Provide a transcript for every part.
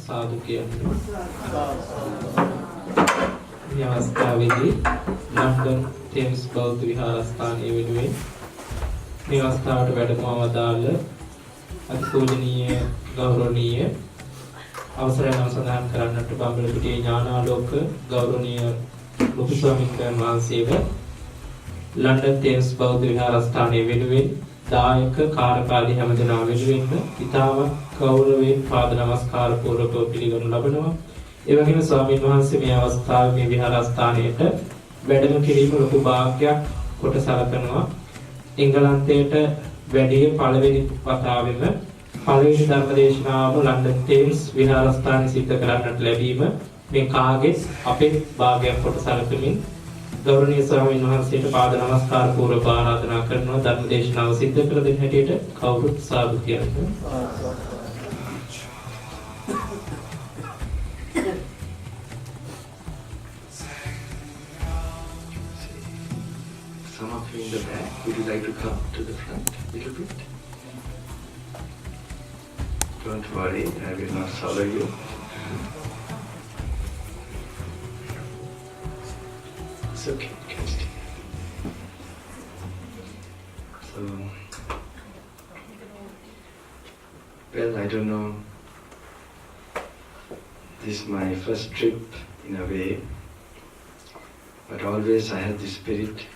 සාදු කියන්නේ මේ අවස්ථාවේදී ලන්ඩන් තේම්ස් බෞද්ධ විහාරස්ථානයේ වෙනුවෙන් මේ අවස්ථාවට වැඩම අවදාළ අතිපූජනීය ගෞරවනීය අවසරයි නම් සඳහන් කරන්නට බම්බලපිටියේ ඥානාලෝක ගෞරවනීය ලොකු ස්වාමීන් වහන්සේව ලන්ඩන් තේම්ස් බෞද්ධ විහාරස්ථානයේ වෙනුවෙන් දායක කාර්යපාලි හැමදෙනා වෙනුවෙන් ඉතාමත් ගෞරවයෙන් පාද නමස්කාර පූර්වකව පිළිගනු ලබනවා. ඒ වගේම ස්වාමීන් වහන්සේ මේ අවස්ථාවේ මේ විහාරස්ථානයට වැඩම කිරීම ලොකු වාග්යක් කොට සලකනවා. එංගලන්තයට වැඩි පළවෙනි වතාවෙම පළවෙනි ධර්ම දේශනාව ලන්ඩන් තේම්ස් විහාරස්ථානයේ සිද්ධ කරන්නට ලැබීම මේ කාගේ අපේ වාගයක් කොට සලකමින් ගෞරවනීය ස්වාමීන් වහන්සේට පාද නමස්කාර පූර්වක ආරාධනා කරනවා ධර්ම දේශනාව සිද්ධ කර දෙන්න හැටියට කවුරුත් සාදු කියනවා. Some of you in the back, would you like to come to the front a little bit? Don't worry, I will not follow you. It's okay, you can stay. So, well, I don't know. This is my first trip in a way, but always I had the spirit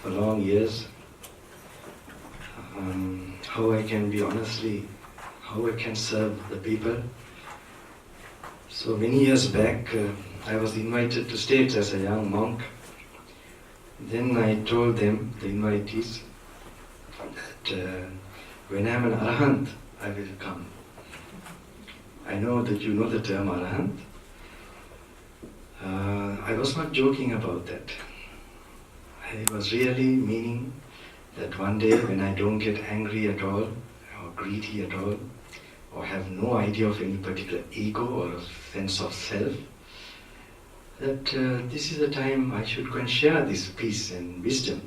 for long years, how I can be honestly, how I can serve the people. So many years back, I was invited to States as a young monk. Then I told them, the invitees, that when I am an Arahant, I will come. I know that you know the term Arahant. I was not joking about that. I was really meaning that one day when I don't get angry at all, or greedy at all, or have no idea of any particular ego or sense of self, that this is the time I should go and share this peace and wisdom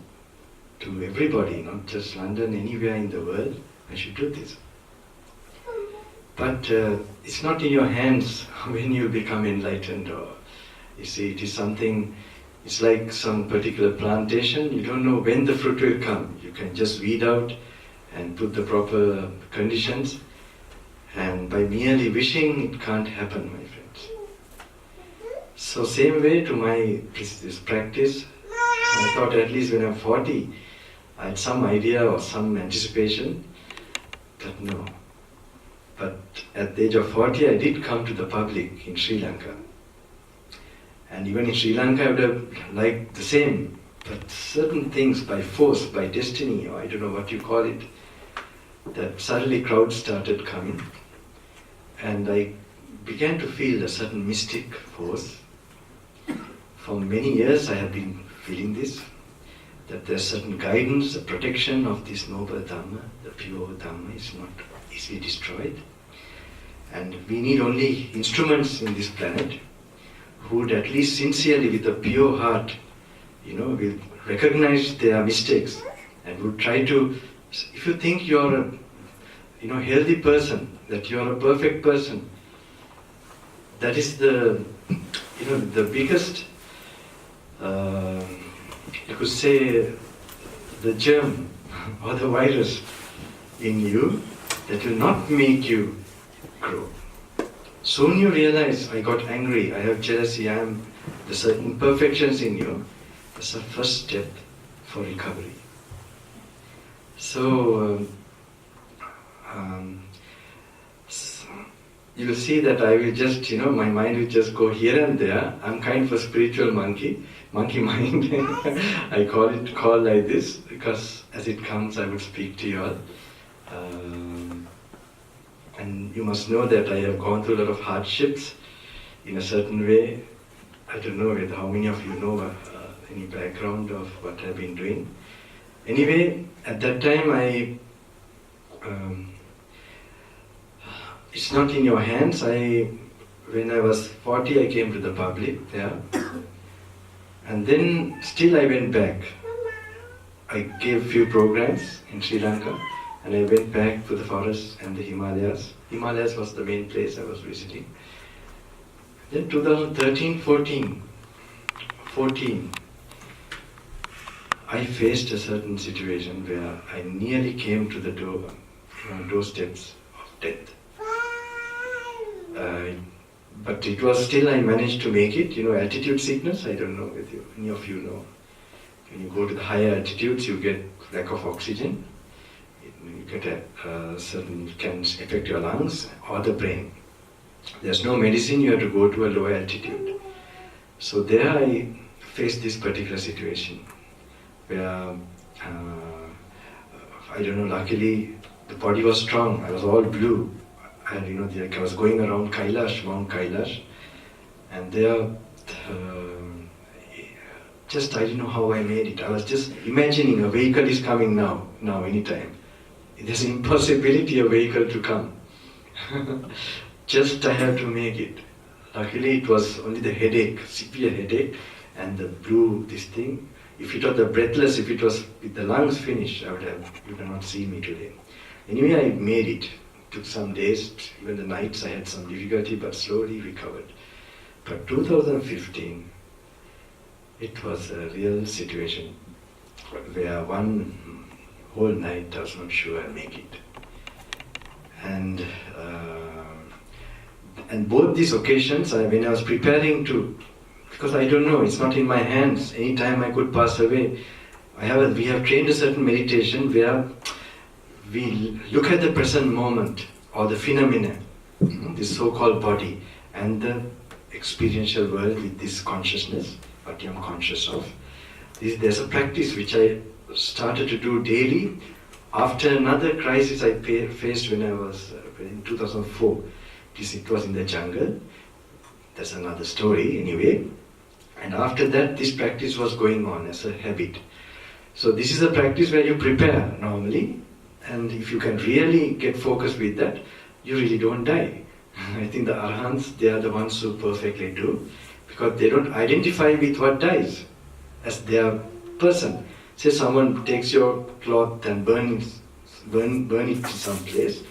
to everybody, not just London, anywhere in the world. I should do this. But it's not in your hands when you become enlightened, or you see, it is something. It's like some particular plantation. You don't know when the fruit will come. You can just weed out and put the proper conditions. And by merely wishing, it can't happen, my friends. So same way to this practice, I thought at least when I'm 40, I had some idea or some anticipation, but no. But at the age of 40, I did come to the public in Sri Lanka. And even in Sri Lanka, I would have liked the same. But certain things by force, by destiny, or I don't know what you call it, that suddenly crowds started coming. And I began to feel a certain mystic force. For many years I have been feeling this, that there's certain guidance, the protection of this noble Dhamma, the pure Dhamma is not easily destroyed. And we need only instruments in this planet who would at least sincerely, with a pure heart, will recognize their mistakes and would try to, if you think you're a healthy person, that you're a perfect person, that is the biggest, you could say, the germ or the virus in you that will not make you grow. Soon you realize, I got angry, I have jealousy, there's certain imperfections in you. That's the first step for recovery. So, you'll see that I will just, my mind will just go here and there. I'm kind of a spiritual monkey mind. I call like this because as it comes I would speak to you all. And you must know that I have gone through a lot of hardships in a certain way. I don't know how many of you know any background of what I've been doing. Anyway, at that time it's not in your hands. When I was 40, I came to the public, and then still I went back. I gave few programs in Sri Lanka, and I went back to the forest and the Himalayas. Himalayas was the main place I was visiting. Then 2013, 14, I faced a certain situation where I nearly came to the doorsteps of death. But it was still, I managed to make it. Altitude sickness, I don't know if any of you know. When you go to the higher altitudes, you get lack of oxygen. You get it can affect your lungs or the brain. There's no medicine, you have to go to a lower altitude. So there I faced this particular situation where, I don't know, luckily the body was strong, I was all blue. And I was going around Mount Kailash, and there, I didn't know how I made it. I was just imagining a vehicle is coming now, anytime. There's an impossibility a vehicle to come. I have to make it. Luckily it was only the headache, severe headache, and the blue, this thing. If it was the breathless, if it was with the lungs finished, you would have not seen me today. Anyway, I made it. Took some days, even the nights I had some difficulty, but slowly recovered. But 2015, it was a real situation where one whole night I was not sure I'll make it. And both these occasions, when I was preparing because I don't know, it's not in my hands, anytime I could pass away. We have trained a certain meditation where we look at the present moment or the phenomena, this so-called body, and the experiential world with this consciousness, what I am conscious of. There's a practice which I started to do daily after another crisis I faced when I was in 2004. It was in the jungle. That's another story anyway. And after that, this practice was going on as a habit. So this is a practice where you prepare normally, and if you can really get focused with that, you really don't die. I think the Arhants, they are the ones who perfectly do, because they don't identify with what dies as their person. Say someone takes your cloth and burn it to some place.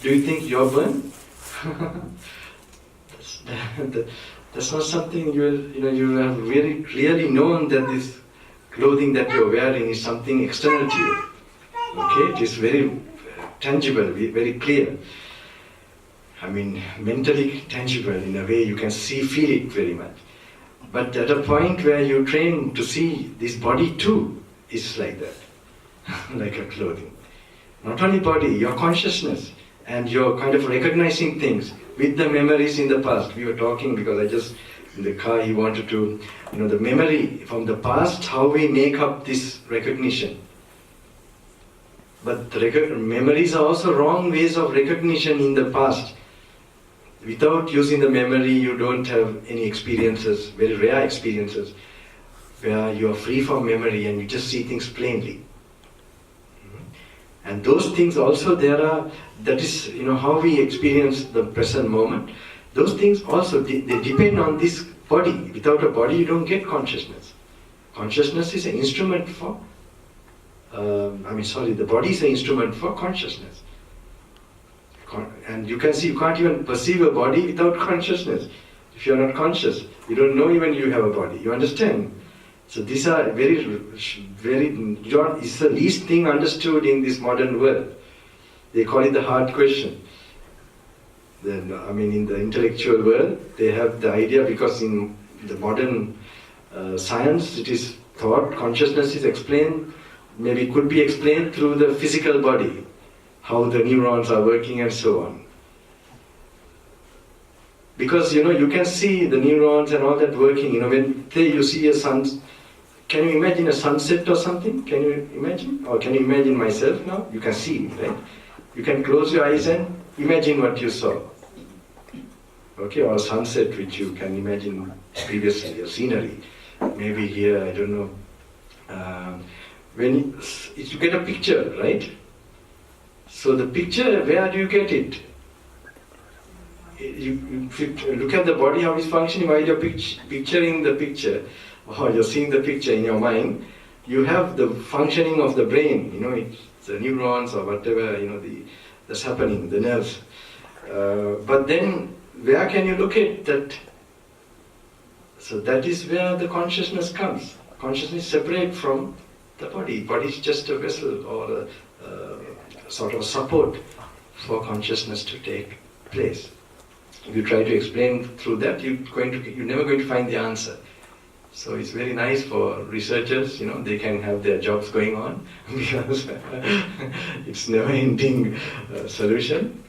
Do you think you're burned? That's not something you have really clearly known that this clothing that you're wearing is something external to you. Okay, it is very tangible, very clear. I mean, mentally tangible in a way you can feel it very much. But at a point where you train to see this body too is like that, like a clothing. Not only body, your consciousness, and you're kind of recognizing things with the memories in the past. We were talking because in the car he wanted to, the memory from the past, how we make up this recognition. But memories are also wrong ways of recognition in the past. Without using the memory, you don't have any experiences, very rare experiences, where you are free from memory and you just see things plainly. And those things also that is how we experience the present moment. Those things also, they depend on this body. Without a body, you don't get consciousness. Consciousness is an instrument for, the body is an instrument for consciousness. And you can see, you can't even perceive a body without consciousness. If you're not conscious, you don't know even you have a body. You understand? So these are it's the least thing understood in this modern world. They call it the hard question. Then, in the intellectual world, they have the idea, because in the modern science, it is thought consciousness is explained, maybe could be explained through the physical body, how the neurons are working and so on. Because you can see the neurons and all that working. When you see a sun, can you imagine a sunset or something? Can you imagine? Or can you imagine myself now? You can see me, right? You can close your eyes and imagine what you saw. Okay, or a sunset which you can imagine previously, a scenery. Maybe here, I don't know. When you get a picture, right? So the picture, where do you get it? You look at the body, how it's functioning, while you're picturing the picture, or you're seeing the picture in your mind, you have the functioning of the brain, it's the neurons or whatever, that's happening, the nerves. But then, where can you locate that? So that is where the consciousness comes. Consciousness is separate from the body. Body is just a vessel or a sort of support for consciousness to take place. If you try to explain through that, you're never going to find the answer. So it's very nice for researchers, they can have their jobs going on because it's never-ending solution.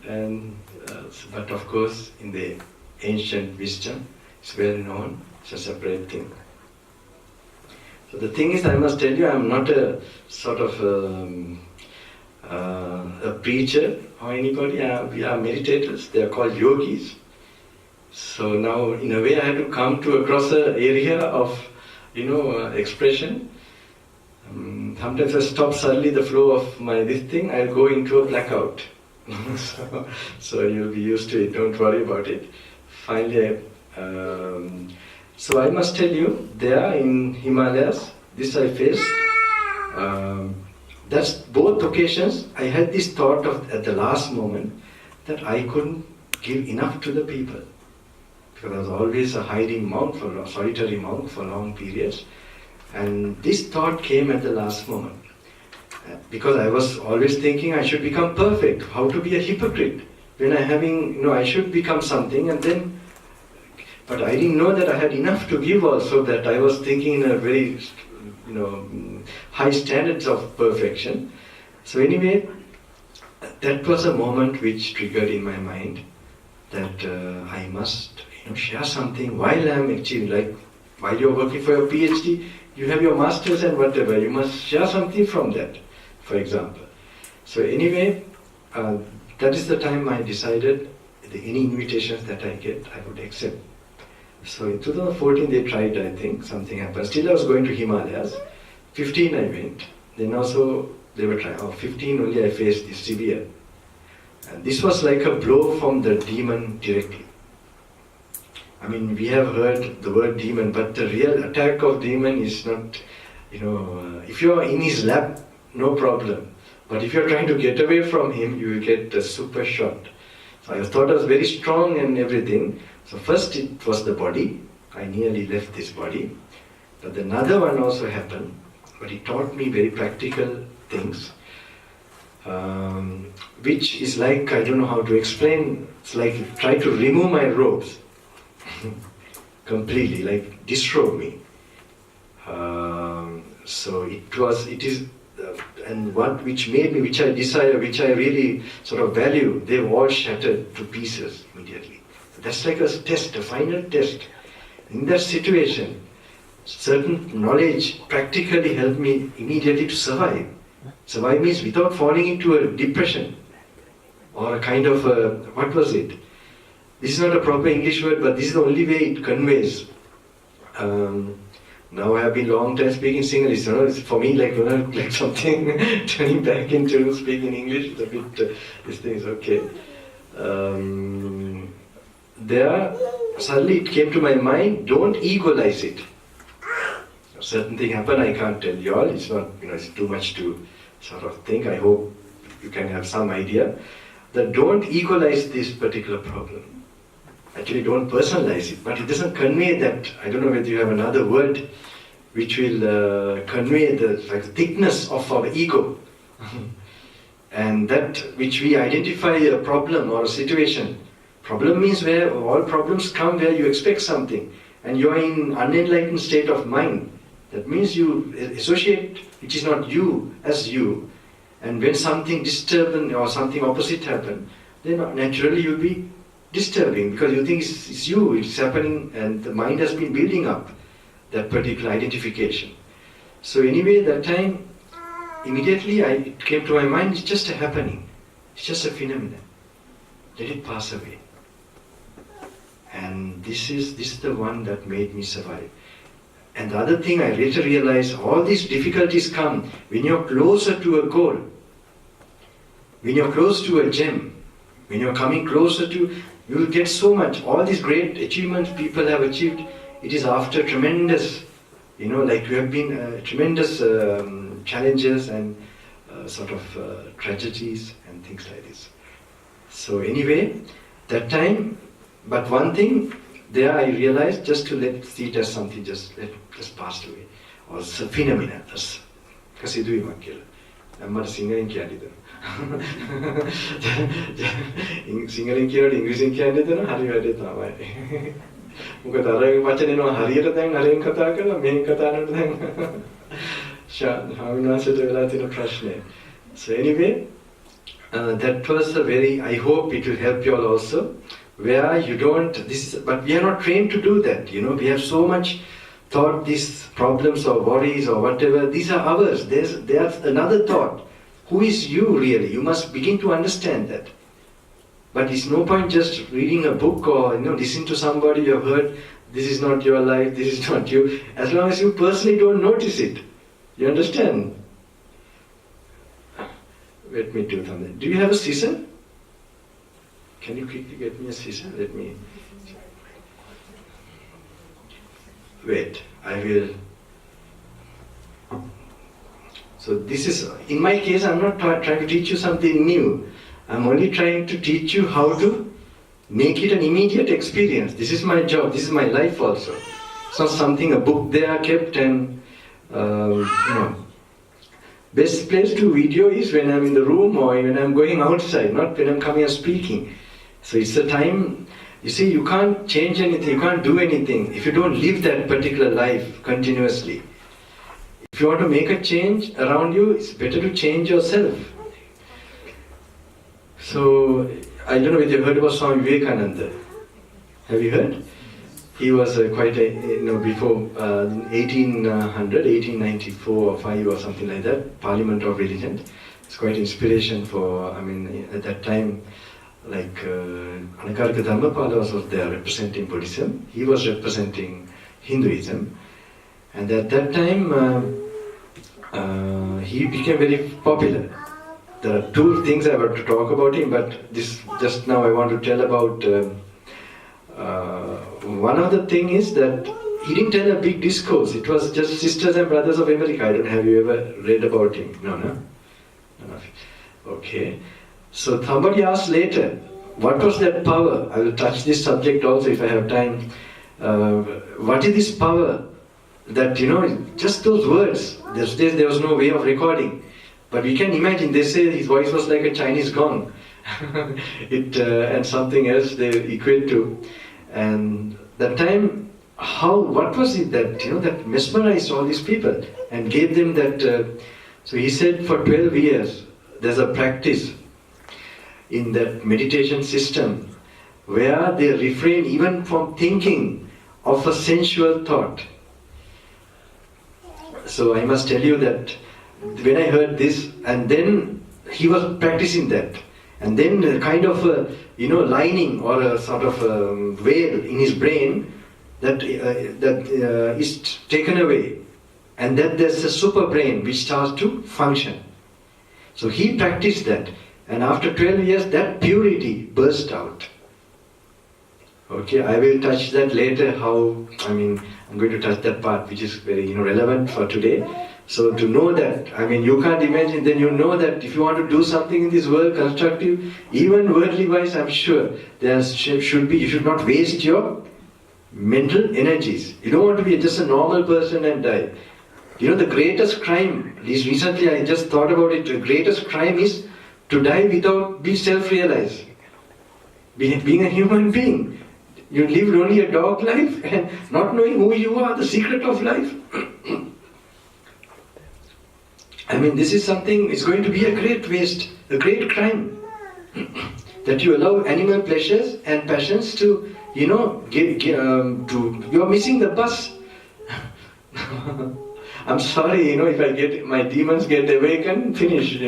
But of course, in the ancient wisdom, it's well known, it's a separate thing. So the thing is, I must tell you, I'm not a sort of a preacher or anybody. We are meditators. They are called yogis. So now, in a way, I had to come across an area of, expression. Sometimes I stop suddenly the flow of this thing. I'll go into a blackout. So you'll be used to it. Don't worry about it. Finally, so I must tell you, there in Himalayas, this I faced. That's both occasions. I had this thought at the last moment that I couldn't give enough to the people. Because I was always a hiding monk, solitary monk for long periods. And this thought came at the last moment. Because I was always thinking I should become perfect. How to be a hypocrite? When I should become something and then... But I didn't know that I had enough to give also, that I was thinking in a very, high standards of perfection. So anyway, that was a moment which triggered in my mind that I must share something while I am achieving. Like while you're working for your PhD, you have your masters and whatever, you must share something from that, for example. So anyway, that is the time I decided any invitations that I get, I would accept. So in 2014 they tried, I think, something happened. Still I was going to Himalayas. 15 I went. Then also they were trying. 15 only I faced this severe. And this was like a blow from the demon directly. I mean, we have heard the word demon, but the real attack of demon is not, if you're in his lap, no problem. But if you're trying to get away from him, you will get a super shot. So I thought I was very strong and everything. So first it was the body. I nearly left this body. But another one also happened. But he taught me very practical things. Which is like, I don't know how to explain. It's like try to remove my robes. Completely, like disrobe me. So it is, and which I desire, which I really sort of value, they've all shattered to pieces immediately. That's like a test, a final test. In that situation, certain knowledge practically helped me immediately to survive. Survive means without falling into a depression or a kind of what was it? This is not a proper English word, but this is the only way it conveys. Now I have been long time speaking Sinhalese, it's for me like something turning back into speaking English. It's a bit, this thing is okay. There, suddenly it came to my mind, don't egolize it. A certain thing happened, I can't tell you all, it's not, it's too much to sort of think. I hope you can have some idea that don't egolize this particular problem. Actually, don't personalize it, but it doesn't convey that. I don't know whether you have another word which will convey the thickness of our ego. And that which we identify a problem or a situation. Problem means where all problems come where you expect something and you are in unenlightened state of mind. That means you associate which is not you as you. And when something disturbing or something opposite happens, then naturally you'll be disturbing because you think it's you, it's happening, and the mind has been building up that particular identification. So anyway, that time, immediately it came to my mind, it's just a happening. It's just a phenomenon. Let it pass away. And this is the one that made me survive. And the other thing I later realized, all these difficulties come when you're closer to a goal. When you're close to a gem. When you're coming closer to, you will get so much. All these great achievements people have achieved, it is after tremendous, like we have been tremendous challenges and tragedies and things like this. So anyway, that time, but one thing, there I realized just to see it as something just passed away. Or it's a phenomena. Kasi dui makil. Amma singering kiyadida. Singering kiyad Englishin kiyadida hari wade tamai. Muka tarage wachane no hariyata දැන් හරියෙන් කතා කරලා මෙහෙන් කතා කරනකොට දැන් ස්වාමීන් වහන්සේට වෙලා තියෙන ප්‍රශ්නේ. So anyway, that was a very, I hope it will help you all also, where you don't, but we are not trained to do that, we have so much thought, these problems or worries or whatever, these are ours, there's another thought. Who is you really? You must begin to understand that. But it's no point just reading a book or listening to somebody you have heard, this is not your life, this is not you, as long as you personally don't notice it. You understand? Let me do something. Do you have a scissor? Can you quickly get me a scissor? Let me... Wait, I will... So this is... In my case, I'm not trying to teach you something new. I'm only trying to teach you how to make it an immediate experience. This is my job, this is my life also. It's not something, a book they are kept and... Best place to video is when I'm in the room or when I'm going outside, not when I'm coming and speaking. So it's a time, you see, you can't change anything, you can't do anything if you don't live that particular life continuously. If you want to make a change around you, it's better to change yourself. So, I don't know whether you heard about Swami Vivekananda. Have you heard? He was quite a, before 1894 or 5 or something like that, Parliament of Religion. It's quite inspiration for, at that time, like Anakarika Dhamma was there representing Buddhism. He was representing Hinduism. And at that time, he became very popular. There are two things I want to talk about him, but this just now I want to tell about one of the thing is that he didn't tell a big discourse. It was just Sisters and Brothers of America. I don't have you ever read about him? No? Okay. So somebody asked later, what was that power? I will touch this subject also if I have time. What is this power? That, just those words. There was no way of recording. But we can imagine, they say his voice was like a Chinese gong. And something else they equate to. And that time, what was it that, that mesmerized all these people and gave them that, so he said for 12 years, there's a practice in that meditation system where they refrain even from thinking of a sensual thought. So I must tell you that when I heard this, and then he was practicing that, and then a kind of a, lining or a sort of a veil in his brain that is taken away, and that there's a super brain which starts to function. So he practiced that, and after 12 years that purity burst out. Okay, I will touch that later, how, I'm going to touch that part which is very relevant for today. So to know that, you can't imagine, then you know that if you want to do something in this world, constructive, even worldly wise, I'm sure, you should not waste your mental energies. You don't want to be just a normal person and die. The greatest crime, at least recently I just thought about it, the greatest crime is to die without being self-realized. Being a human being. You lived only a dog life and not knowing who you are, the secret of life. This is something, it's going to be a great waste, a great crime. That you allow animal pleasures and passions to, you're missing the bus. I'm sorry, if I get, my demons get awakened, finish,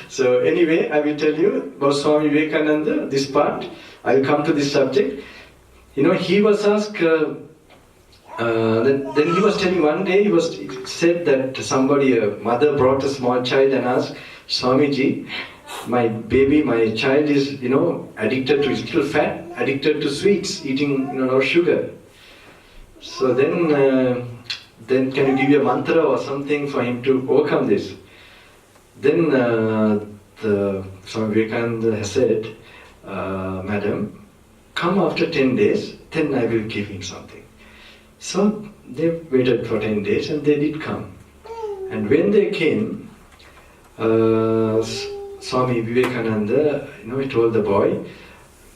So anyway, I will tell you about Swami Vivekananda, this part. I'll come to this subject. He was asked, then he was telling one day, he said that somebody, a mother brought a small child and asked, Swamiji, my child is, addicted to, he's little fat, addicted to sweets, eating, no sugar. So then can you give you a mantra or something for him to overcome this? Then the Swami Vivekananda has said, Madam, come after 10 days, then I will give him something. So they waited for 10 days and they did come. And when they came, Swami Vivekananda, he told the boy,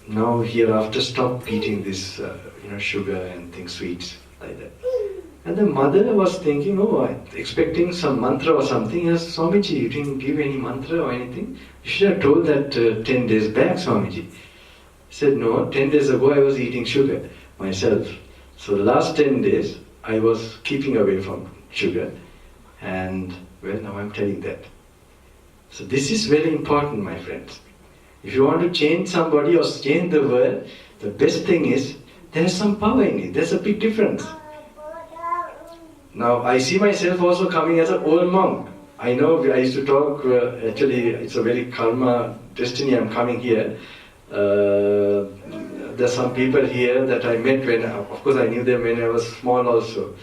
now hereafter stop eating this, sugar and things, sweets, like that. And the mother was thinking, expecting some mantra or something. As Swamiji, you didn't give any mantra or anything. You should have told that 10 days back, Swamiji. He said, no, 10 days ago I was eating sugar myself. So the last 10 days I was keeping away from sugar. And now I'm telling that. So this is very important, my friends. If you want to change somebody or change the world, the best thing is, there's some power in it. There's a big difference. Now, I see myself also coming as an old monk. I know I used to talk, actually it's a very karma, destiny, I'm coming here. There's some people here that I met when, of course I knew them when I was small also.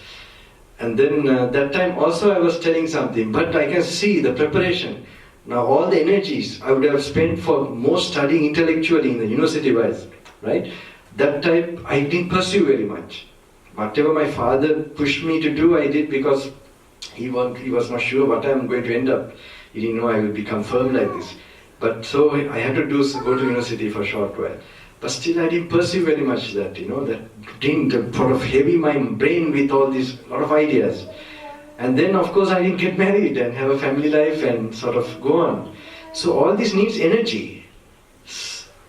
And then that time also I was telling something, but I can see the preparation. Now all the energies I would have spent for more studying intellectually in the university wise, right? That type I didn't pursue very much. Whatever my father pushed me to do, I did because he was not sure what I'm going to end up. He didn't know I would become firm like this. But so I had to go to university for a short while. But still I didn't pursue very much that, that didn't sort of heavy my brain with all these lot of ideas. And then of course I didn't get married and have a family life and sort of go on. So all this needs energy.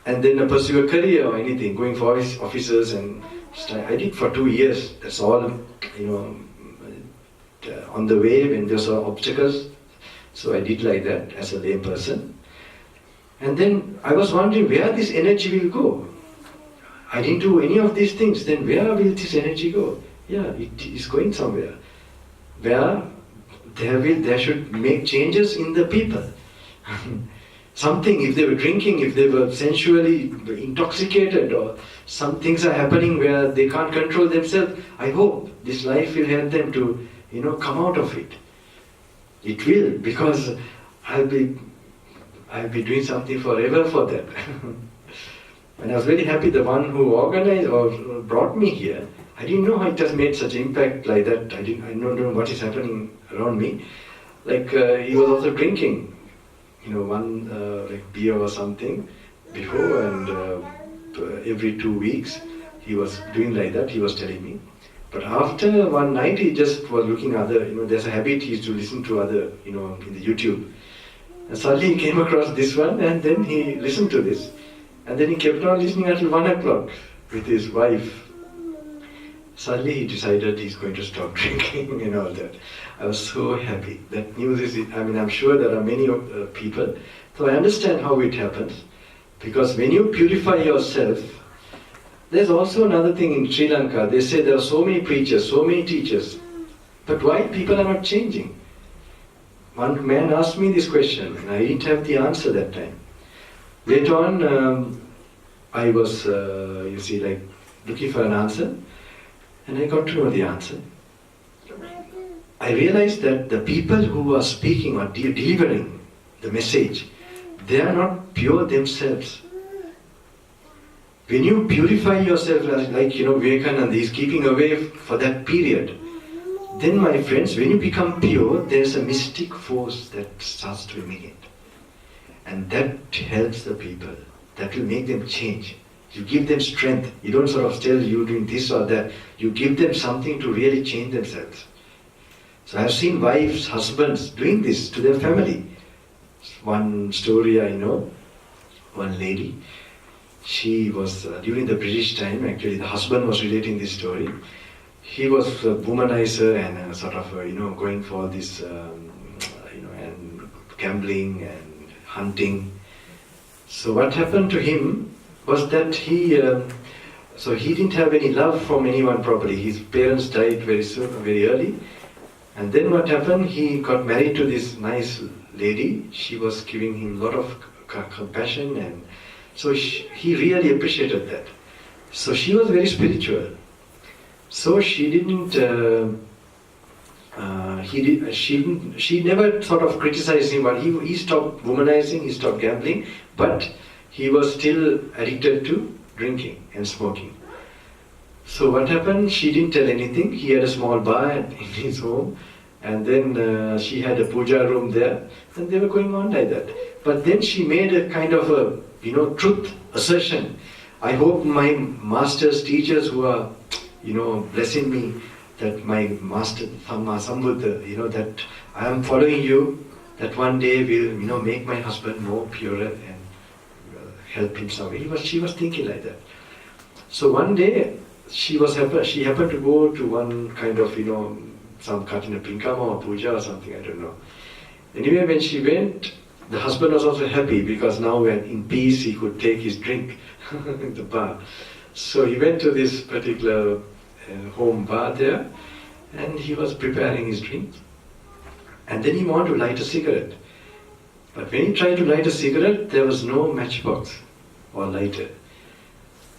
And then pursue a career or anything, going for officers and I did for 2 years. That's all, on the way when there were obstacles. So I did like that as a lay person. And then I was wondering where this energy will go. I didn't do any of these things. Then where will this energy go? Yeah, it is going somewhere. Where there should make changes in the people. Something, if they were drinking, if they were sensually intoxicated, or some things are happening where they can't control themselves, I hope this life will help them to, come out of it. It will, because I'll be doing something forever for them. And I was very happy the one who organized or brought me here, I didn't know how it has made such impact like that. I don't know what is happening around me. Like he was also drinking, one like beer or something before, and every 2 weeks he was doing like that, he was telling me. But after one night he just was looking other, there's a habit he used to listen to other, in the YouTube. And suddenly he came across this one and then he listened to this. And then he kept on listening until 1 o'clock with his wife. Suddenly he decided he's going to stop drinking and all that. I was so happy. That news is, I'm sure there are many people. So I understand how it happens. Because when you purify yourself, there's also another thing in Sri Lanka. They say there are so many preachers, so many teachers. But why people are not changing? One man asked me this question and I didn't have the answer that time. Later on, I was, looking for an answer. And I got to know the answer. I realized that the people who are speaking or delivering the message, they are not pure themselves. When you purify yourself, like Vivekananda is keeping away for that period, then my friends, when you become pure, there's a mystic force that starts to emanate. And that helps the people. That will make them change. You give them strength. You don't sort of tell you doing this or that. You give them something to really change themselves. So I've seen wives, husbands doing this to their family. One story I know, one lady, she was, during the British time, actually the husband was relating this story. He was a womanizer and sort of, going for this, and gambling and hunting. So what happened to him was that he didn't have any love from anyone properly. His parents died very soon, very early. And then what happened, he got married to this nice lady. She was giving him a lot of compassion, and so he really appreciated that. So she was very spiritual. So she didn't, she never sort of criticized him, but he stopped womanizing, he stopped gambling, but he was still addicted to drinking and smoking. So what happened, she didn't tell anything. He had a small bar in his home, and then she had a puja room there, and they were going on like that. But then she made a kind of a, truth assertion. I hope my masters, teachers who are, blessing me, that my master, Thames Buddha, that I am following you, that one day will, make my husband more purer and help him somewhere. She was thinking like that. So one day, she happened to go to one kind of, some Katina Pinkama or puja or something, I don't know. Anyway, when she went, the husband was also happy because now when in peace he could take his drink in the bar. So he went to this particular home bar there, and he was preparing his drink. And then he wanted to light a cigarette. But when he tried to light a cigarette, there was no matchbox or lighter.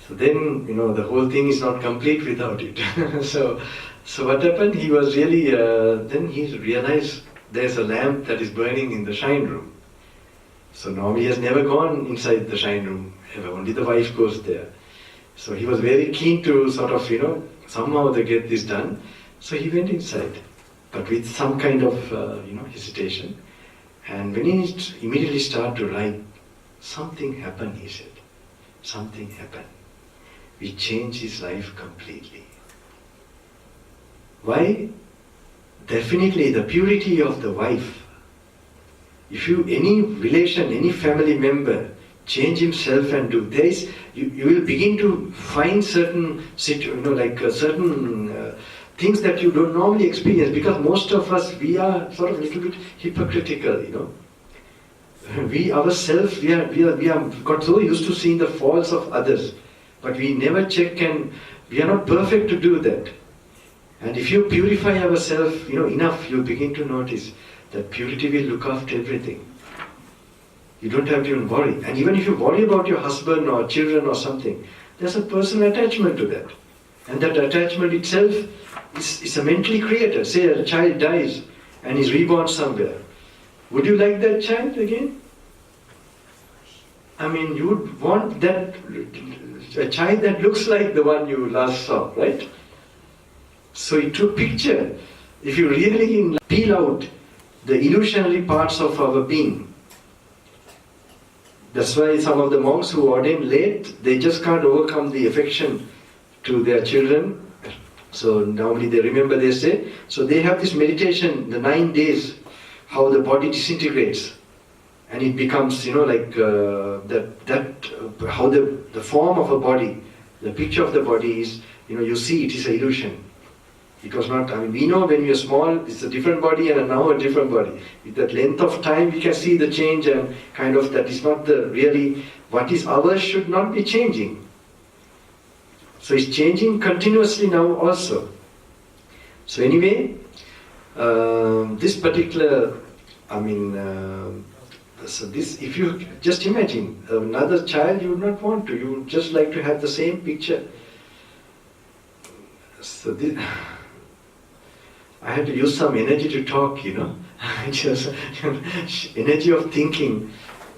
So then, the whole thing is not complete without it. So what happened, he was really, then he realized there's a lamp that is burning in the shrine room. So normally he has never gone inside the shrine room ever, only the wife goes there. So he was very keen to sort of, somehow to get this done. So he went inside, but with some kind of, hesitation. And when he immediately started to write, something happened, he said. Something happened. We changed his life completely. Why? Definitely the purity of the wife. If any relation, any family member change himself and do this, you will begin to find certain, certain things that you don't normally experience, because most of us, we are sort of a little bit hypocritical, We ourselves, we are got so used to seeing the faults of others, but we never check, and we are not perfect to do that. And if you purify ourselves, enough, you begin to notice that purity will look after everything. You don't have to even worry. And even if you worry about your husband or children or something, there's a personal attachment to that. And that attachment itself is a mentally created. Say a child dies and is reborn somewhere. Would you like that child again? I mean, you would want that, a child that looks like the one you last saw, right? So to picture, if you really peel out the illusionary parts of our being, that's why some of the monks who ordain late, they just can't overcome the affection to their children. So normally they remember, they say, so they have this meditation, the 9 days, how the body disintegrates. And it becomes, how the form of a body, the picture of the body is, you see it is an illusion. It was not, we know when we are small, it's a different body, and now a different body. With that length of time, we can see the change, and kind of that is not the really, what is ours should not be changing. So it's changing continuously now also. So anyway, this particular, so this, if you just imagine another child, you would not want to, you would just like to have the same picture. So this, I had to use some energy to talk, just energy of thinking.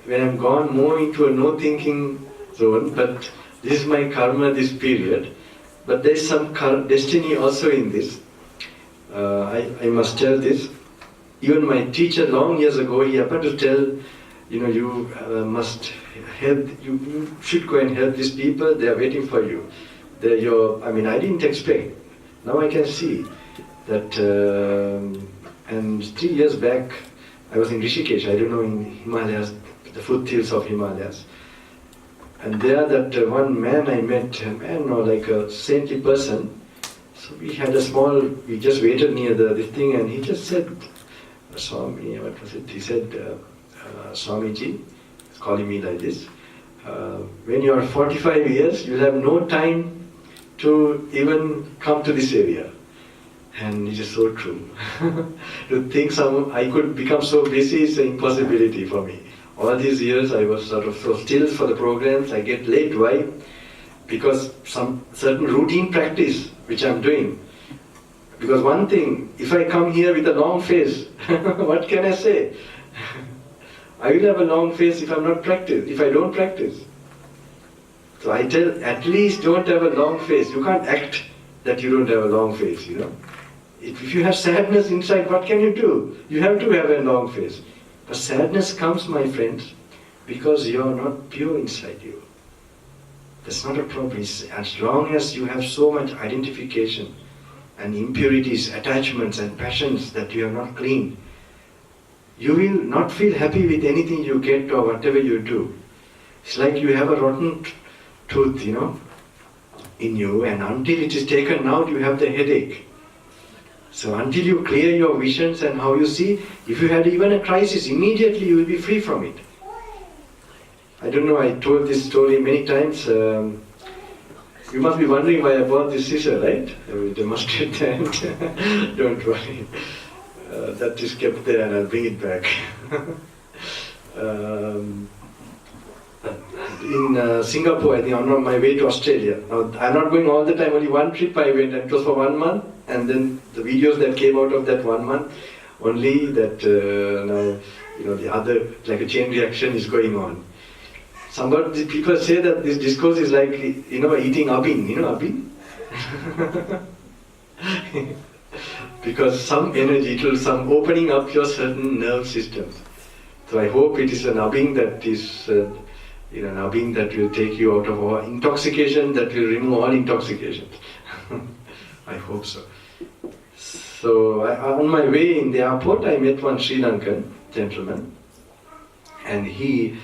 When I'm gone more into a no thinking zone, but this is my karma, this period. But there's some destiny also in this. I must tell this. Even my teacher long years ago, he happened to tell, you must help, you should go and help these people, they are waiting for you. I didn't expect. Now I can see that, and 3 years back, I was in Rishikesh, I don't know, in Himalayas, the foothills of Himalayas. And there that one man I met, a man or like a saintly person, so we had a small, we just waited near this thing and he just said, Swami, what was it? He said, Swamiji, he's calling me like this, when you are 45 years, you'll have no time to even come to this area. And it is so true. To think I could become so busy is an impossibility for me. All these years I was sort of so still for the programs, I get late. Why? Because some certain routine practice which I'm doing. Because one thing, if I come here with a long face, what can I say? I will have a long face if I'm not practice, if I don't practice. So I tell, at least don't have a long face. You can't act that you don't have a long face, you know. If you have sadness inside, what can you do? You have to have a long face. But sadness comes, my friends, because you are not pure inside you. That's not a problem. As long as you have so much identification and impurities, attachments and passions that you have not cleaned, you will not feel happy with anything you get or whatever you do. It's like you have a rotten tooth, you know, in you, and until it is taken out, you have the headache. So until you clear your visions and how you see, if you had even a crisis, immediately you will be free from it. I don't know, I told this story many times. You must be wondering why I bought this scissor, right? I will demonstrate that. Don't worry. That is kept there and I'll bring it back. In Singapore, I think I'm on my way to Australia. Now, I'm not going all the time, only one trip I went, and it was for 1 month, and then the videos that came out of that 1 month, only that now, you know, the other, like a chain reaction is going on. Somebody, people say that this discourse is like, you know, eating abin, you know abin? Because some energy, it will some opening up your certain nerve systems. So I hope it is an abin that is, you know, an abin that will take you out of all intoxication, that will remove all intoxication. I hope so. So on my way in the airport, I met one Sri Lankan gentleman, and he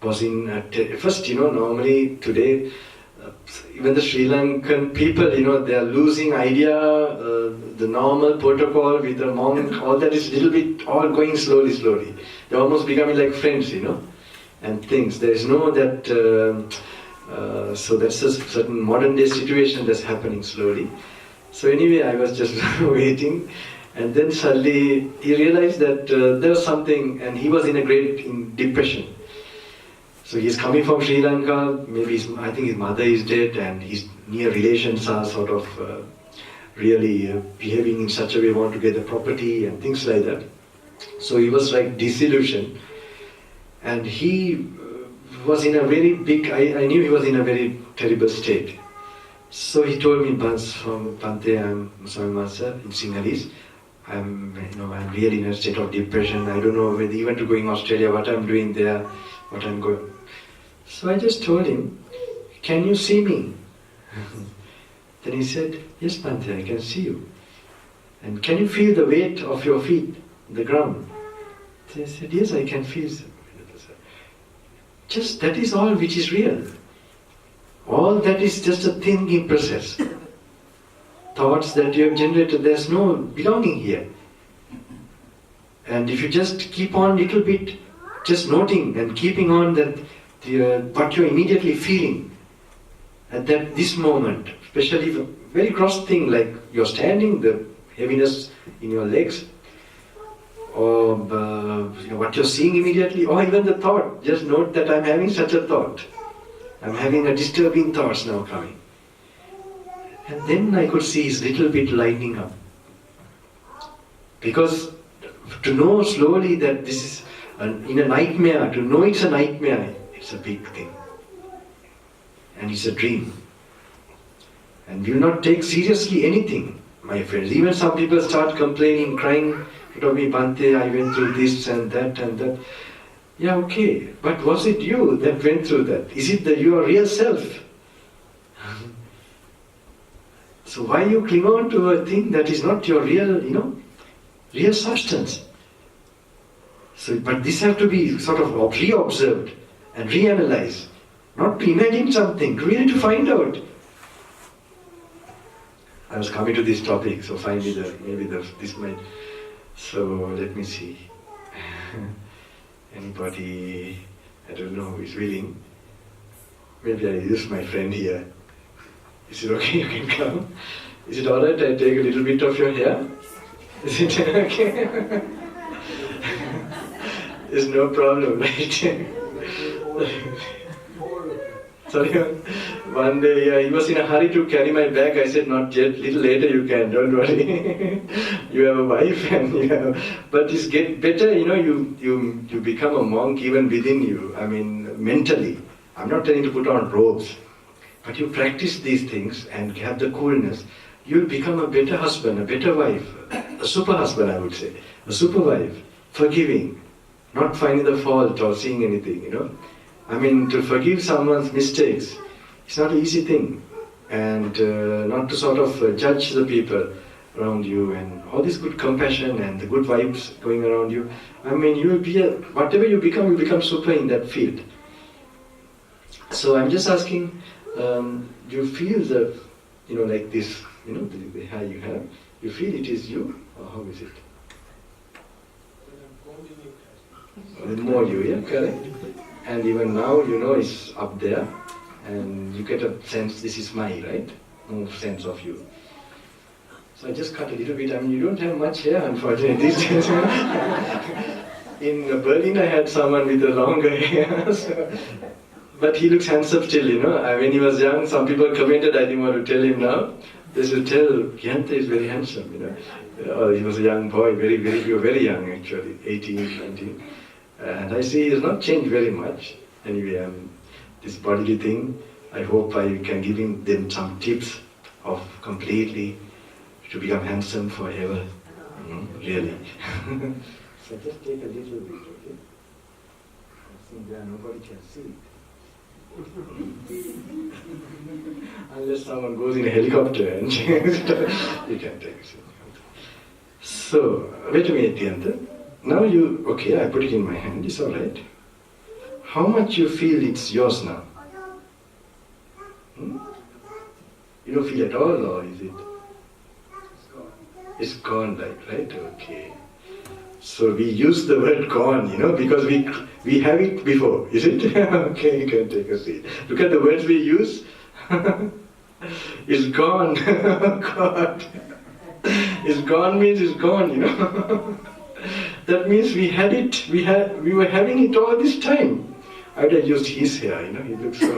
was in, first, you know, normally today, even the Sri Lankan people, you know, they are losing idea, the normal protocol with the monk, all that is little bit, all going slowly. They're almost becoming like friends, you know, and things. There is no that, so that's a certain modern day situation that's happening slowly. So anyway, I was just waiting, and then suddenly he realized that there was something, and he was in a great depression. So he's coming from Sri Lanka, maybe I think his mother is dead and his near relations are sort of really behaving in such a way, want to get the property and things like that. So he was like disillusioned, and he was in a very big, I knew he was in a very terrible state. So he told me, Bante, I'm Swami Master, in Sinhalese, I'm really in a state of depression, I don't know whether even to going to Australia, what I'm doing there, what I'm going. So I just told him, can you see me? Then he said, yes Bante, I can see you. And can you feel the weight of your feet on the ground? So I said, yes, I can feel. Just that is all which is real. All that is just a thinking process. Thoughts that you have generated, there's no belonging here. And if you just keep on little bit, just noting and keeping on that what you're immediately feeling at this moment, especially the very gross thing like you're standing, the heaviness in your legs, or what you're seeing immediately, or even the thought. Just note that I'm having such a thought. I'm having a disturbing thoughts now coming. And then I could see his little bit lightening up. Because to know slowly that this is in a nightmare, to know it's a nightmare, it's a big thing. And it's a dream. And you will not take seriously anything, my friends. Even some people start complaining, crying, me, Bante, I went through this and that and that. Yeah, okay, but was it you that went through that? Is it your real self? So why you cling on to a thing that is not your real, real substance? So, but this have to be sort of re-observed and reanalyzed. Not to imagine something, really to find out. I was coming to this topic, so finally this might... So, let me see. Anybody, I don't know, who is willing? Maybe I use my friend here. Is it okay? You can come. Is it alright? I take a little bit of your hair? Is it okay? There's no problem, right? Sorry, one day he was in a hurry to carry my bag. I said, not yet, little later you can, don't worry. You have a wife and you have... But it's get better, you become a monk even within you, I mean, mentally. I'm not telling you to put on robes, but you practice these things and have the coolness. You'll become a better husband, a better wife, a super husband, I would say, a super wife, forgiving, not finding the fault or seeing anything, I mean, to forgive someone's mistakes, it's not an easy thing. And not to sort of judge the people around you and all this good compassion and the good vibes going around you. I mean, you will be, whatever you become super in that field. So I'm just asking, do you feel the, like this, the hair you have, you feel it is you, or how is it? More you, yeah, correct? And even now, it's up there, and you get a sense, this is my, right? No sense of you. So I just cut a little bit. I mean, you don't have much hair, unfortunately, these days. In Berlin, I had someone with a longer hair, but he looks handsome still, When he was young, some people commented, I didn't want to tell him now. They should tell, Gyante is very handsome, He was a young boy, you were very young actually, 18, 19. And I see he has not changed very much. Anyway, this bodily thing, I hope I can give them some tips of completely to become handsome forever, really. So just take a little bit, okay? I think there nobody can see. Unless someone goes in a helicopter and you can take it. So, wait a minute, Gyante. Now I put it in my hand, it's alright. How much you feel it's yours now? You don't feel at all, or is it? It's gone. It's gone, right? Okay. So we use the word gone, because we have it before, is it? Okay, you can take a seat. Look at the words we use. It's gone. God. It's gone means it's gone, That means we had it, we were having it all this time. I would have used his hair, he looks so...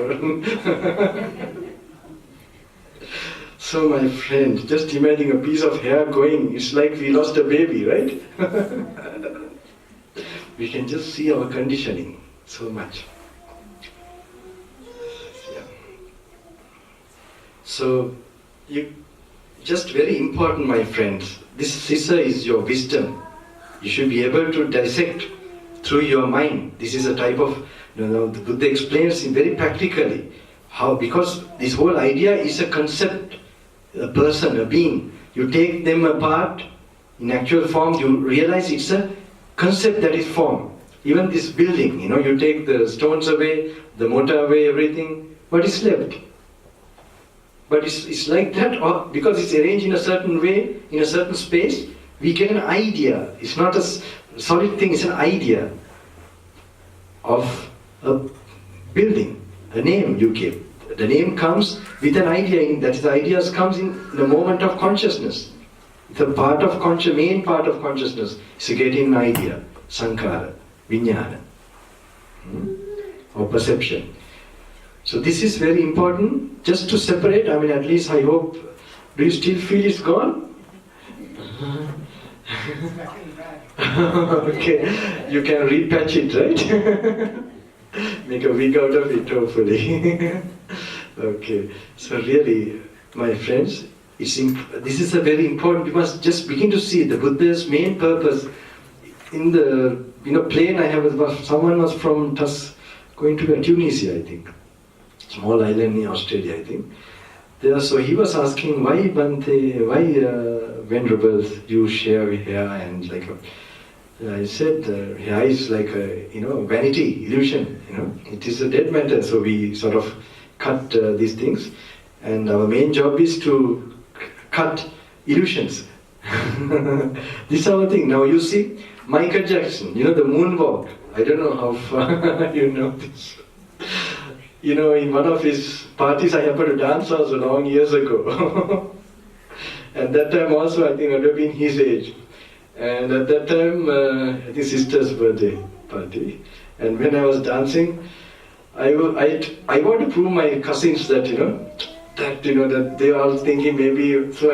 So my friend, just imagine a piece of hair going, it's like we lost a baby, right? We can just see our conditioning so much. Yeah. So, just very important, my friends, this sissa is your wisdom. You should be able to dissect through your mind. This is a type of, the Buddha explains it very practically. How, because this whole idea is a concept, a person, a being. You take them apart, in actual form, you realize it's a concept that is formed. Even this building, you take the stones away, the mortar away, everything, what is left? But it's like that, or because it's arranged in a certain way, in a certain space, we get an idea. It's not a solid thing, it's an idea of a building, a name you give. The name comes with an idea, that is, the ideas comes in the moment of consciousness. It's a part of main part of consciousness. It's getting an idea, sankhara, vijnana, or perception. So this is very important, just to separate. I mean, at least I hope, do you still feel it's gone? Okay, you can repatch it, right? Make a wig out of it, hopefully. Okay, so really, my friends, this is a very important, you must just begin to see the Buddha's main purpose. In the plane I have, someone was from going to Tunisia, I think. Small island in Australia, I think. So he was asking, why Bhante, why venerables, you share hair and I said, hair is like a, vanity, illusion, It is a dead matter, so we sort of cut these things. And our main job is to cut illusions. This is our thing. Now you see, Michael Jackson, the moonwalk. I don't know how far you know this. In one of his parties I happened to dance also long years ago. And that time also I think I would have been his age. And at that time, I think sister's birthday party. And when I was dancing, I want to prove my cousins that, that they are all thinking maybe, so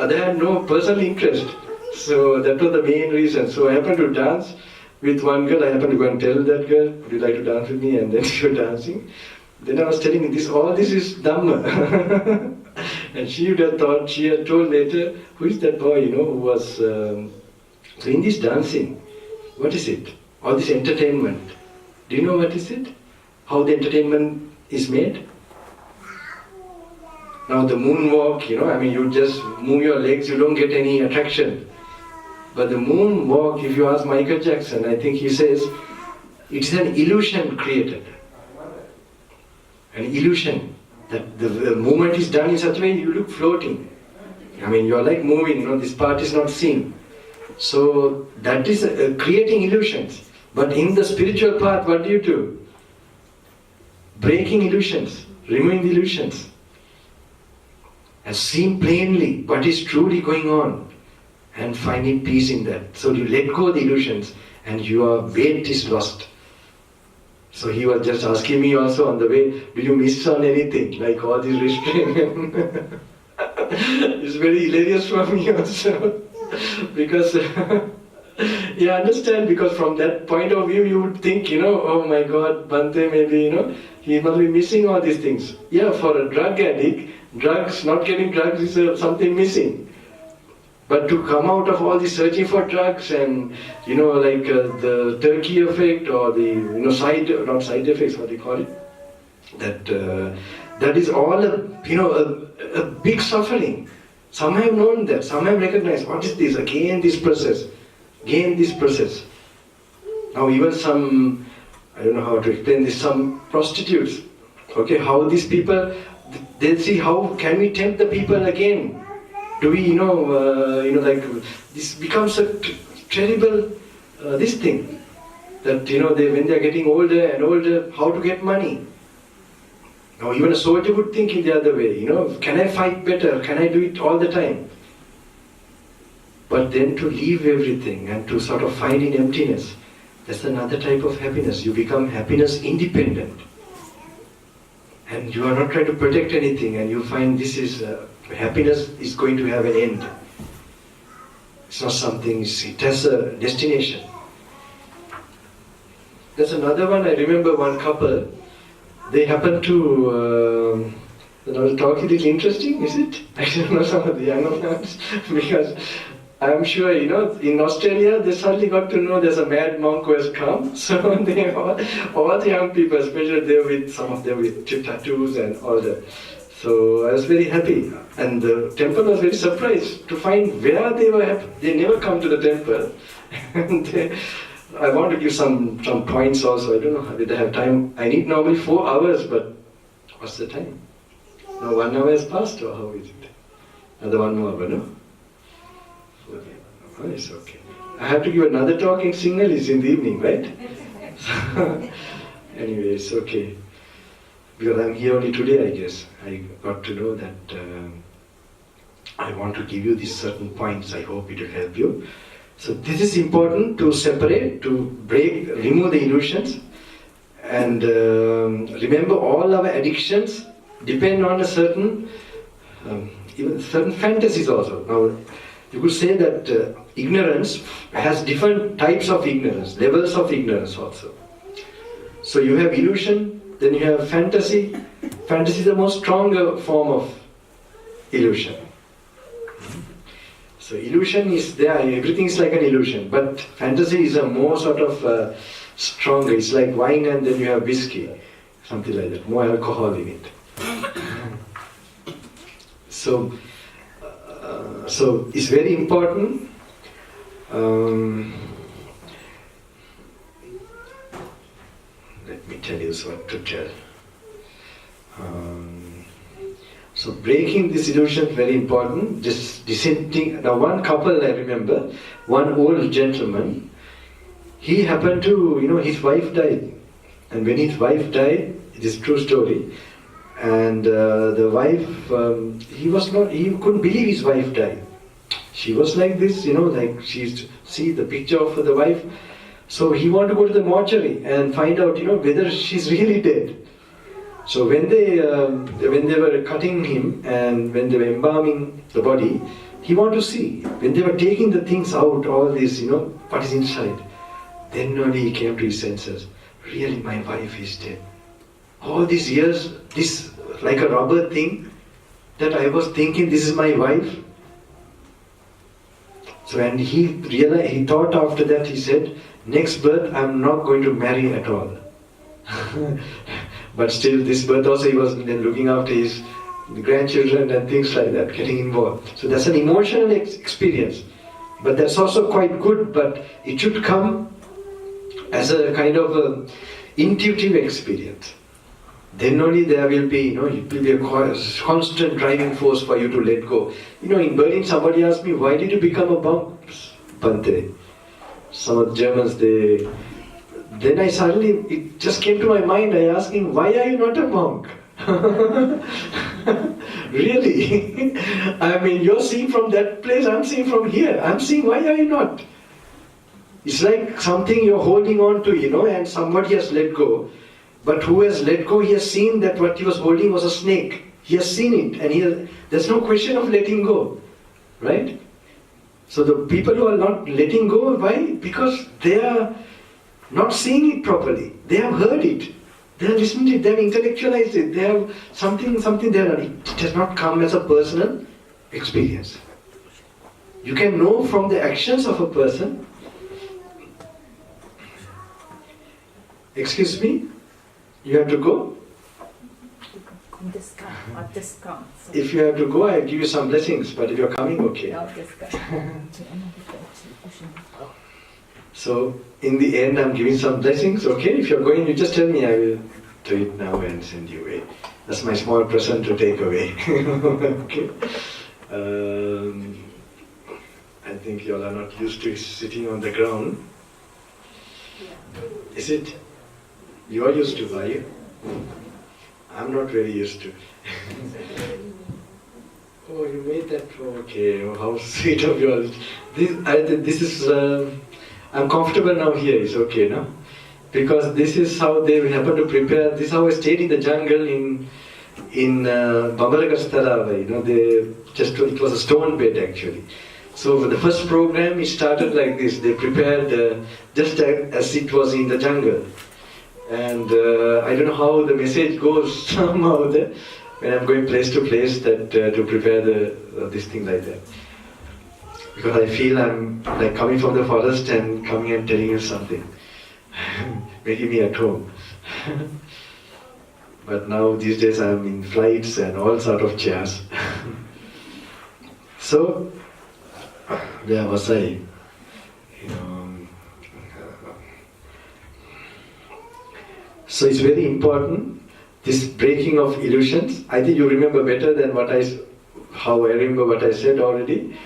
they had no personal interest. So that was the main reason. So I happened to dance with one girl. I happened to go and tell that girl, would you like to dance with me? And then she was dancing. Then I was telling her, all this is Dhamma. And she would have thought, she had told later, who is that boy, who was doing this dancing? What is it? All this entertainment. Do you know what is it? How the entertainment is made? Now the moonwalk, you just move your legs, you don't get any attraction. But the moonwalk, if you ask Michael Jackson, I think he says, it's an illusion created. An illusion. That the movement is done in such a way you look floating. You're like moving, this part is not seen. So that is creating illusions. But in the spiritual path, what do? Breaking illusions, removing the illusions. And seeing plainly what is truly going on. And finding peace in that. So you let go of the illusions and your weight is lost. So he was just asking me also on the way, do you miss on anything? Like all these restraint. It's very hilarious for me also. Because, you understand, because from that point of view you would think, oh my God, Bante maybe, he must be missing all these things. Yeah, for a drug addict, not getting drugs is something missing. But to come out of all this searching for drugs and, like the turkey effect or the, not side effects, what do you call it? That is all a big suffering. Some have known that, some have recognized, what is this? Again this process. Now even some, I don't know how to explain this, some prostitutes, okay, how these people, they see how can we tempt the people again. Do we, like, this becomes a terrible, this thing, that, when they are getting older and older, how to get money. Now even a soldier would think in the other way, can I fight better, can I do it all the time? But then to leave everything and to sort of find in emptiness, that's another type of happiness. You become happiness independent. And you are not trying to protect anything, and you find this is, happiness is going to have an end. It's not something, it has a destination. There's another one, I remember one couple, they happened to, the talk is a little interesting, is it? I don't know some of the younger ones, because I'm sure, in Australia, they suddenly got to know there's a mad monk who has come. So they all the young people, especially they with some of them with tattoos and all that. So I was very happy. And the temple was very surprised to find where they were happy. They never come to the temple. And I want to give some points also. I don't know whether I have time. I need normally 4 hours, but what's the time? Now 1 hour has passed, or how is it? Another 1 more, but no? Oh, it's okay. I have to give another talk in Signal, it's in the evening, right? Anyway, it's okay. Because I'm here only today, I guess. I got to know that I want to give you these certain points. I hope it will help you. So this is important to separate, to remove the illusions. And remember, all our addictions depend on a certain, even certain fantasies also. Now, you could say that ignorance has different types of ignorance, levels of ignorance also. So you have illusion, then you have fantasy. Fantasy is the most stronger form of illusion. So illusion is there, everything is like an illusion, but fantasy is a more sort of stronger. It's like wine and then you have whiskey, something like that, more alcohol in it. So it's very important me tell you what to tell. So breaking this illusion is very important. Just dissenting. Now one couple I remember, one old gentleman, he happened to, his wife died. And when his wife died, it is a true story, and the wife, he couldn't believe his wife died. She was like this, like she used to see the picture of the wife. So he wanted to go to the mortuary and find out, whether she's really dead. So when they were cutting him and when they were embalming the body, he wanted to see. When they were taking the things out, all this, what is inside, then only he came to his senses. Really, my wife is dead. All these years, this like a rubber thing that I was thinking, this is my wife. So when he realized, he thought after that, he said, next birth I'm not going to marry at all. But still, this birth also he was then looking after his grandchildren and things like that, getting involved. So that's an emotional experience. But that's also quite good, but it should come as a kind of intuitive experience. Then only there will be, it will be a constant driving force for you to let go. In Berlin, somebody asked me, why did you become a Bante? Some of the Germans, then I suddenly, it just came to my mind, I asked him, why are you not a monk? Really? I mean, you're seeing from that place, I'm seeing from here. I'm seeing, why are you not? It's like something you're holding on to, and somebody has let go. But who has let go, he has seen that what he was holding was a snake. He has seen it, and there's no question of letting go. Right? So the people who are not letting go, why? Because they are not seeing it properly. They have heard it. They have listened to it. They have intellectualized it. They have something there. It has not come as a personal experience. You can know from the actions of a person. Excuse me? You have to go? Discount. If you have to go, I'll give you some blessings, but if you're coming, okay. So, in the end, I'm giving some blessings, okay? If you're going, you just tell me, I will do it now and send you away. That's my small present to take away. Okay? I think you all are not used to sitting on the ground. Is it? You are used to, are you? I'm not very used to. Oh, you made that? Okay, oh, how sweet of you all. This is, I'm comfortable now here, it's okay, no? Because this is how they happen to prepare, this is how I stayed in the jungle in Bambalapitiye, it was a stone bed actually. So the first program, it started like this, they prepared just as it was in the jungle. And I don't know how the message goes somehow there, when I'm going place to place that to prepare this thing like that. Because I feel I'm like coming from the forest and coming and telling you something, making me at home. But now these days I'm in flights and all sort of chairs. So, where was I? So it's very important, this breaking of illusions. I think you remember better than how I remember what I said already.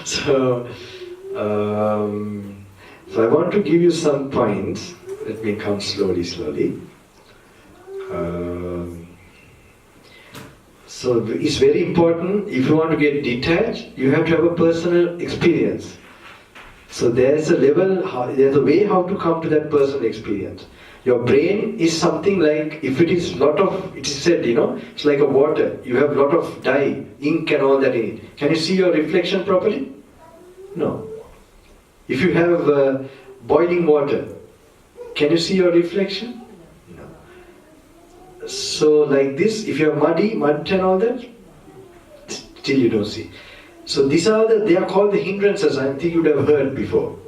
So I want to give you some points. Let me come slowly. So it's very important, if you want to get detached, you have to have a personal experience. So there's a way how to come to that personal experience. Your brain is something like, if it is it is said, it's like a water. You have a lot of dye, ink and all that in it. Can you see your reflection properly? No. If you have boiling water, can you see your reflection? No. So like this, if you have mud and all that, still you don't see. So these are they are called the hindrances, I think you would have heard before.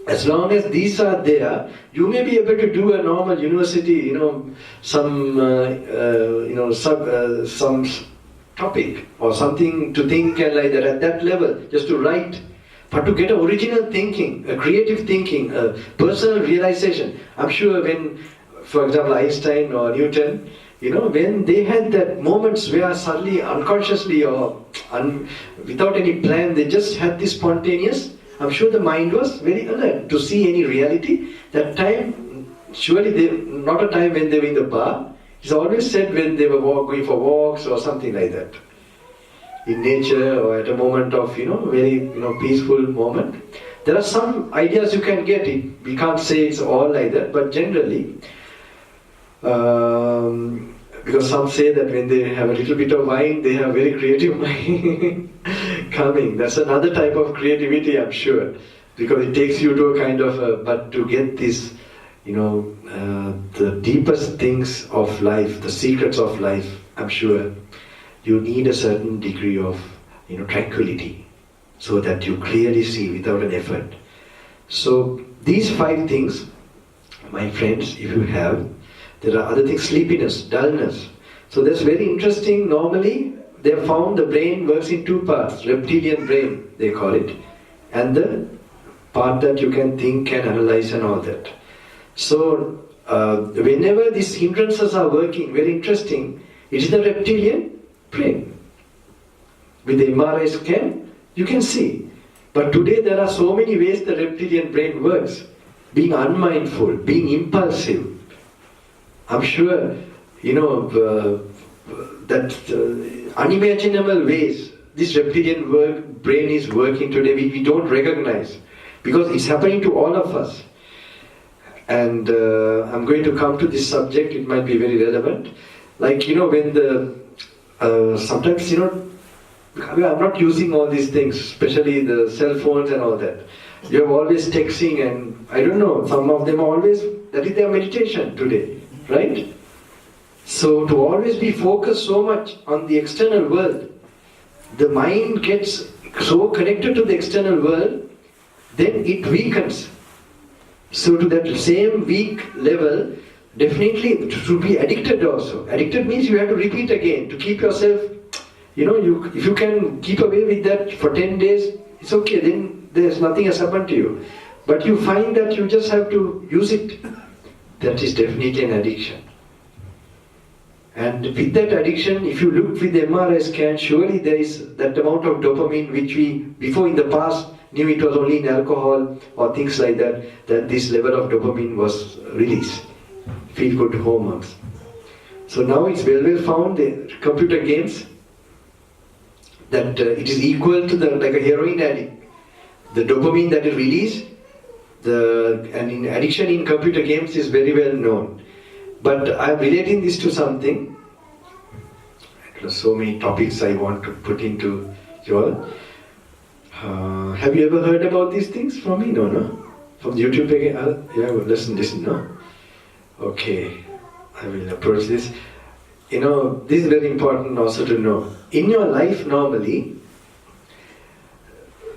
As long as these are there, you may be able to do a normal university, some topic or something to think and like that at that level, just to write But to get an original thinking, a creative thinking, a personal realization, I'm sure when, for example, Einstein or Newton, when they had that moments where suddenly, unconsciously or without any plan, they just had this spontaneous, I'm sure the mind was very alert to see any reality. That time, surely not a time when they were in the bar. It's always said when they were going for walks or something like that. In nature or at a moment of, very, peaceful moment. There are some ideas you can get it. We can't say it's all like that, but generally, because some say that when they have a little bit of wine, they have very creative mind coming. That's another type of creativity, I'm sure, because it takes you to a kind of but to get this, the deepest things of life, the secrets of life, I'm sure, you need a certain degree of, tranquility, so that you clearly see without an effort. So these 5 things, my friends, if you have, there are other things, sleepiness, dullness. So that's very interesting. Normally, they have found the brain works in 2 parts, reptilian brain, they call it, and the part that you can think and analyze and all that. So, whenever these hindrances are working, very interesting, it is the reptilian brain. With the MRI scan, you can see. But today there are so many ways the reptilian brain works. Being unmindful, being impulsive. I'm sure, that unimaginable ways this reptilian brain is working today, we don't recognize. Because it's happening to all of us. And I'm going to come to this subject, it might be very relevant. Like, when sometimes, I'm not using all these things, especially the cell phones and all that. You have always texting and, I don't know, some of them are always, that is their meditation today, right? So to always be focused so much on the external world, the mind gets so connected to the external world, then it weakens. So to that same weak level, definitely to be addicted also. Addicted means you have to repeat again to keep yourself, if you can keep away with that for 10 days, it's okay, then there's nothing has happened to you. But you find that you just have to use it. That is definitely an addiction. And with that addiction, if you look with the MRI scan, surely there is that amount of dopamine which we, before in the past, knew it was only in alcohol or things like that, that this level of dopamine was released. Feel good hormones. So now it's well found, the computer games, that it is equal to like a heroin addict. The dopamine that is released, and in addiction in computer games is very well known. But I'm relating this to something. There are so many topics I want to put into you all. Have you ever heard about these things from me? No? From YouTube again? Yeah, well, listen, no? Okay, I will approach this. This is very important also to know. In your life normally,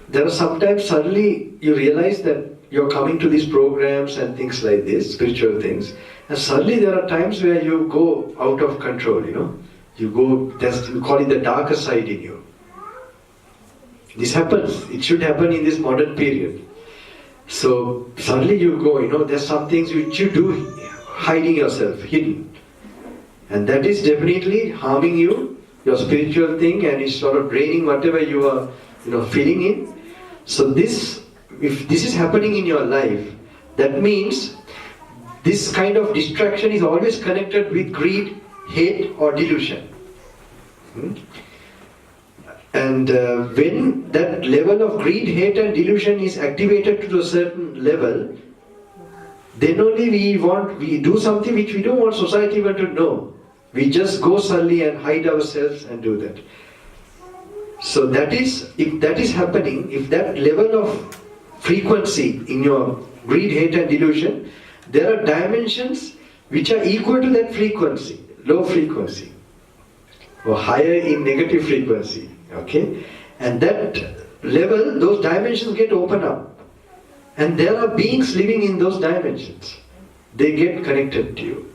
there are sometimes suddenly you realize that you're coming to these programs and things like this, spiritual things, and suddenly there are times where you go out of control, You call it the darker side in you. This happens, it should happen in this modern period. So suddenly you go, there's some things which you do hiding yourself, hidden. And that is definitely harming you, your spiritual thing, and it's sort of draining whatever you are, feeling in. So if this is happening in your life, that means this kind of distraction is always connected with greed, hate or delusion. And when that level of greed, hate and delusion is activated to a certain level, then only we do something which we don't want society even to know. We just go suddenly and hide ourselves and do that. So if that is happening, if that level of frequency in your greed, hate and delusion, there are dimensions which are equal to that frequency, low frequency, or higher in negative frequency, okay? And that level, those dimensions get opened up. And there are beings living in those dimensions. They get connected to you.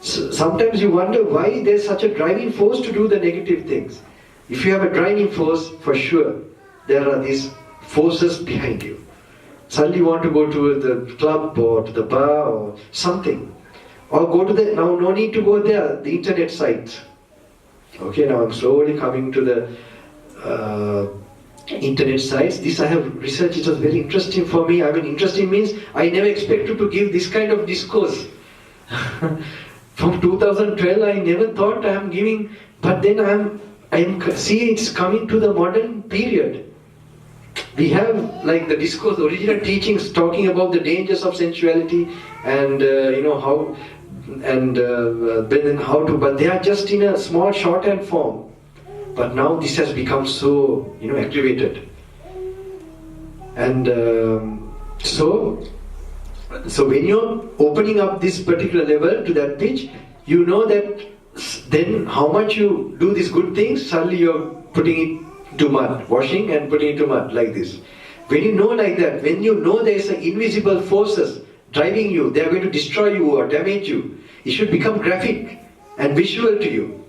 So sometimes you wonder why there's such a driving force to do the negative things. If you have a driving force, for sure, there are these forces behind you. Suddenly you want to go to the club or to the bar or something. Or go to now no need to go there, the internet site. Okay, now I'm slowly coming to the internet sites. This I have researched, it was very interesting for me. I mean, interesting means I never expected to give this kind of discourse. From 2012 I never thought I am giving, but then I am see it's coming to the modern period. We have like the discourse, the original teachings talking about the dangers of sensuality and how and then how to, but they are just in a small shorthand form. But now this has become so activated, and so when you're opening up this particular level to that pitch, you know that then how much you do these good things, suddenly you're putting it to mud, washing and putting it to mud like this. When you know like that, when you know there's invisible forces driving you, they are going to destroy you or damage you, it should become graphic and visual to you.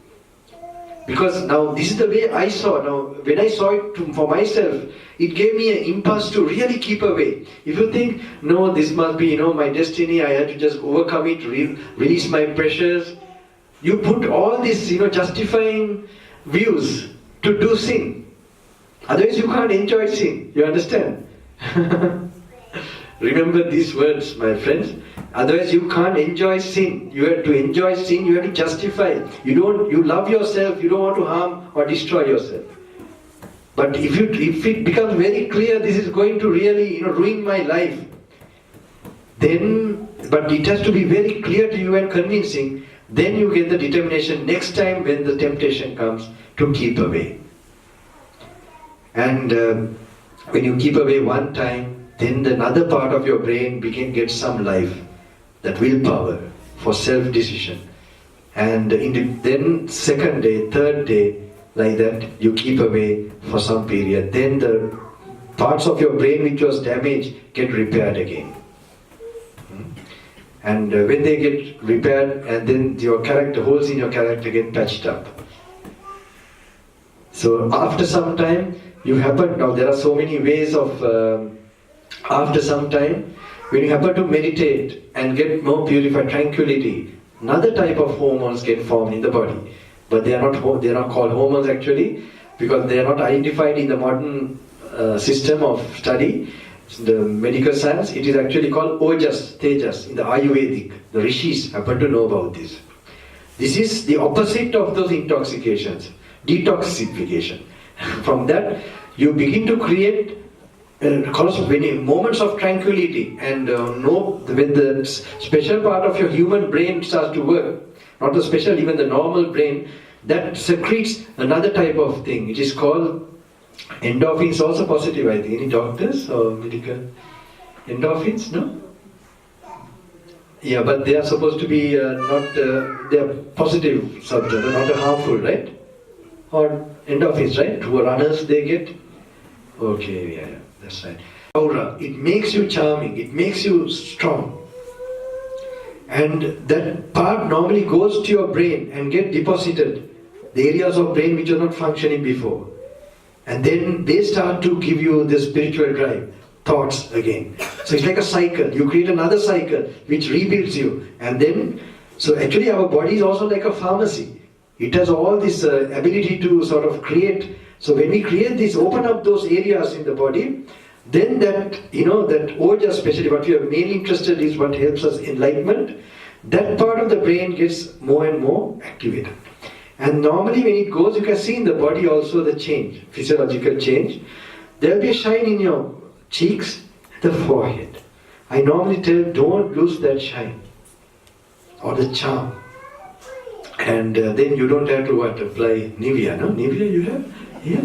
Because now this is the way I saw. Now when I saw it for myself, it gave me an impulse to really keep away. If you think, no, this must be my destiny, I had to just overcome it, release my pressures, you put all these justifying views to do sin. Otherwise you can't enjoy sin. You understand? Remember these words, my friends. Otherwise you can't enjoy sin. You have to enjoy sin, you have to justify. You love yourself, you don't want to harm or destroy yourself. But if it becomes very clear this is going to really ruin my life, then, but it has to be very clear to you and convincing, then you get the determination next time when the temptation comes to keep away. And when you keep away one time, then another part of your brain gets some life, that willpower for self-decision. And then second day, third day, like that, you keep away for some period. Then the parts of your brain which was damaged get repaired again. And when they get repaired, and then your character, holes in your character get patched up. So after some time, now there are so many ways of, after some time, when you happen to meditate and get more purified, tranquility, another type of hormones get formed in the body. But they are not called hormones actually, because they are not identified in the modern system of study, the medical science. It is actually called ojas, tejas in the Ayurvedic. The rishis happen to know about this. This is the opposite of those intoxications, detoxification. From that, you begin to create moments of tranquility, and when the special part of your human brain starts to work, not the special, even the normal brain, that secretes another type of thing. It is called endorphins, also positive, I think. Any doctors or medical? Endorphins, no? Yeah, but they are supposed to be they are positive substance, not harmful, right? Or endorphins, right? Who are runners, they get? Okay, yeah. That's right. Aura, it makes you charming, it makes you strong. And that part normally goes to your brain and get deposited, the areas of brain which are not functioning before. And then they start to give you the spiritual drive, thoughts again. So it's like a cycle. You create another cycle which rebuilds you. And then, so actually our body is also like a pharmacy. It has all this ability to sort of create. So when we create this, open up those areas in the body, then that, that oja, especially what we are mainly interested is what helps us enlightenment, that part of the brain gets more and more activated. And normally when it goes, you can see in the body also the change, physiological change. There will be a shine in your cheeks, the forehead. I normally tell, don't lose that shine or the charm. And then you don't have to apply Nivea, no? Nivea you have? Yeah.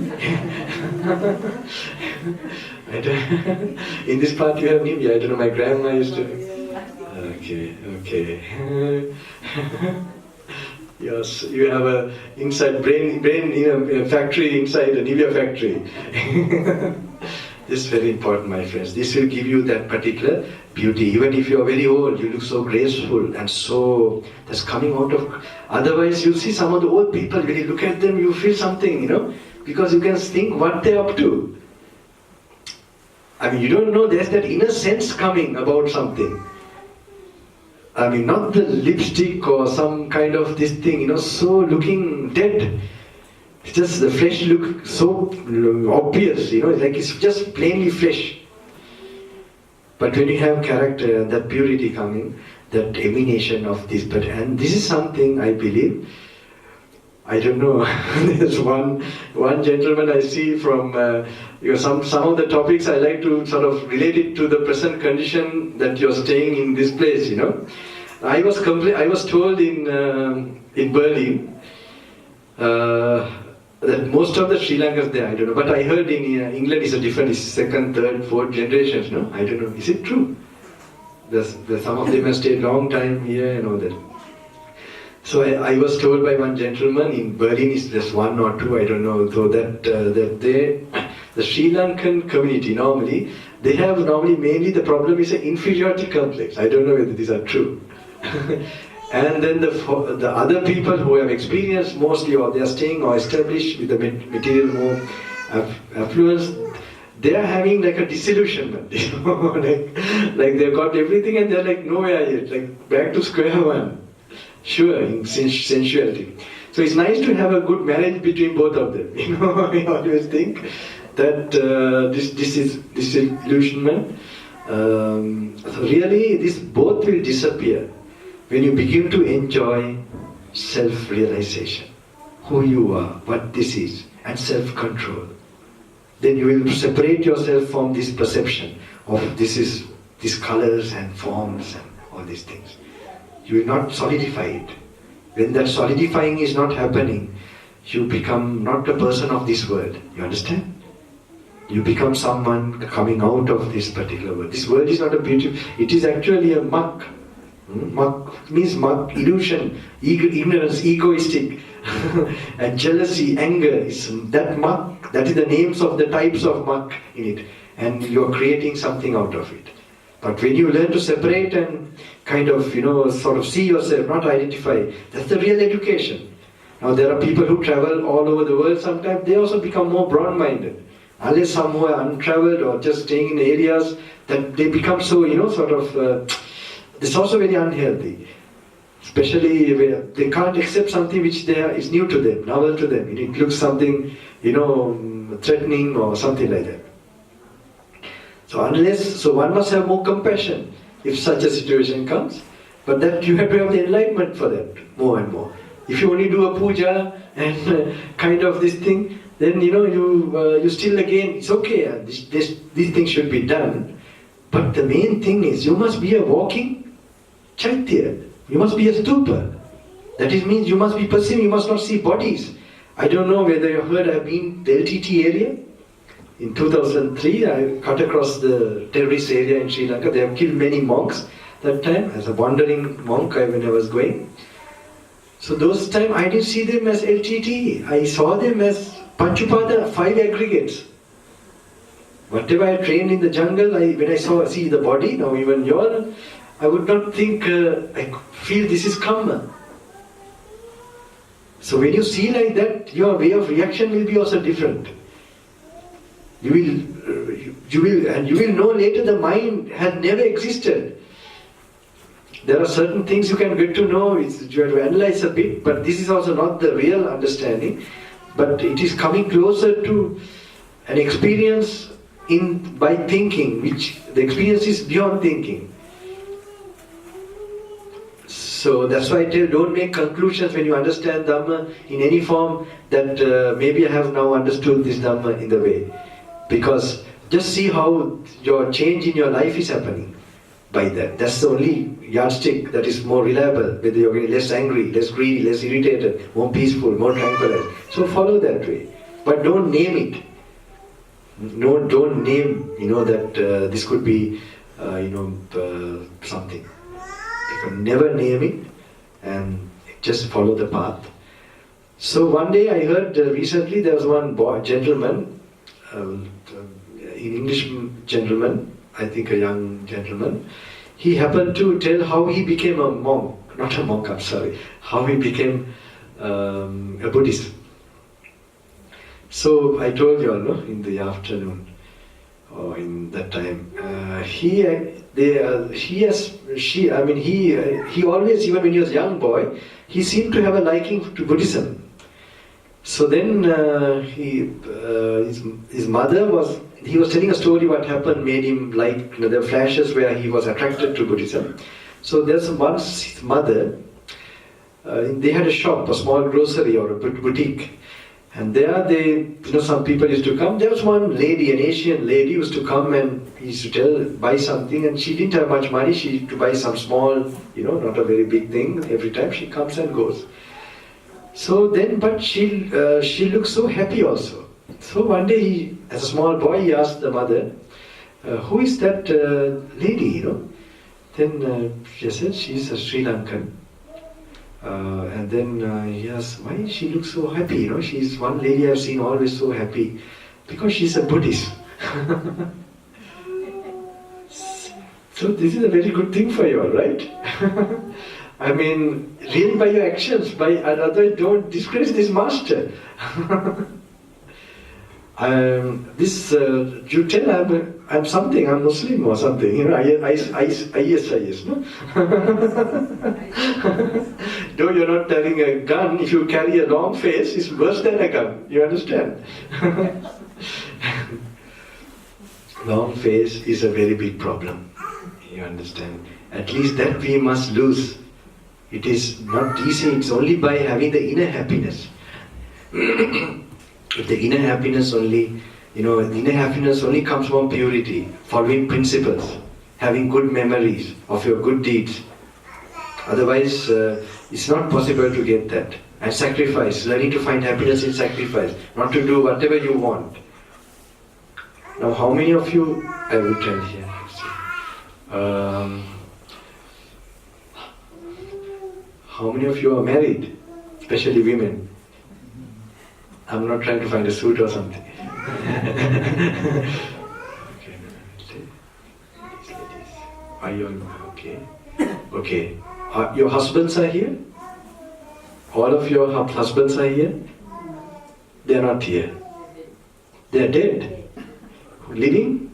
In this part you have Nivea. I don't know, my grandma used to. Okay. Yes, you have a inside brain a factory inside a Nivea factory. This is very important, my friends. This will give you that particular beauty. Even if you are very old, you look so graceful and so that's coming out of. Otherwise, you'll see some of the old people. When you look at them, you feel something, because you can think what they're up to. I mean, you don't know, there's that inner sense coming about something. I mean, not the lipstick or some kind of this thing, so looking dead. It's just the flesh look so obvious, like it's just plainly flesh. But when you have character, that purity coming, that emanation of this, and this is something I believe, I don't know, there's one gentleman I see from, some of the topics I like to sort of relate it to the present condition that you're staying in this place, I was told in Berlin, that most of the Sri Lankans there, I don't know, but I heard in England it's a different, it's second, third, fourth generations, no? I don't know, is it true? Some of them have stayed long time here and all that. So I was told by one gentleman in Berlin, it's just one or two, I don't know, so that the Sri Lankan community normally, they have mainly the problem is an inferiority complex. I don't know whether these are true. And then the other people who have experienced mostly, or they are staying or established with the material more affluence, they are having like a disillusionment, like they've got everything and they're like nowhere yet, like back to square one. Sure, in sensuality. So it's nice to have a good marriage between both of them. I always think that this is disillusionment. So really, this both will disappear when you begin to enjoy self-realization, who you are, what this is, and self-control. Then you will separate yourself from this perception of these colors and forms and all these things. You will not solidify it. When that solidifying is not happening, you become not a person of this world. You understand? You become someone coming out of this particular world. This world is not a beautiful, it is actually a muck. Muck means muck, illusion, ignorance, egoistic, and jealousy, anger. Is that muck, that is the names of the types of muck in it. And you are creating something out of it. But when you learn to separate and kind of, sort of see yourself, not identify, that's the real education. Now there are people who travel all over the world sometimes, they also become more broad-minded. Unless some who are untraveled or just staying in areas, that they become so, it's also very unhealthy. Especially where they can't accept something which is new to them, novel to them. It looks something, threatening or something like that. So one must have more compassion if such a situation comes. But that you have to have the enlightenment for that, more and more. If you only do a puja and kind of this thing, then you still again, it's okay, these things should be done. But the main thing is, you must be a walking chaitya. You must be a stupa. That means you must be perceiving, you must not see bodies. I don't know whether you heard, I've been the LTT area. In 2003, I cut across the terrorist area in Sri Lanka. They have killed many monks that time, as a wandering monk when I was going. So those time I didn't see them as LTT. I saw them as Panchupada, 5 aggregates. Whatever I trained in the jungle, when I see the body, now even y'all, I would not think, I feel this is karma. So when you see like that, your way of reaction will be also different. You will know later the mind had never existed. There are certain things you can get to know, you have to analyze a bit, but this is also not the real understanding. But it is coming closer to an experience by thinking, which the experience is beyond thinking. So that's why I tell, don't make conclusions when you understand Dhamma in any form that maybe I have now understood this Dhamma in the way. Because just see how your change in your life is happening by that. That's the only yardstick that is more reliable, whether you're getting less angry, less greedy, less irritated, more peaceful, more tranquilized. So follow that way. But don't name it. No, don't name, that this could be, something. You can never name it and just follow the path. So one day I heard recently there was one gentleman, an English gentleman, I think a young gentleman, he happened to tell how he became a monk, not a monk, I'm sorry, how he became a Buddhist. So I told you all, in the afternoon, in that time. He always, even when he was a young boy, he seemed to have a liking to Buddhism. So then his mother he was telling a story what happened, made him like, there were flashes where he was attracted to Buddhism. So there's once his mother, they had a shop, a small grocery or a boutique. And there some people used to come. There was one lady, an Asian lady, used to come and he used to buy something, and she didn't have much money. She used to buy some small, not a very big thing. Every time she comes and goes. So then, but she looked so happy also. So one day, as a small boy, he asked the mother, who is that lady, Then she said, she's a Sri Lankan. And then he asked, why she looks so happy? She's one lady I've seen always so happy. Because she's a Buddhist. So this is a very good thing for you, right? I mean, real by your actions, otherwise don't disgrace this master. You tell I'm something, I'm Muslim or something, IS, no? Though you're not carrying a gun, if you carry a long face, it's worse than a gun, you understand? Long face is a very big problem, you understand? At least that we must lose. It is not easy, it's only by having the inner happiness. If the inner happiness only, the inner happiness only comes from purity, following principles, having good memories of your good deeds. Otherwise, it's not possible to get that. And sacrifice, learning to find happiness in sacrifice, not to do whatever you want. Now, how many of you, I will tell here. How many of you are married, especially women? I'm not trying to find a suit or something. Are you okay? Okay. Your husbands are here? All of your husbands are here? They are not here. They are dead. Living?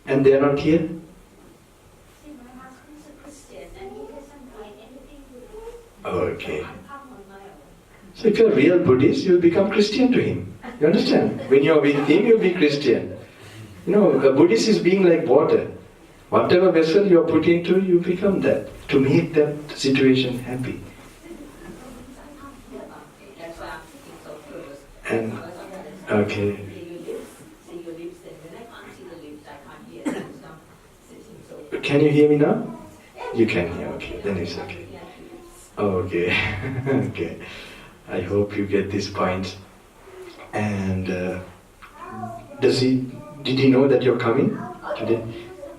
And they are not here? See, my husband's a Christian and he doesn't find anything to do. Okay. I'm on my own. So if you're a real Buddhist, you'll become Christian to him. You understand? When you're with him, you'll be Christian. A Buddhist is being like water. Whatever vessel you're put into, you become that. To make that situation happy. That's why I'm sitting so close. And, okay. See your lips, and when I can't see the lips, I can't hear them. So I'm sitting so close. Can you hear me now? You can hear, okay. Then it's okay. Okay. Okay. I hope you get this point. And did he know that you're coming today?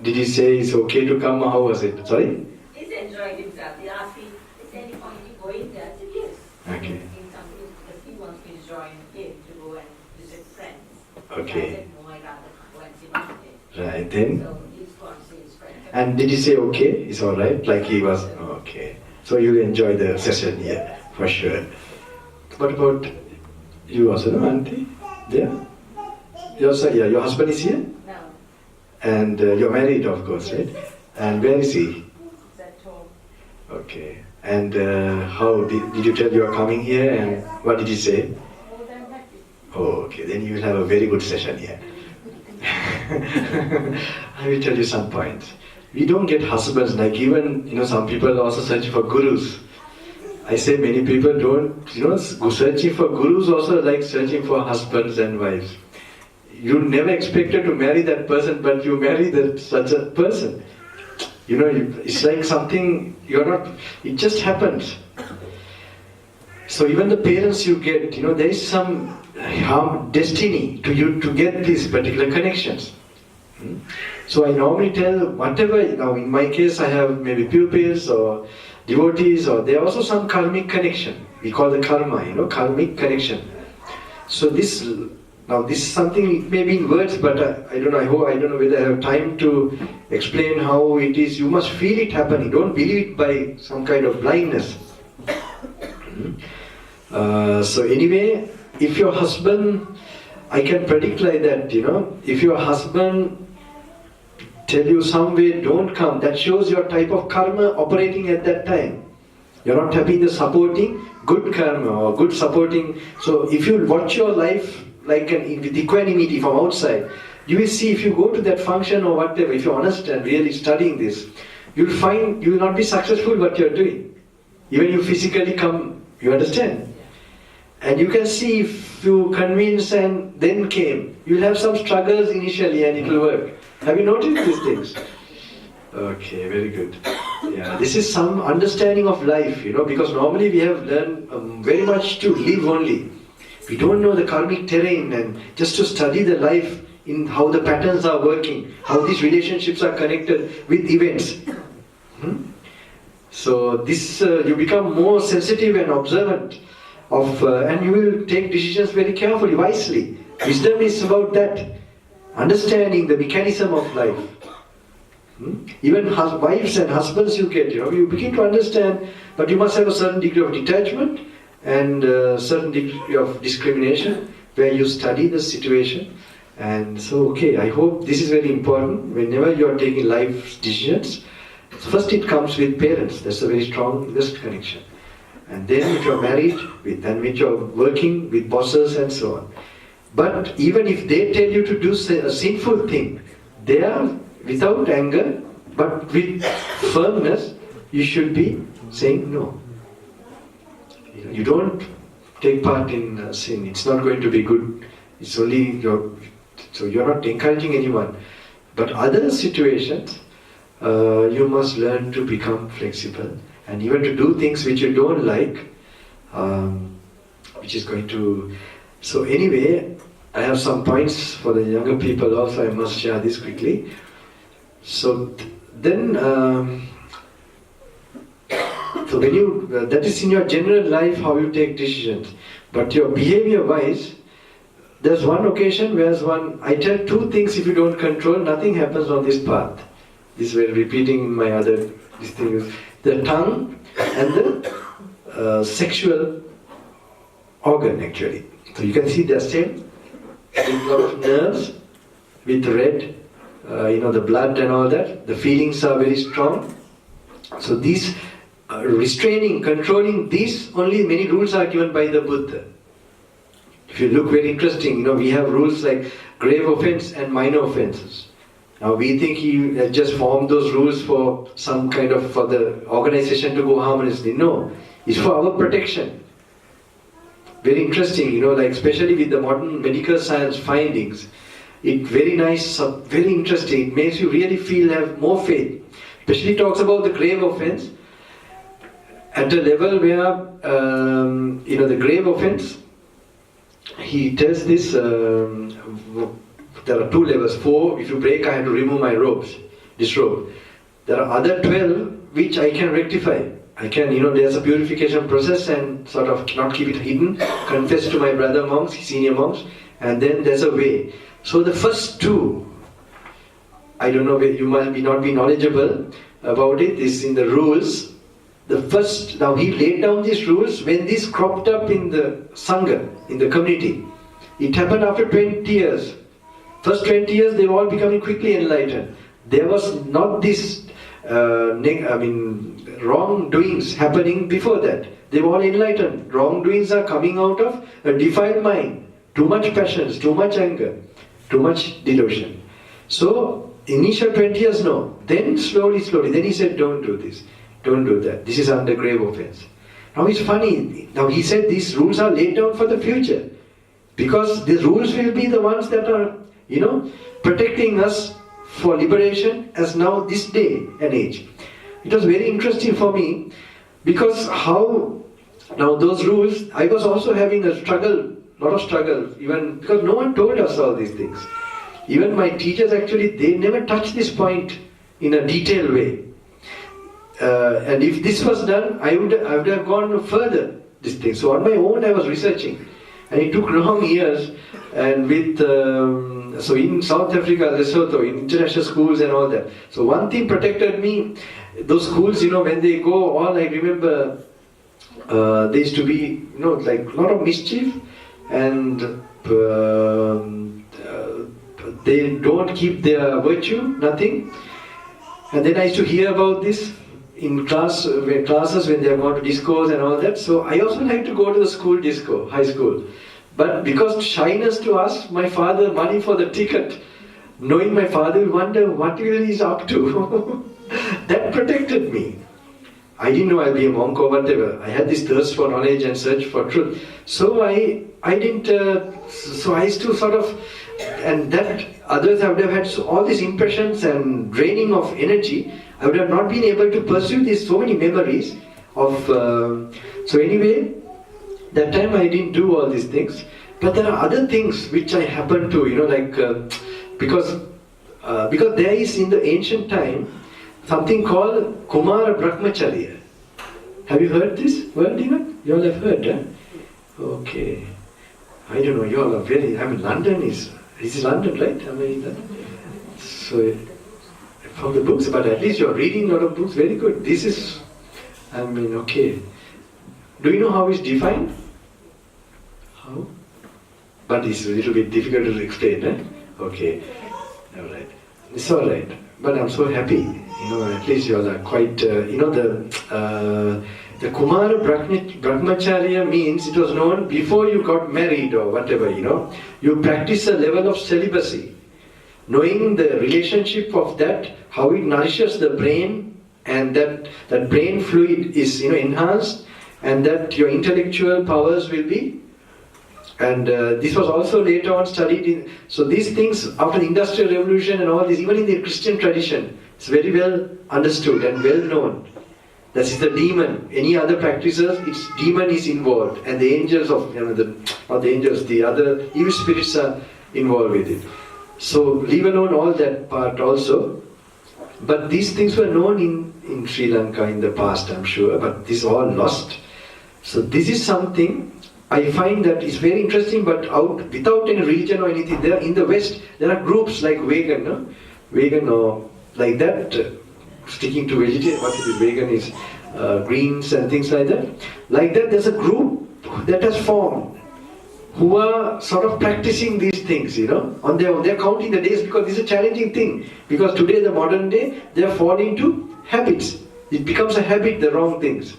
Did he say it's okay to come? How was it? Sorry? He's enjoying himself. He asked me, is there any point in going there? I said, yes. Okay. Because he wants me to join him to go and visit friends. Okay. So I said, no, I'd rather go and see my friends. Right, then? So he's going to see his friends. And did he say okay? It's alright? Like he was, okay. So you'll enjoy the session here, for sure. What about you also, no, auntie? Yeah? Your husband is here? No, And you're married, of course, right? And where is he? he's at home. Okay. And how did you tell you are coming here, and what did he say? More than happy. Oh, okay. Then you will have a very good session here. I will tell you some points. We don't get husbands, like even, some people also search for gurus. I say many people don't, searching for gurus also like searching for husbands and wives. You never expected to marry that person, but you marry such a person. It's like something, it just happens. So even the parents you get, there is some destiny to you to get these particular connections. So I normally tell whatever, now in my case I have maybe pupils or devotees, or there are also some karmic connection. We call the karma, karmic connection. So this is something, it may be in words, but I don't know whether I have time to explain how it is. You must feel it happening. Don't believe it by some kind of blindness. So anyway, if your husband I can predict like that, if your husband tell you some way, don't come, that shows your type of karma operating at that time. You're not having the supporting good karma or good supporting. So if you watch your life like with equanimity from outside, you will see if you go to that function or whatever, if you're honest and really studying this, you'll find you will not be successful what you're doing. Even you physically come, you understand? And you can see if you convince and then came, you'll have some struggles initially and it will work. Have you noticed these things? Okay, very good. Yeah, this is some understanding of life, because normally we have learned very much to live only. We don't know the karmic terrain, and just to study the life in how the patterns are working, how these relationships are connected with events. So this you become more sensitive and observant of, and you will take decisions very carefully, wisely. Wisdom is about that, understanding the mechanism of life. Even wives and husbands you get, you begin to understand, but you must have a certain degree of detachment and a certain degree of discrimination where you study the situation. And so, okay, I hope this is very important. Whenever you are taking life decisions, first it comes with parents. That's a very strong connection. And then if you're married, and when you're working with bosses and so on. But even if they tell you to do a sinful thing, they are without anger, but with firmness, you should be saying no. You don't take part in sin. It's not going to be good. It's only so you're not encouraging anyone. But other situations, you must learn to become flexible and even to do things which you don't like, which is going to... So anyway, I have some points for the younger people also. I must share this quickly. So then, so when you, that is in your general life how you take decisions. But your behavior-wise, there's one occasion where I tell two things if you don't control, nothing happens on this path. This way repeating in my other, this thing is the tongue and the sexual organ actually. So you can see the same, with a lot of nerves, with red, the blood and all that. The feelings are very strong. So these restraining, controlling these, only many rules are given by the Buddha. If you look very interesting, we have rules like grave offense and minor offenses. Now we think he just formed those rules for some kind of, for the organization to go harmoniously. No, it's for our protection. Very interesting, like especially with the modern medical science findings. It's very nice, very interesting. It makes you really have more faith. Especially talks about the grave offense at a level where, the grave offense, he tells this, there are 2 levels. 4, if you break, I have to remove my robes, this robe. There are other 12 which I can rectify. I can, there's a purification process and sort of not keep it hidden, confess to my brother monks, senior monks, and then there's a way. So the first 2, I don't know, you might not be knowledgeable about it, is in the rules. The first, now he laid down these rules when this cropped up in the Sangha, in the community. It happened after 20 years. First 20 years they were all becoming quickly enlightened. There was not this wrongdoings happening before that. They were all enlightened. Wrongdoings are coming out of a defiled mind. Too much passions, too much anger, too much delusion. So, initial 20 years, no. Then slowly, then he said, don't do this, don't do that. This is under grave offense. Now it's funny. Now he said these rules are laid down for the future. Because these rules will be the ones that are, protecting us for liberation as now this day and age. It was very interesting for me because how, now those rules, I was also having a struggle, lot of struggle, even because no one told us all these things. Even my teachers actually, they never touched this point in a detailed way. And if this was done, I would have gone further, this thing. So on my own I was researching. And it took long years, and with, so in South Africa, Lesotho, in international schools and all that. So one thing protected me, those schools, when they go, all I remember, there used to be, like a lot of mischief, and they don't keep their virtue, nothing. And then I used to hear about this in classes when they are going to discos and all that. So I also like to go to the school disco, high school. But because shyness to ask my father money for the ticket, knowing my father will wonder what he is up to, that protected me. I didn't know I'll be a monk or whatever. I had this thirst for knowledge and search for truth. So I didn't, so I used to sort of, and that others I would have had all these impressions and draining of energy. I would have not been able to pursue these so many memories of, so anyway, that time I didn't do all these things. But there are other things which I happen to, like, because there is in the ancient time something called Kumara Brahmacharya. Have you heard this word even? You all have heard, huh? Okay. I don't know, you all are very, London is London, right? So, from the books, but at least you're reading a lot of books, very good. This is, okay. Do you know how it's defined? How? But it's a little bit difficult to explain, eh? Okay. Alright. It's alright. But I'm so happy. At least you all are quite, the Kumara Brahmacharya means it was known before you got married or whatever, you practice a level of celibacy. Knowing the relationship of that, how it nourishes the brain, and that brain fluid is enhanced, and that your intellectual powers will be. And this was also later on studied in, so these things after the Industrial Revolution and all this, even in the Christian tradition, it's very well understood and well known. That is the demon. Any other practices, its demon is involved, and the angels of, the other evil spirits are involved with it. So leave alone all that part also. But these things were known in Sri Lanka in the past, I'm sure, but this is all lost. So this is something I find that is very interesting, but without any religion or anything. There in the West, there are groups like vegan, no? Vegan or like that, sticking to vegetarian, what is it, vegan is greens and things like that. Like that, there's a group that has formed who are sort of practicing these things, they're counting the days, because this is a challenging thing. Because today, the modern day, they're falling into habits. It becomes a habit, the wrong things.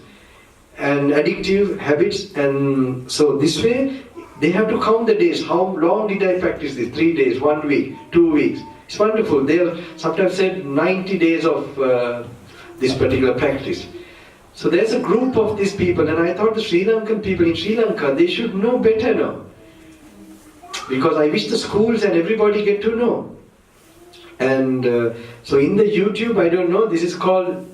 And addictive habits, and so this way, they have to count the days. How long did I practice this? 3 days, 1 week, 2 weeks. It's wonderful. They have sometimes said 90 days of this particular practice. So there's a group of these people, and I thought the Sri Lankan people in Sri Lanka, they should know better now. Because I wish the schools and everybody get to know. And so in the YouTube, I don't know, this is called,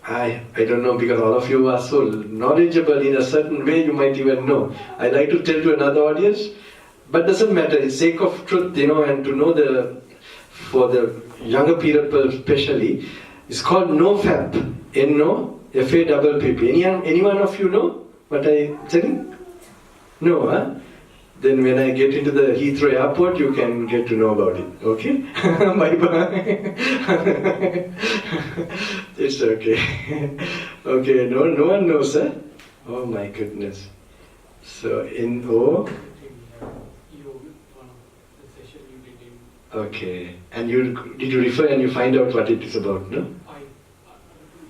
I don't know, because all of you are so knowledgeable in a certain way, you might even know. I like to tell to another audience, but doesn't matter, it's sake of truth, and to know for the younger people especially, it's called NoFap, N-O-F-A-P-P. Anyone of you know what I'm saying? No, huh? Then when I get into the Heathrow airport, you can get to know about it, okay? Bye-bye. It's okay. Okay, no one knows, huh? Oh my goodness. So, N-O... Okay. And did you refer and you find out what it is about, no? I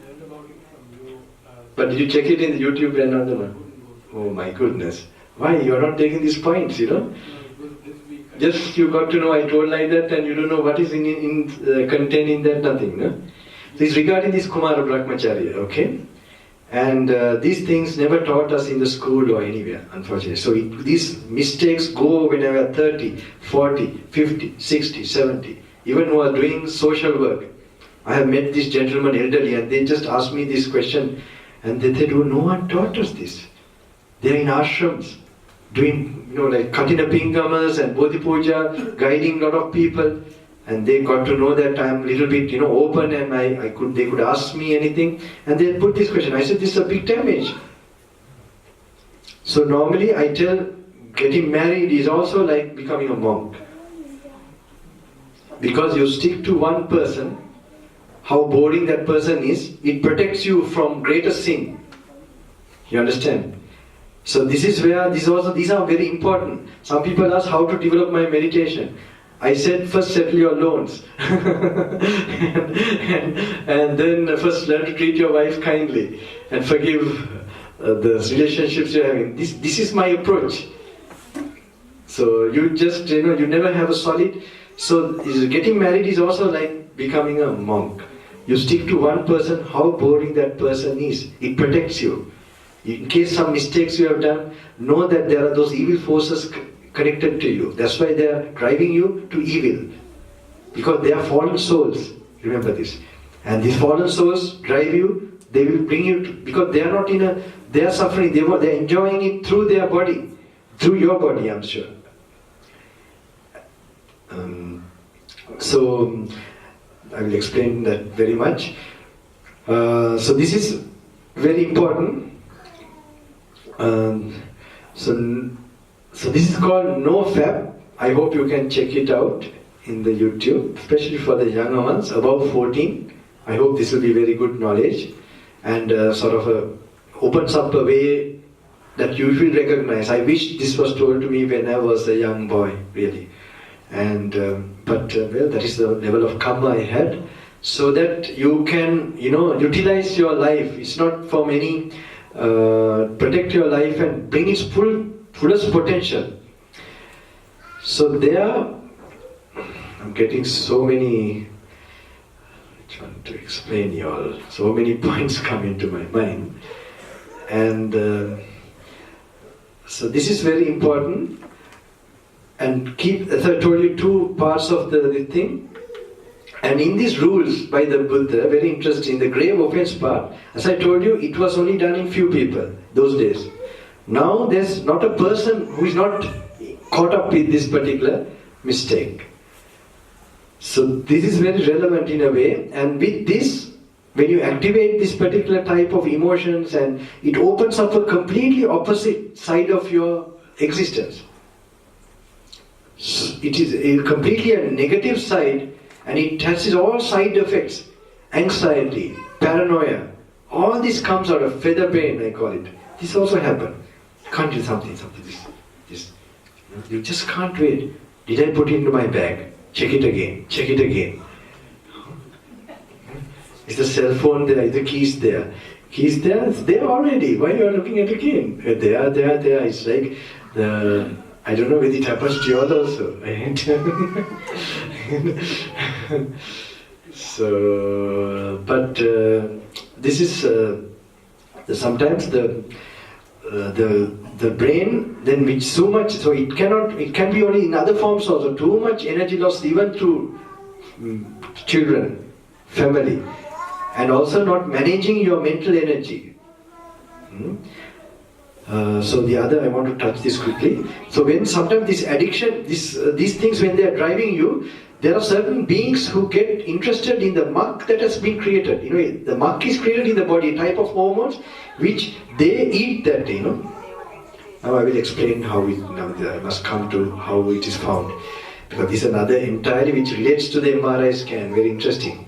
learned about it from you. But did you check it in the YouTube and other one? Oh my goodness. Why? You are not taking these points, Just you got to know I told like that, and you don't know what is contained in that, nothing, no? So it's regarding this Kumara Brahmacharya, okay? And these things never taught us in the school or anywhere, unfortunately. So these mistakes go when we are 30, 40, 50, 60, 70, even who are doing social work. I have met this gentleman elderly, and they just asked me this question, and they said, no one taught us this. They are in ashrams, doing, like Katina Pingamas and Bodhi Puja, guiding a lot of people. And they got to know that I'm a little bit, open, and they could ask me anything. And they put this question. I said, this is a big damage. So normally I tell, getting married is also like becoming a monk. Because you stick to one person, how boring that person is, it protects you from greater sin. You understand? So this is where, these are very important. Some people ask how to develop my meditation. I said first settle your loans and then first learn to treat your wife kindly and forgive the relationships you're having. This is my approach. So you just, you never have a solid. So getting married is also like becoming a monk. You stick to one person, how boring that person is. It protects you. In case some mistakes you have done, know that there are those evil forces connected to you. That's why they are driving you to evil. Because they are fallen souls. Remember this. And these fallen souls drive you, they will bring you to, because they are not they are suffering, they are enjoying it through their body. Through your body, I'm sure. So, I will explain that very much. So this is very important. So this is called No Fab. I hope you can check it out in the YouTube, especially for the younger ones, above 14. I hope this will be very good knowledge and sort of opens up a way that you will recognize. I wish this was told to me when I was a young boy, really. And well, that is the level of karma I had, so that you can, utilize your life. It's not for many. Protect your life and bring its fullest potential. So there, I'm getting so many, trying to explain you all, so many points come into my mind. And so this is very important. And keep, as I told you, two parts of the thing. And in these rules by the Buddha, very interesting, the grave offense part, as I told you, it was only done in few people those days. Now there's not a person who is not caught up with this particular mistake. So this is very relevant in a way, and with this, when you activate this particular type of emotions, and it opens up a completely opposite side of your existence. It is completely a negative side, and it has all side effects. Anxiety, paranoia, all this comes out of feather pain, I call it. This also happened. Can't do something, this. You just can't wait. Did I put it into my bag? Check it again, check it again. Is the cell phone there? Is the keys there? Keys there? It's there already. Why you are looking at again? There. It's like I don't know whether it happens to you also. So, but this is sometimes the brain then which so much, so it can be only in other forms also, too much energy loss even to children, family, and also not managing your mental energy. So the other, I want to touch this quickly. So when sometimes this addiction, these things, when they are driving you, there are certain beings who get interested in the muck that has been created. The muck is created in the body, type of hormones, which they eat that, Now I will explain how I must come to how it is found. Because this is another entirely which relates to the MRI scan, very interesting.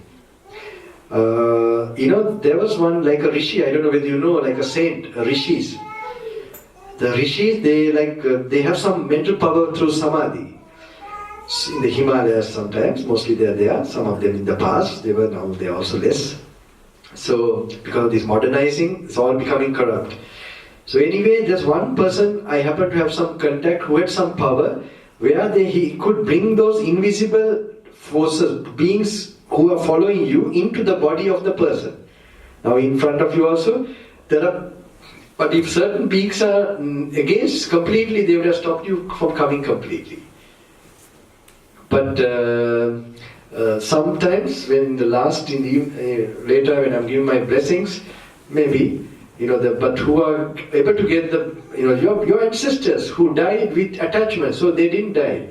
There was one like a rishi, I don't know whether you know, like a saint, rishis. The rishis, they have some mental power through samadhi. In the Himalayas sometimes, mostly they are there, some of them in the past, they are also less. So, because of this modernizing, it's all becoming corrupt. So anyway, there's one person, I happen to have some contact, who had some power, where he could bring those invisible forces, beings who are following you, into the body of the person. Now in front of you also, there are, but if certain beings are against completely, they would have stopped you from coming completely. But sometimes when later when I'm giving my blessings, maybe, but who are able to get your ancestors who died with attachment, so they didn't die.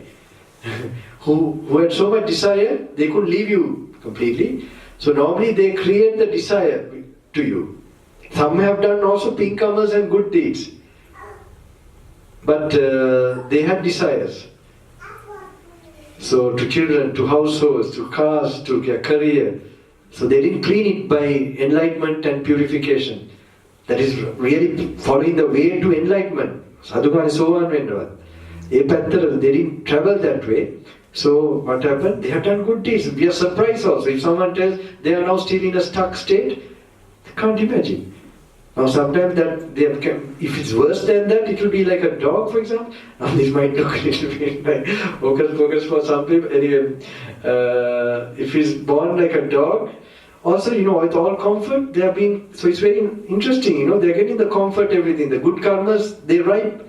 who had so much desire, they couldn't leave you completely. So normally they create the desire to you. Some have done also pinkamas and good deeds. But they had desires. So to children, to households, to cars, to their career. So they didn't clean it by enlightenment and purification. that is really following the way to enlightenment. Sadhugani Sohan Vendavat. They didn't travel that way. So what happened? They have done good deeds. We are surprised also. If someone tells they are now still in a stuck state, they can't imagine. Now sometimes that they have, if it's worse than that, it will be like a dog, for example. Now this might look a little bit like focus for some people. Anyway, if he's born like a dog, also, with all comfort, they have been, so it's very interesting, they're getting the comfort, everything. The good karmas, they ripe,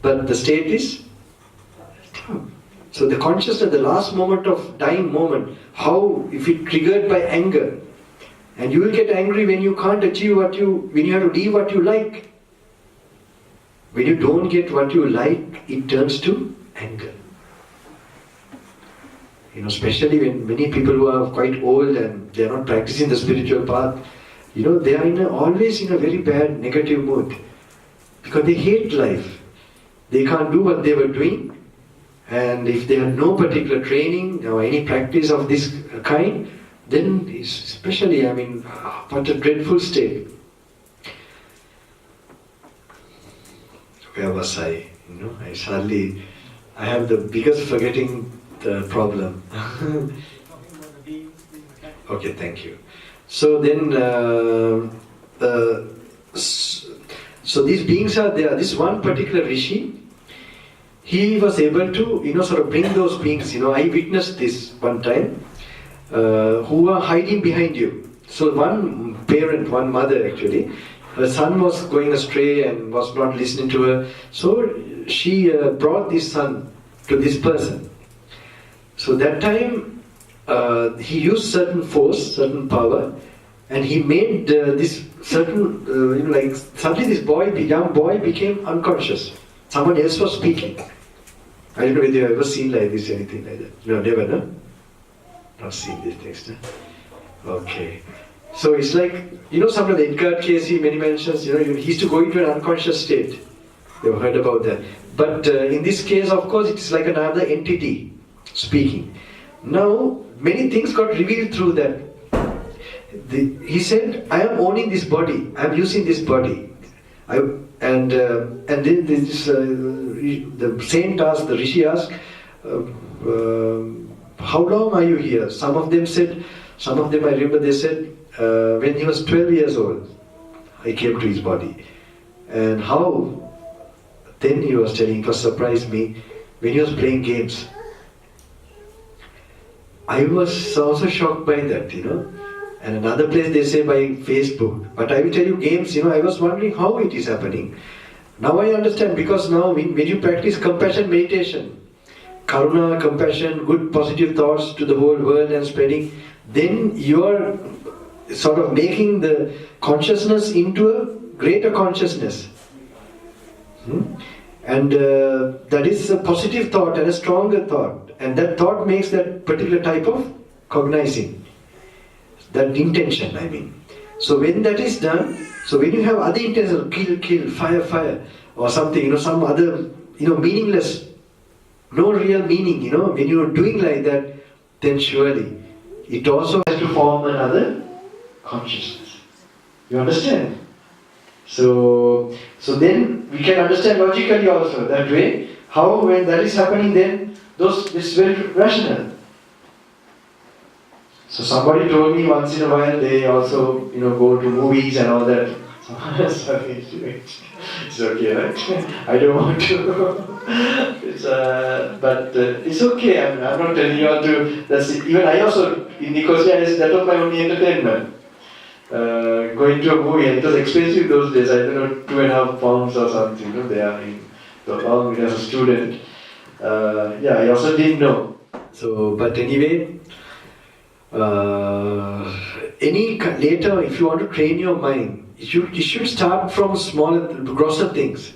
but the state is strong. So the consciousness, the last moment of dying moment, how, if it triggered by anger, and you will get angry when you can't achieve when you have to leave what you like. When you don't get what you like, it turns to anger. Especially when many people who are quite old and they are not practicing the spiritual path, they are always in a very bad negative mood. Because they hate life. They can't do what they were doing. And if they have no particular training or any practice of this kind, then especially, what a dreadful state. Where was I? I have the biggest forgetting the problem. Okay, thank you. So then, so these beings are there. This one particular rishi, he was able to, sort of bring those beings. I witnessed this one time. Who are hiding behind you. So one parent, one mother actually, her son was going astray and was not listening to her. So she brought this son to this person. So that time he used certain force, certain power, and he made this certain, suddenly this young boy became unconscious. Someone else was speaking. I don't know whether you have ever seen like this, anything like that. No, never, no? Not seen these things, no? Okay. So it's like, some of the Edgar Casey, many mentions, he used to go into an unconscious state. You've heard about that. But in this case, of course, it's like another entity speaking. Now, many things got revealed through that. He said, I am owning this body, I am using this body. And then the saint asked, the rishi asked, how long are you here? Some of them I remember they said, when he was 12 years old, I came to his body. And how? Then he was telling, it was surprised me, when he was playing games. I was also shocked by that, And another place they say by Facebook. But I will tell you games, I was wondering how it is happening. Now I understand, because now when you practice compassion meditation, Karuna, compassion, good positive thoughts to the whole world and spreading, then you are sort of making the consciousness into a greater consciousness. And that is a positive thought and a stronger thought. And that thought makes that particular type of cognizing. That intention, So when that is done, so when you have other intentions, kill, fire, or something, some other, meaningless, no real meaning, when you are doing like that, then surely it also has to form another consciousness. You understand? So then we can understand logically also that way, how when that is happening, then this is very rational. So somebody told me once in a while they also go to movies and all that. Sorry, it's okay, right? I don't want to. But it's okay. I'm not telling you how to. That's it. Even I also in Nicosia, that was my only entertainment. Going to a movie, and it was expensive those days. I don't know, 2.5 pounds or something. They are in the long as a student. I also didn't know. So, but anyway. Later, if you want to train your mind, you should start from smaller, grosser things.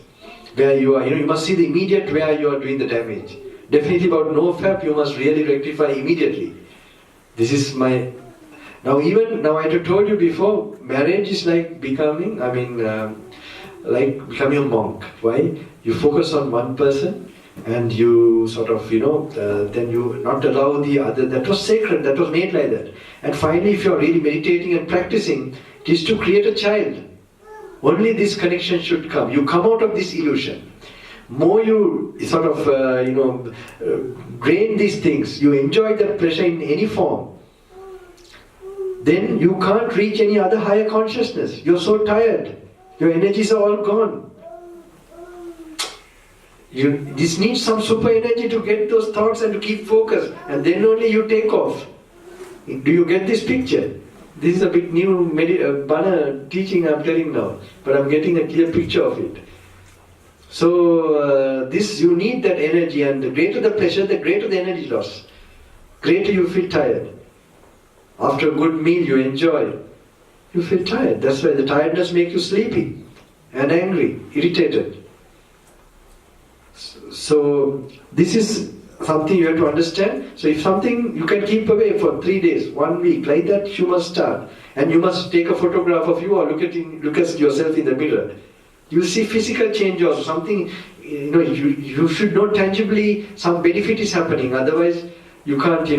Where you are, you must see the immediate where you are doing the damage. Definitely about nofap, you must really rectify immediately. This is my... Now I have told you before, marriage is like becoming, like becoming a monk. Why? You focus on one person, and you sort of, then you not allow the other. That was sacred, that was made like that. And finally, if you are really meditating and practicing, it is to create a child. Only this connection should come. You come out of this illusion. More you sort of, drain these things, you enjoy that pleasure in any form, then you can't reach any other higher consciousness. You're so tired. Your energies are all gone. This needs some super energy to get those thoughts and to keep focus, and then only you take off. Do you get this picture? This is a bit new Bana teaching I'm telling now, but I'm getting a clear picture of it. So you need that energy, and the greater the pleasure, the greater the energy loss. Greater you feel tired. After a good meal you enjoy, you feel tired. That's why the tiredness makes you sleepy and angry, irritated. So this is something you have to understand. So if something you can keep away for 3 days, 1 week, like that, you must start. And you must take a photograph of you or look at yourself in the mirror. You see physical change or something, you should know tangibly some benefit is happening. Otherwise, you can't,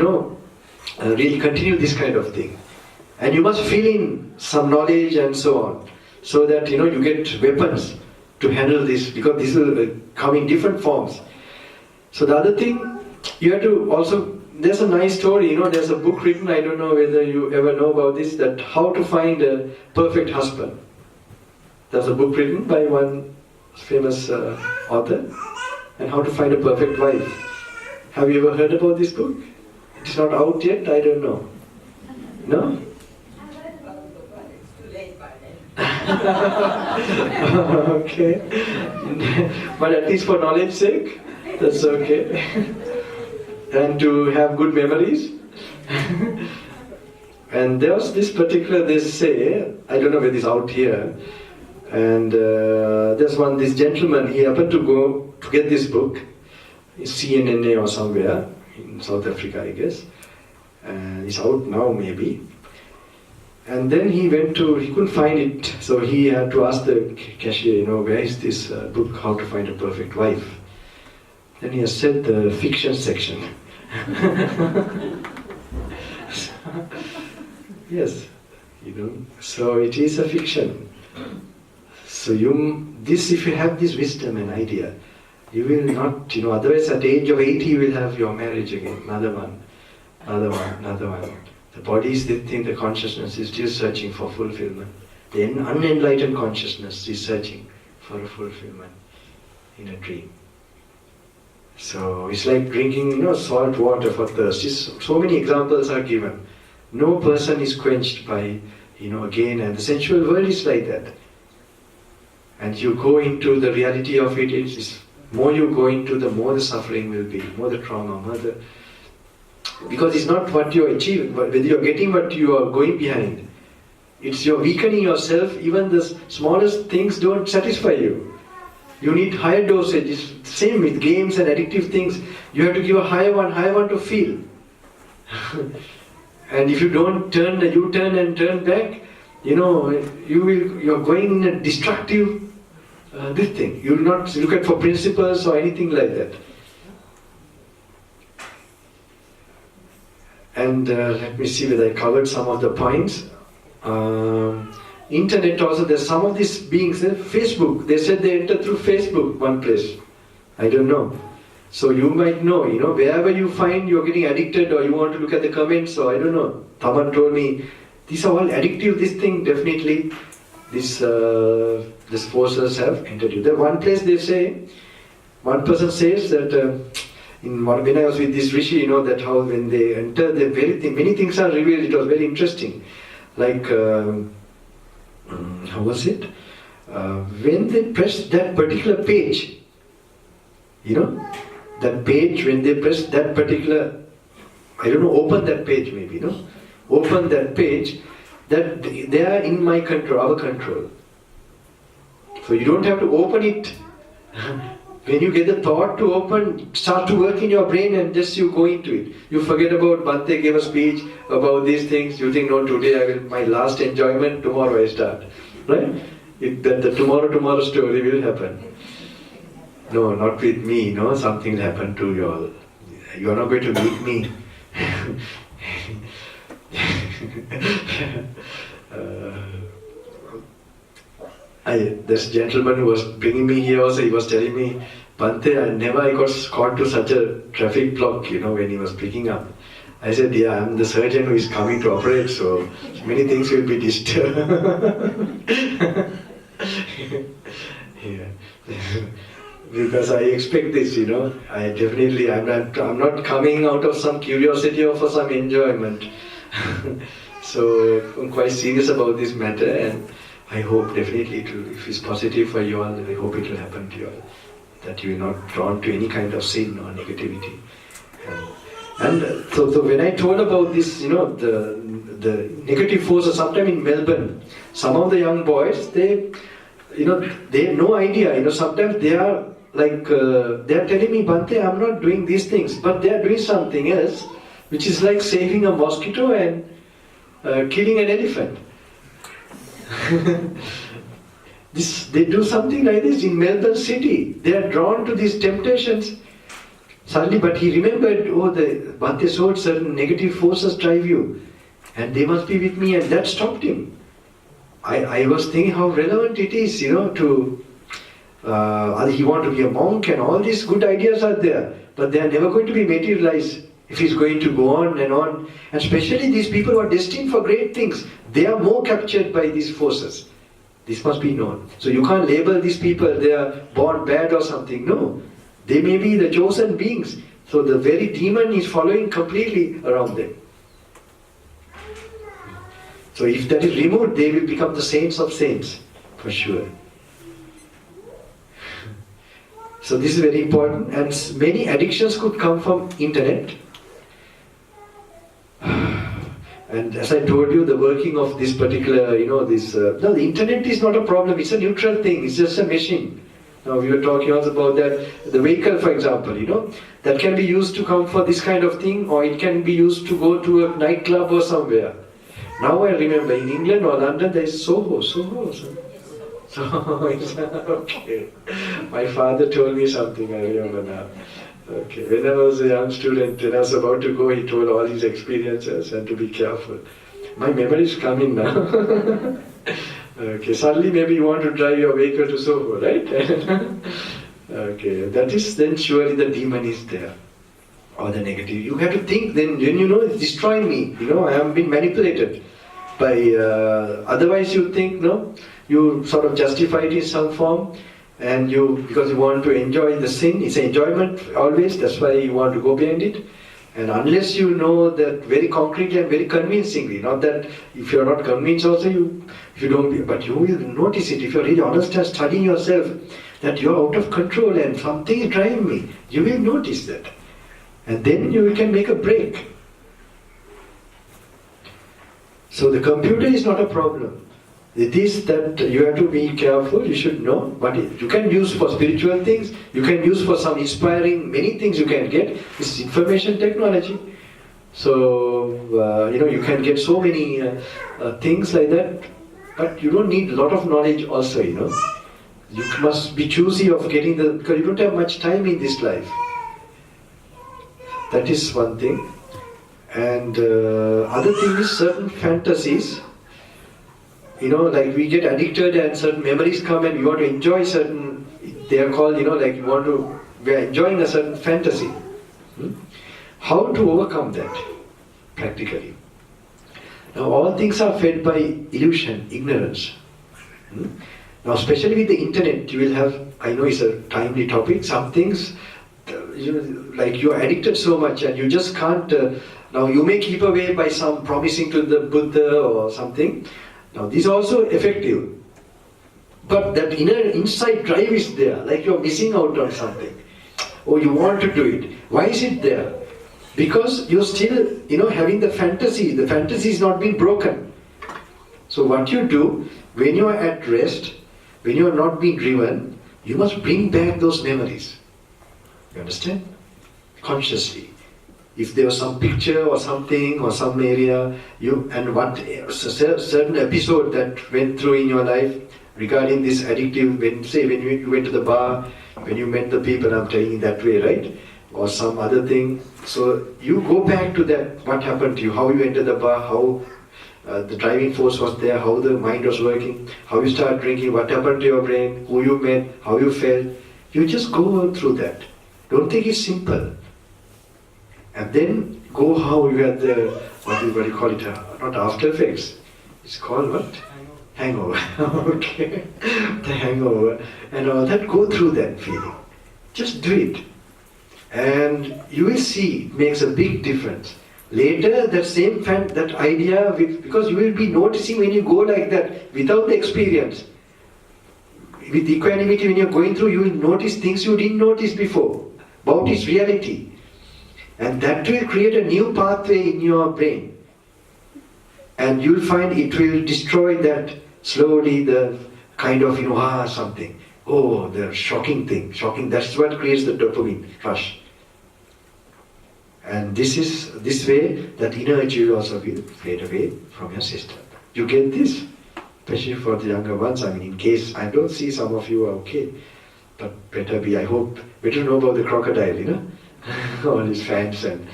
really continue this kind of thing. And you must feel in some knowledge and so on. So that, you get weapons to handle this, because this will come in different forms. So the other thing, you have to also, there's a nice story, there's a book written, I don't know whether you ever know about this, that how to find a perfect husband. There's a book written by one famous author, and how to find a perfect wife. Have you ever heard about this book? It's not out yet, I don't know. No? It's too late by then. Okay. But at least for knowledge's sake, that's okay. And to have good memories. And there was this particular, they say, I don't know whether it's out here, and there's this gentleman, he happened to go to get this book, CNNA or somewhere, in South Africa I guess, and it's out now maybe. And then he couldn't find it, so he had to ask the cashier, where is this book, How to Find a Perfect Wife? Then he has said the fiction section. Yes, so it is a fiction. So if you have this wisdom and idea, you will not, otherwise at the age of 80 you will have your marriage again, another one. The body is the thing, the consciousness is still searching for fulfillment. The unenlightened consciousness is searching for a fulfillment in a dream. So it's like drinking, salt water for thirst. So many examples are given. No person is quenched by, again, and the sensual world is like that. And you go into the reality of it, more you go into, the more the suffering will be, more the trauma, because it's not what you're achieving, but whether you're getting what you are going behind. It's you're weakening yourself, even the smallest things don't satisfy you. You need higher dosage. It's the same with games and addictive things. You have to give a higher one to feel. And if you don't turn and turn back, you're going in a destructive this thing. You will not look at for principles or anything like that. And let me see whether I covered some of the points. Internet also, there's some of these beings, Facebook, they said they enter through Facebook, one place. I don't know. So you might know, wherever you find you're getting addicted or you want to look at the comments, or I don't know. Thaman told me, these are all addictive, this thing, definitely. These forces have entered you. There one place they say, one person says that, when I was with this rishi, that how when they enter, many things are revealed. It was very interesting. Like, how was it? When they press that particular page, that page, when they press that particular, open that page maybe, open that page, that they are in my control, our control. So you don't have to open it. When you get the thought to open, start to work in your brain and just you go into it. You forget about Bhante gave a speech about these things. You think, no, today my last enjoyment, tomorrow I start. Right? The tomorrow story will happen. No, not with me. No, something will happen to you all. You are not going to meet me. This gentleman who was bringing me here also, he was telling me, Bhante, I got caught to such a traffic block, when he was picking up. I said, yeah, I'm the surgeon who is coming to operate, so many things will be disturbed. Yeah. Because I expect this, I'm not coming out of some curiosity or for some enjoyment. So I'm quite serious about this matter, and I hope definitely if it's positive for you all, I hope it will happen to you all. That you are not drawn to any kind of sin or negativity. And so when I told about this, the negative forces, sometime in Melbourne, some of the young boys, they have no idea. Sometimes they are like, they are telling me, Bhante, I'm not doing these things, but they are doing something else, which is like saving a mosquito and killing an elephant. They do something like this in Melbourne city. They are drawn to these temptations. Suddenly, but he remembered, the Bhante showed certain negative forces drive you, and they must be with me, and that stopped him. I was thinking how relevant it is, he want to be a monk, and all these good ideas are there, but they are never going to be materialized if he's going to go on and on. And especially these people who are destined for great things, they are more captured by these forces. This must be known. So you can't label these people, they are born bad or something. No. They may be the chosen beings. So the very demon is following completely around them. So if that is removed, they will become the saints of saints, for sure. So this is very important. And many addictions could come from internet. And as I told you, the working of this particular, the internet is not a problem, it's a neutral thing, it's just a machine. Now we were talking also about that, the vehicle for example, that can be used to come for this kind of thing, or it can be used to go to a nightclub or somewhere. Now I remember in England or London there is Soho. So okay. My father told me something, I remember now. Okay, when I was a young student, when I was about to go, he told all his experiences and to be careful. My memory is coming now. Okay, suddenly maybe you want to drive your vehicle to Soho, right? Okay, that is then surely the demon is there. Or the negative. You have to think then, it's destroying me. I am being manipulated by, otherwise you think, you sort of justify it in some form. And because you want to enjoy the sin, it's enjoyment always, that's why you want to go behind it. And unless you know that very concretely and very convincingly, not that if you're not convinced also, but you will notice it, if you're really honest and studying yourself, that you're out of control and something is driving me, you will notice that. And then you can make a break. So the computer is not a problem. It is that you have to be careful, you should know, but you can use for spiritual things, you can use for some inspiring, many things you can get. This is information technology. So, you can get so many things like that, but you don't need a lot of knowledge also, You must be choosy of getting because you don't have much time in this life. That is one thing. And other thing is certain fantasies. Like we get addicted and certain memories come and we want to enjoy certain, they are called, we are enjoying a certain fantasy. How to overcome that practically? Now all things are fed by illusion, ignorance. Now especially with the internet, you will have, I know it's a timely topic, some things, like you are addicted so much and you just can't, now you may keep away by some promising to the Buddha or something. Now this is also effective, but that inner inside drive is there, like you're missing out on something, or you want to do it. Why is it there? Because you're still, having the fantasy is not being broken. So what you do, when you are at rest, when you are not being driven, you must bring back those memories. You understand? Consciously. If there was some picture or something or some area, certain episode that went through in your life regarding this addictive, when you went to the bar, when you met the people, I'm telling you that way, right? Or some other thing. So you go back to that, what happened to you, how you entered the bar, how the driving force was there, how the mind was working, how you start drinking, what happened to your brain, who you met, how you felt. You just go through that. Don't think it's simple. And then go how you had the, what do you call it, not after effects. It's called what? Hangover. Okay. The hangover. And all that, go through that feeling. Just do it. And you will see it makes a big difference. Later, that same that idea, because you will be noticing when you go like that, without the experience, with equanimity, when you're going through, you will notice things you didn't notice before, about its reality. And that will create a new pathway in your brain. And you'll find it will destroy that slowly, the kind of, something. Oh, the shocking thing, that's what creates the dopamine rush. And this way, that energy will also be fade away from your system. You get this? Especially for the younger ones. I mean, in case, I don't see some of you are okay, but better know about the crocodile, all his fans. And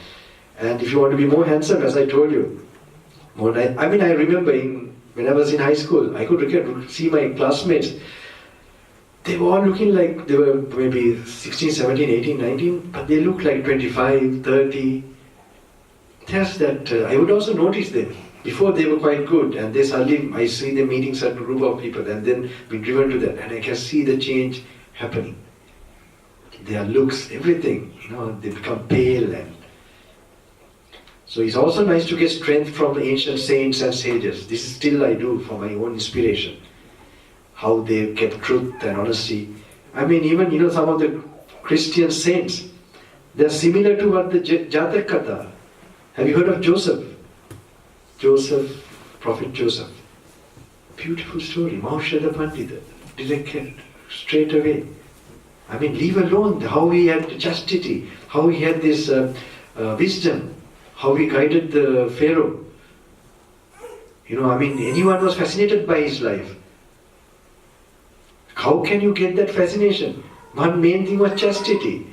if you want to be more handsome, as I told you, I remember when I was in high school, I could see my classmates. They were all looking like they were maybe 16, 17, 18, 19, but they looked like 25, 30. Just that I would also notice them. Before they were quite good, and they suddenly, I see them meeting certain group of people and then be driven to that, and I can see the change happening. Their looks, everything, they become pale. And so it's also nice to get strength from the ancient saints and sages. This is still I do for my own inspiration. How they kept truth and honesty. I mean, even, some of the Christian saints, they're similar to what the Jatak Katha. Have you heard of Joseph? Prophet Joseph. Beautiful story. Mahaushada Pandita. Directed straight away. I mean, leave alone how he had chastity, how he had this wisdom, how he guided the Pharaoh. Anyone was fascinated by his life. How can you get that fascination? One main thing was chastity.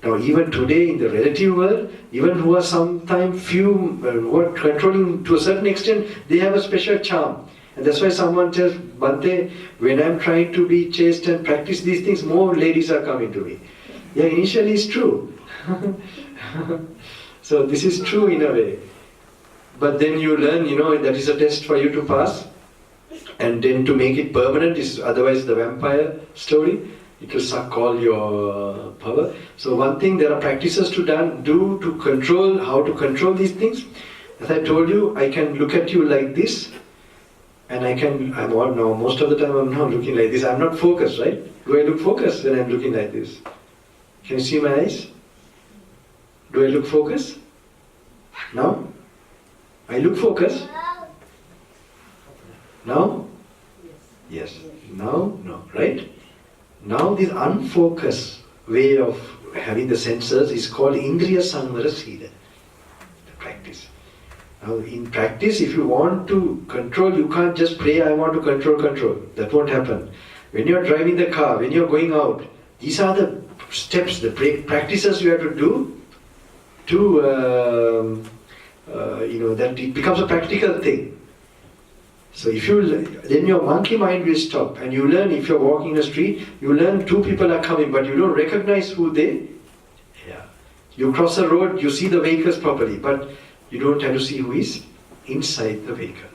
Now even today in the relative world, even who are sometimes who are controlling to a certain extent, they have a special charm. And that's why someone tells, Bante, when I'm trying to be chaste and practice these things, more ladies are coming to me. Yeah, initially it's true. So this is true in a way. But then you learn, that is a test for you to pass. And then to make it permanent is otherwise the vampire story. It will suck all your power. So one thing, there are practices to do to control, how to control these things. As I told you, I can look at you like this, and most of the time I'm not looking like this. I'm not focused, right? Do I look focused when I'm looking like this? Can you see my eyes? Do I look focused? Now? I look focused? Now? Yes. Now? No. Right? Now this unfocused way of having the senses is called Indriya Samvara Sila. The practice. Now in practice, if you want to control, you can't just pray, I want to control. That won't happen. When you're driving the car, when you're going out, these are the steps, the practices you have to do to, that it becomes a practical thing. So then your monkey mind will stop, and you learn, if you're walking the street, you learn two people are coming, but you don't recognize who they. Yeah. You cross a road, you see the vehicles properly, but you don't have to see who is inside the vehicle.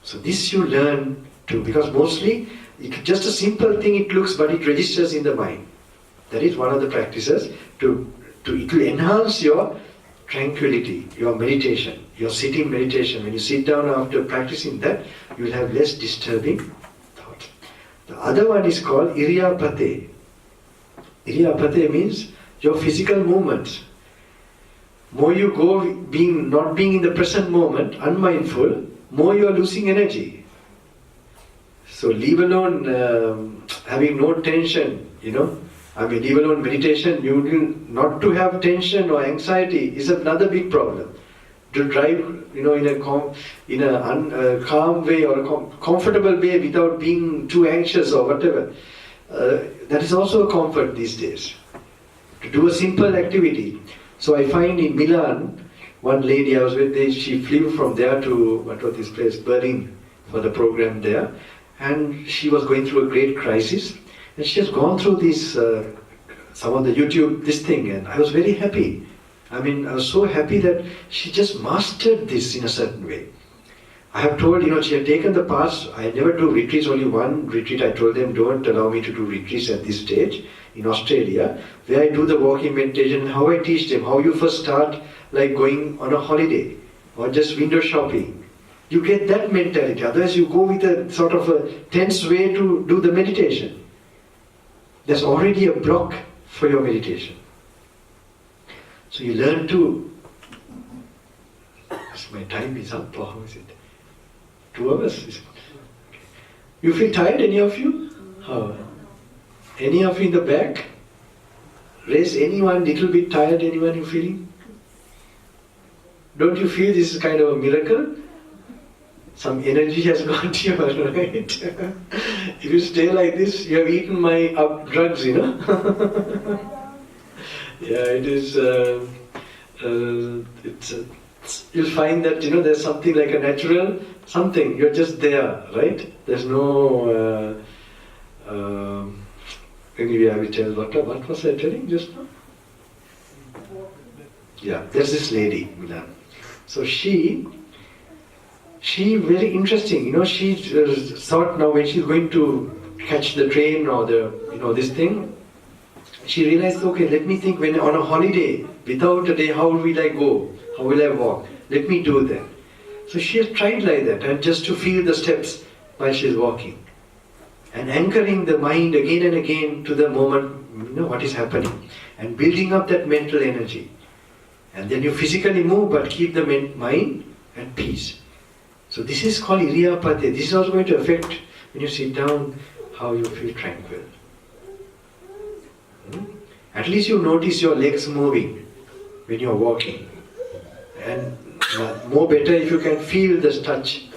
So this you learn too, because mostly it's just a simple thing it looks, but it registers in the mind. That is one of the practices it will enhance your tranquility, your meditation, your sitting meditation. When you sit down after practicing that, you will have less disturbing thoughts. The other one is called Iriyapate. Iriyapate means your physical movements. More you go not being in the present moment, unmindful, more you are losing energy. So leave alone having no tension, leave alone meditation, not to have tension or anxiety is another big problem. To drive, in a calm way or a comfortable way without being too anxious or whatever. That is also a comfort these days. To do a simple activity. So I find in Milan, one lady I was with, she flew from there to, what was this place, Berlin, for the program there. And she was going through a great crisis. And she has gone through this, some of the YouTube, this thing, and I was very happy. I was so happy that she just mastered this in a certain way. I have told, she had taken the paths. I never do retreats, only one retreat. I told them, don't allow me to do retreats at this stage in Australia, where I do the walking meditation, and how I teach them, how you first start like going on a holiday or just window shopping. You get that mentality, otherwise you go with a sort of a tense way to do the meditation. There's already a block for your meditation. So you learn to, my time is up, or how is it? 2 hours? Is it? Okay. You feel tired, any of you? How? Any of you in the back? Raise anyone little bit tired, anyone you feeling? Don't you feel this is kind of a miracle? Some energy has gone to you, right? If you stay like this, you have eaten my drugs, Yeah, it is, you'll find that, there's something like a natural something. You're just there, right? There's no, anyway, I will tell, what was I telling just now? Yeah, there's this lady, Milan. So she very interesting, she thought now when she's going to catch the train or this thing, she realized, okay, let me think when on a holiday, without a day, how will I go? How will I walk? Let me do that. So she has tried like that, and just to feel the steps while she's walking. And anchoring the mind again and again to the moment, what is happening. And building up that mental energy. And then you physically move, but keep the mind at peace. So this is called Iriyapathe. This is also going to affect, when you sit down, how you feel tranquil. At least you notice your legs moving when you're walking. And more better if you can feel the touch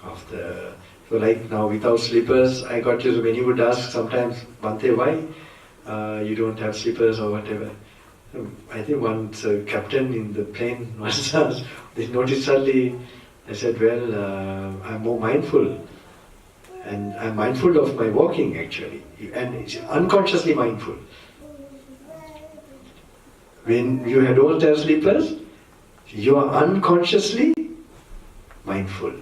of the... So like now without slippers, I got used to, when you would ask sometimes, Bhante, why you don't have slippers or whatever. I think once a captain in the plane once asked, they noticed suddenly, I said, well, I'm more mindful. And I'm mindful of my walking actually. And it's unconsciously mindful. When you don't have slippers, you are unconsciously mindful.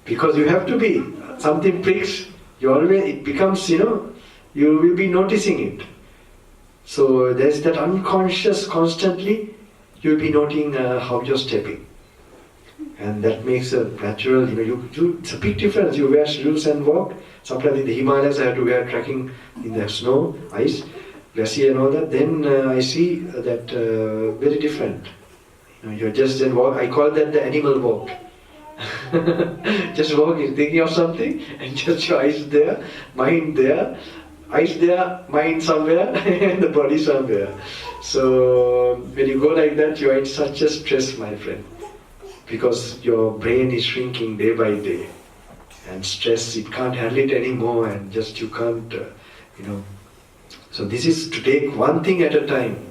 Because you have to be. Something pricks, it becomes, you will be noticing it. So there's that unconscious constantly, you'll be noting how you're stepping. And that makes a natural, it's a big difference. You wear shoes and walk. Sometimes in the Himalayas I have to wear trekking in the snow, ice, glacier and all that. Then I see that very different. You're just then walk. I call that the animal walk. Just walking, thinking of something, and just your eyes there, mind there, eyes there, mind somewhere, and the body somewhere. So when you go like that, you are in such a stress, my friend, because your brain is shrinking day by day, and stress, it can't handle it anymore, and just you can't, So this is to take one thing at a time,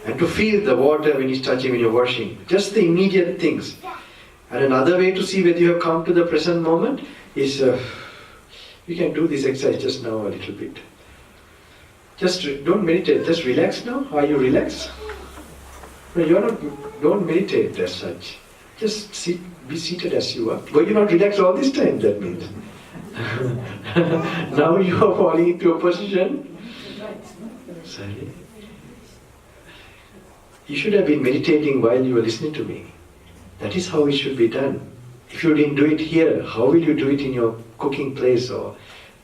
and to feel the water when it's touching, when you're washing, just the immediate things. And another way to see whether you have come to the present moment is, you can do this exercise just now a little bit. Just don't meditate, just relax now. Are you relaxed? No, don't meditate as such. Just be seated as you are. Were you not relaxed all this time, that means? Now you are falling into a position. Sorry. You should have been meditating while you were listening to me. That is how it should be done. If you didn't do it here, how will you do it in your cooking place or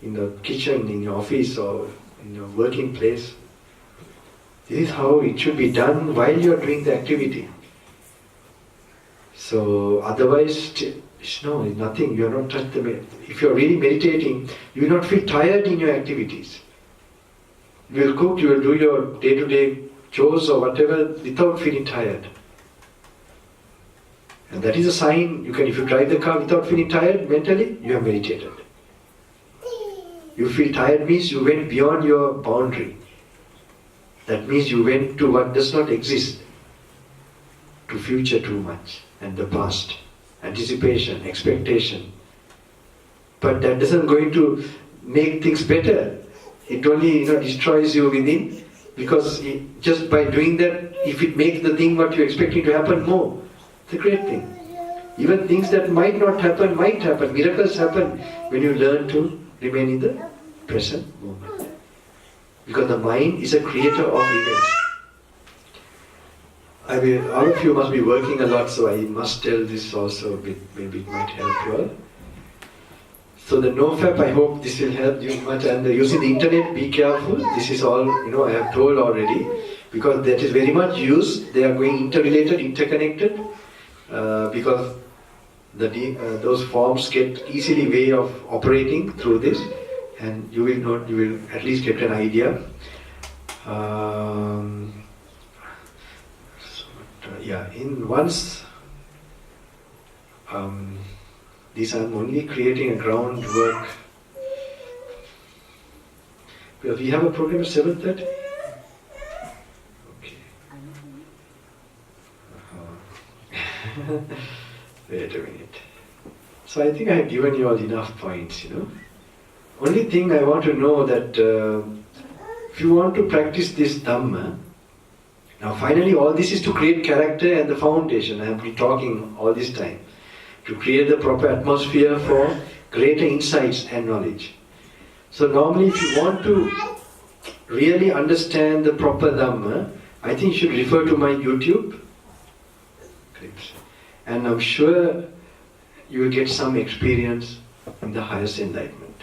in the kitchen, in your office or in your working place? This is how it should be done while you are doing the activity. So otherwise, nothing, you are not touched the... If you are really meditating, you will not feel tired in your activities. You will cook, you will do your day-to-day chores or whatever without feeling tired. And that is a sign, if you drive the car without feeling tired mentally, you have meditated. You feel tired means you went beyond your boundary. That means you went to what does not exist. to future too much and the past. Anticipation, expectation. But that doesn't going to make things better. It only destroys you within, because just by doing that, if it makes the thing what you're expecting to happen more, it's a great thing. Even things that might not happen, might happen. Miracles happen when you learn to remain in the present moment. Because the mind is a creator of events. I mean, all of you must be working a lot, so I must tell this also a bit, maybe it might help you all. So the NoFap, I hope this will help you much. And using the internet, be careful. This is all, I have told already. Because that is very much used. They are going interrelated, interconnected. Because those forms get easily way of operating through this. And you will at least get an idea. In once, these I'm only creating a groundwork. We have a program at 7:30? Okay. Wait a minute. So I think I have given you all enough points, Only thing I want to know that if you want to practice this Dhamma, now finally all this is to create character and the foundation. I have been talking all this time. To create the proper atmosphere for greater insights and knowledge. So normally if you want to really understand the proper Dhamma, I think you should refer to my YouTube clips. And I'm sure you will get some experience in the highest enlightenment.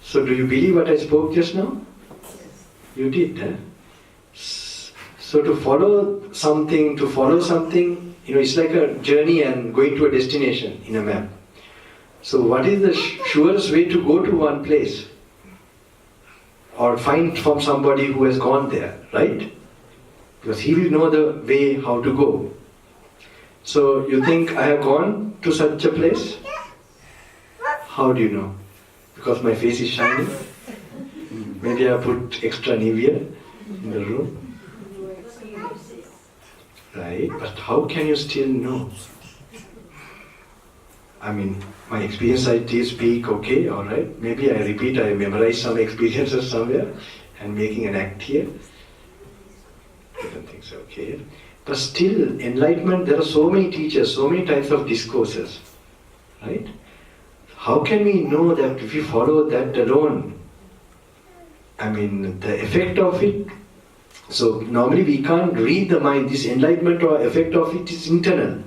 So do you believe what I spoke just now? You did, eh? So to follow something, it's like a journey and going to a destination in a map. So what is the surest way to go to one place? Or find from somebody who has gone there, right? Because he will know the way how to go. So you think I have gone to such a place? How do you know? Because my face is shining? Maybe I put extra Nivea in the room? Right, but how can you still know? I mean, my experience I did speak, okay, alright. Maybe I repeat, I memorize some experiences somewhere and making an act here. I don't think so, okay. But still, enlightenment, there are so many teachers, so many types of discourses, right? How can we know that if we follow that alone, I mean, the effect of it? So normally we can't read the mind. This enlightenment or effect of it is internal.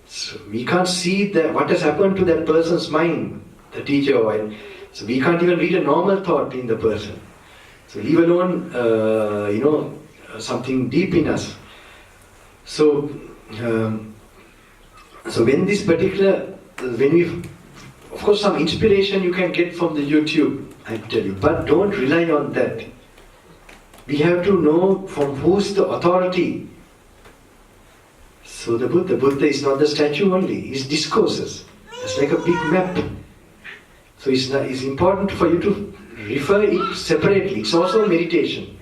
So we can't see what has happened to that person's mind, the teacher. So we can't even read a normal thought in the person. So leave alone, something deep in us. So when this particular, of course some inspiration you can get from the YouTube, I tell you, but don't rely on that. We have to know from who's the authority. So the Buddha is not the statue only, it's discourses. It's like a big map. So it's important for you to refer it separately. It's also meditation.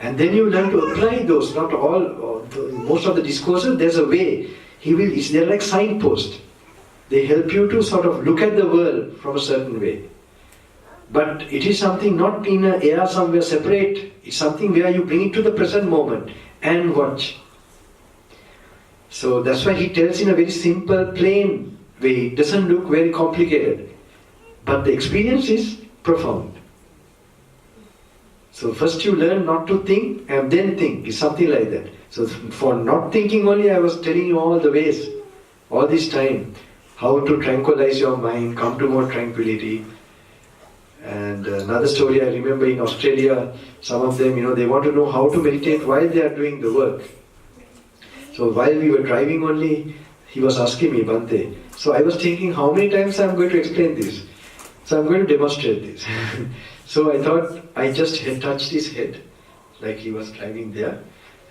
And then you learn to apply those, not all, most of the discourses, there's a way. They're like signposts. They help you to sort of look at the world from a certain way. But it is something not in an air somewhere separate. It's something where you bring it to the present moment and watch. So that's why he tells in a very simple, plain way. It doesn't look very complicated. But the experience is profound. So first you learn not to think and then think. It's something like that. So for not thinking only, I was telling you all the ways, all this time, how to tranquilize your mind, come to more tranquility. And another story I remember in Australia, some of them, they want to know how to meditate while they are doing the work. So while we were driving only, he was asking me, Bhante. So I was thinking, how many times I'm going to explain this? So I'm going to demonstrate this. So I thought, I just touched his head, like he was driving there.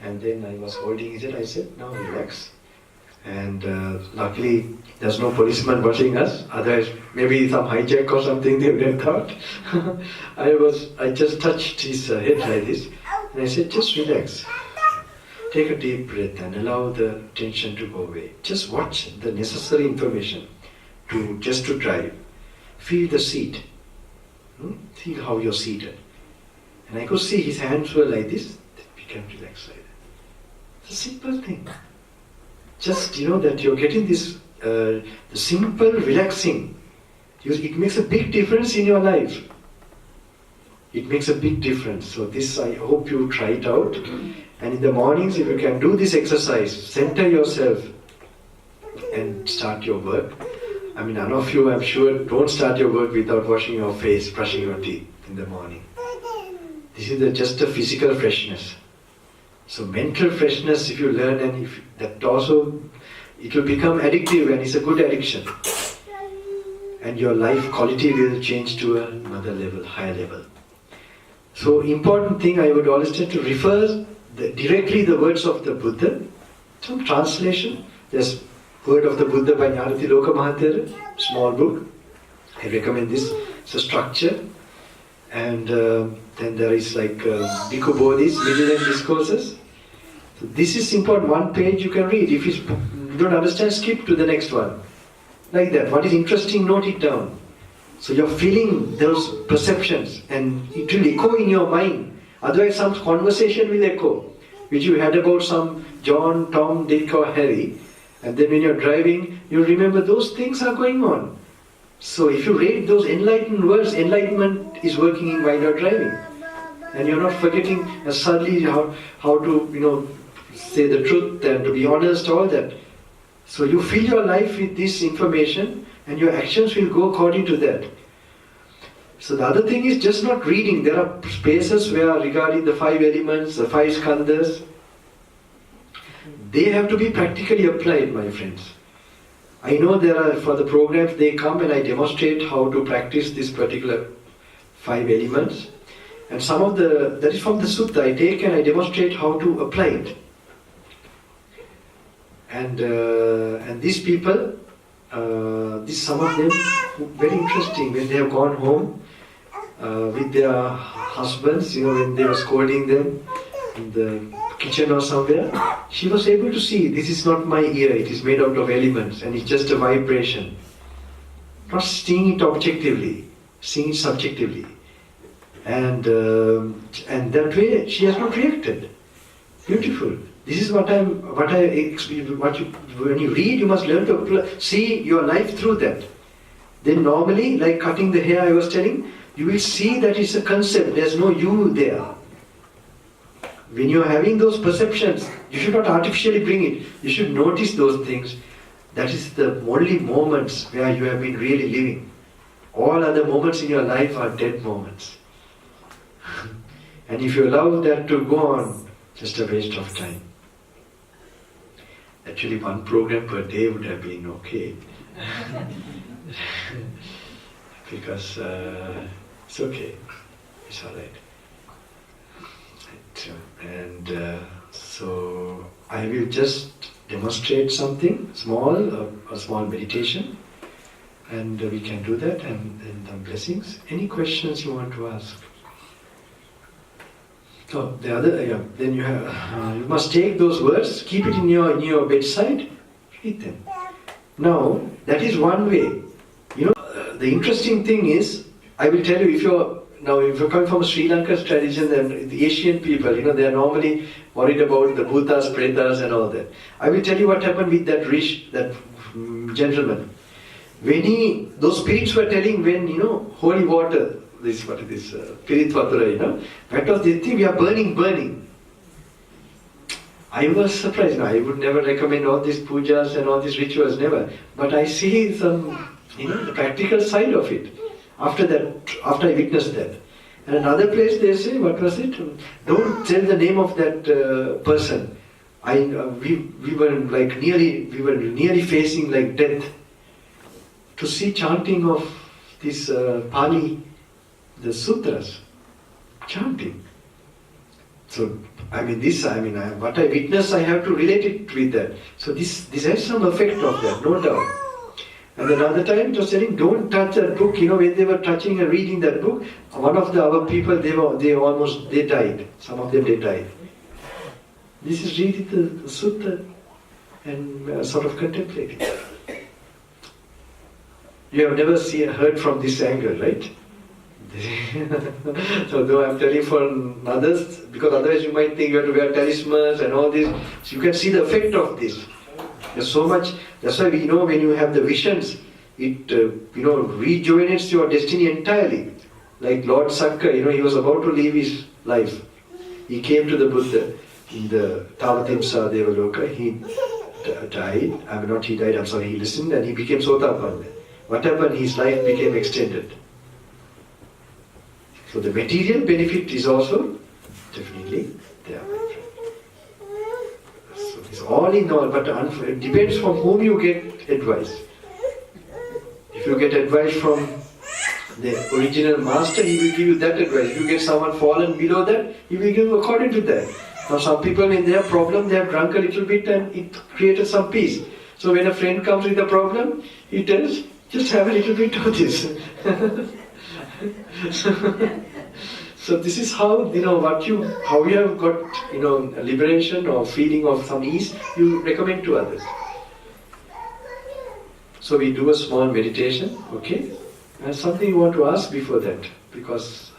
And then I was holding his head. I said, now relax. And luckily, there's no policeman watching us. Otherwise, maybe some hijack or something they would have thought. I just touched his head like this. And I said, just relax. Take a deep breath and allow the tension to go away. Just watch the necessary information just to drive. Feel the seat. Feel how you're seated. And I could see his hands were like this, then became relaxed like that. It's a simple thing. Just that you're getting this the simple relaxing. It makes a big difference in your life. It makes a big difference. So this, I hope you try it out. And in the mornings, if you can do this exercise, center yourself and start your work. I mean, none of you, I'm sure, don't start your work without washing your face, brushing your teeth in the morning. This is just a physical freshness. So mental freshness, if you learn, and if that also, it will become addictive, and it's a good addiction. And your life quality will change to another level, higher level. So important thing I would always try to refer directly the words of the Buddha. Some translation. There's Word of the Buddha by Gnanaloka Thero, small book. I recommend this. It's a structure. And then there is like Bhikkhu Bodhi's Middle End Discourses. So this is important. One page you can read. If you don't understand, skip to the next one. Like that. What is interesting, note it down. So you're feeling those perceptions and it will echo in your mind. Otherwise some conversation will echo, which you had about some John, Tom, Dick or Harry. And then when you're driving, you remember those things are going on. So if you read those enlightened words, enlightenment is working while you're driving. And you're not forgetting suddenly how to say the truth and to be honest, all that. So you fill your life with this information and your actions will go according to that. So the other thing is just not reading. There are spaces where regarding the 5 elements, the 5 skandhas, they have to be practically applied, my friends. I know there are, for the programs they come and I demonstrate how to practice this particular 5 elements. And some of that is from the sutta I take and I demonstrate how to apply it. And these people, some of them, very interesting, when they have gone home with their husbands, when they were scolding them in the kitchen or somewhere, she was able to see, this is not my ear, it is made out of elements and it's just a vibration. Not seeing it objectively, seeing it subjectively. And that way she has not reacted. Beautiful. This is when you read, you must learn to see your life through that. Then normally, like cutting the hair I was telling, you will see that it's a concept, there's no you there. When you're having those perceptions, you should not artificially bring it. You should notice those things. That is the only moments where you have been really living. All other moments in your life are dead moments. And if you allow that to go on, just a waste of time. Actually, 1 program per day would have been okay. Because it's okay. It's alright. And so I will just demonstrate something small, a small meditation, and we can do that, and the blessings. Any questions you want to ask? Oh, the other, then you have, you must take those words, keep it in your bedside, read them. Now, that is one way. The interesting thing is, I will tell you, if you're coming from Sri Lanka's tradition, and the Asian people, they are normally worried about the bhutas, pretas and all that. I will tell you what happened with that gentleman. When those spirits were telling when, holy water, Pirit Vatura, that was the thing, we are burning. I was surprised. I would never recommend all these pujas and all these rituals, never. But I see some, the practical side of it. After I witnessed that. And another place they say, what was it? Don't tell the name of that person. We were nearly facing like death. To see chanting of this Pali, the sutras, chanting. So, what I witnessed, I have to relate it with that. So this has some effect of that, no doubt. And another time it was saying, don't touch that book. When they were touching and reading that book, one of our people, they died. Some of them, they died. This is reading the sutta and sort of contemplating. You have never heard from this angle, right? So though I'm telling for others, because otherwise you might think you have to wear talismans and all this. So you can see the effect of this. There's so much. That's why we know when you have the visions, it rejuvenates your destiny entirely. Like Lord Sakka, he was about to leave his life. He came to the Buddha in the Tavatimsa Devaloka. He died. He listened and he became Sotapanna. What happened? His life became extended. So the material benefit is also definitely there. So it's all in all, but it depends from whom you get advice. If you get advice from the original master, he will give you that advice. If you get someone fallen below that, he will give you according to that. Now some people, when they have problem, they have drunk a little bit and it created some peace. So when a friend comes with a problem, he tells, just have a little bit of this. So this is how, how you have got, liberation or feeling of some ease, you recommend to others. So we do a small meditation, okay? And something you want to ask before that, because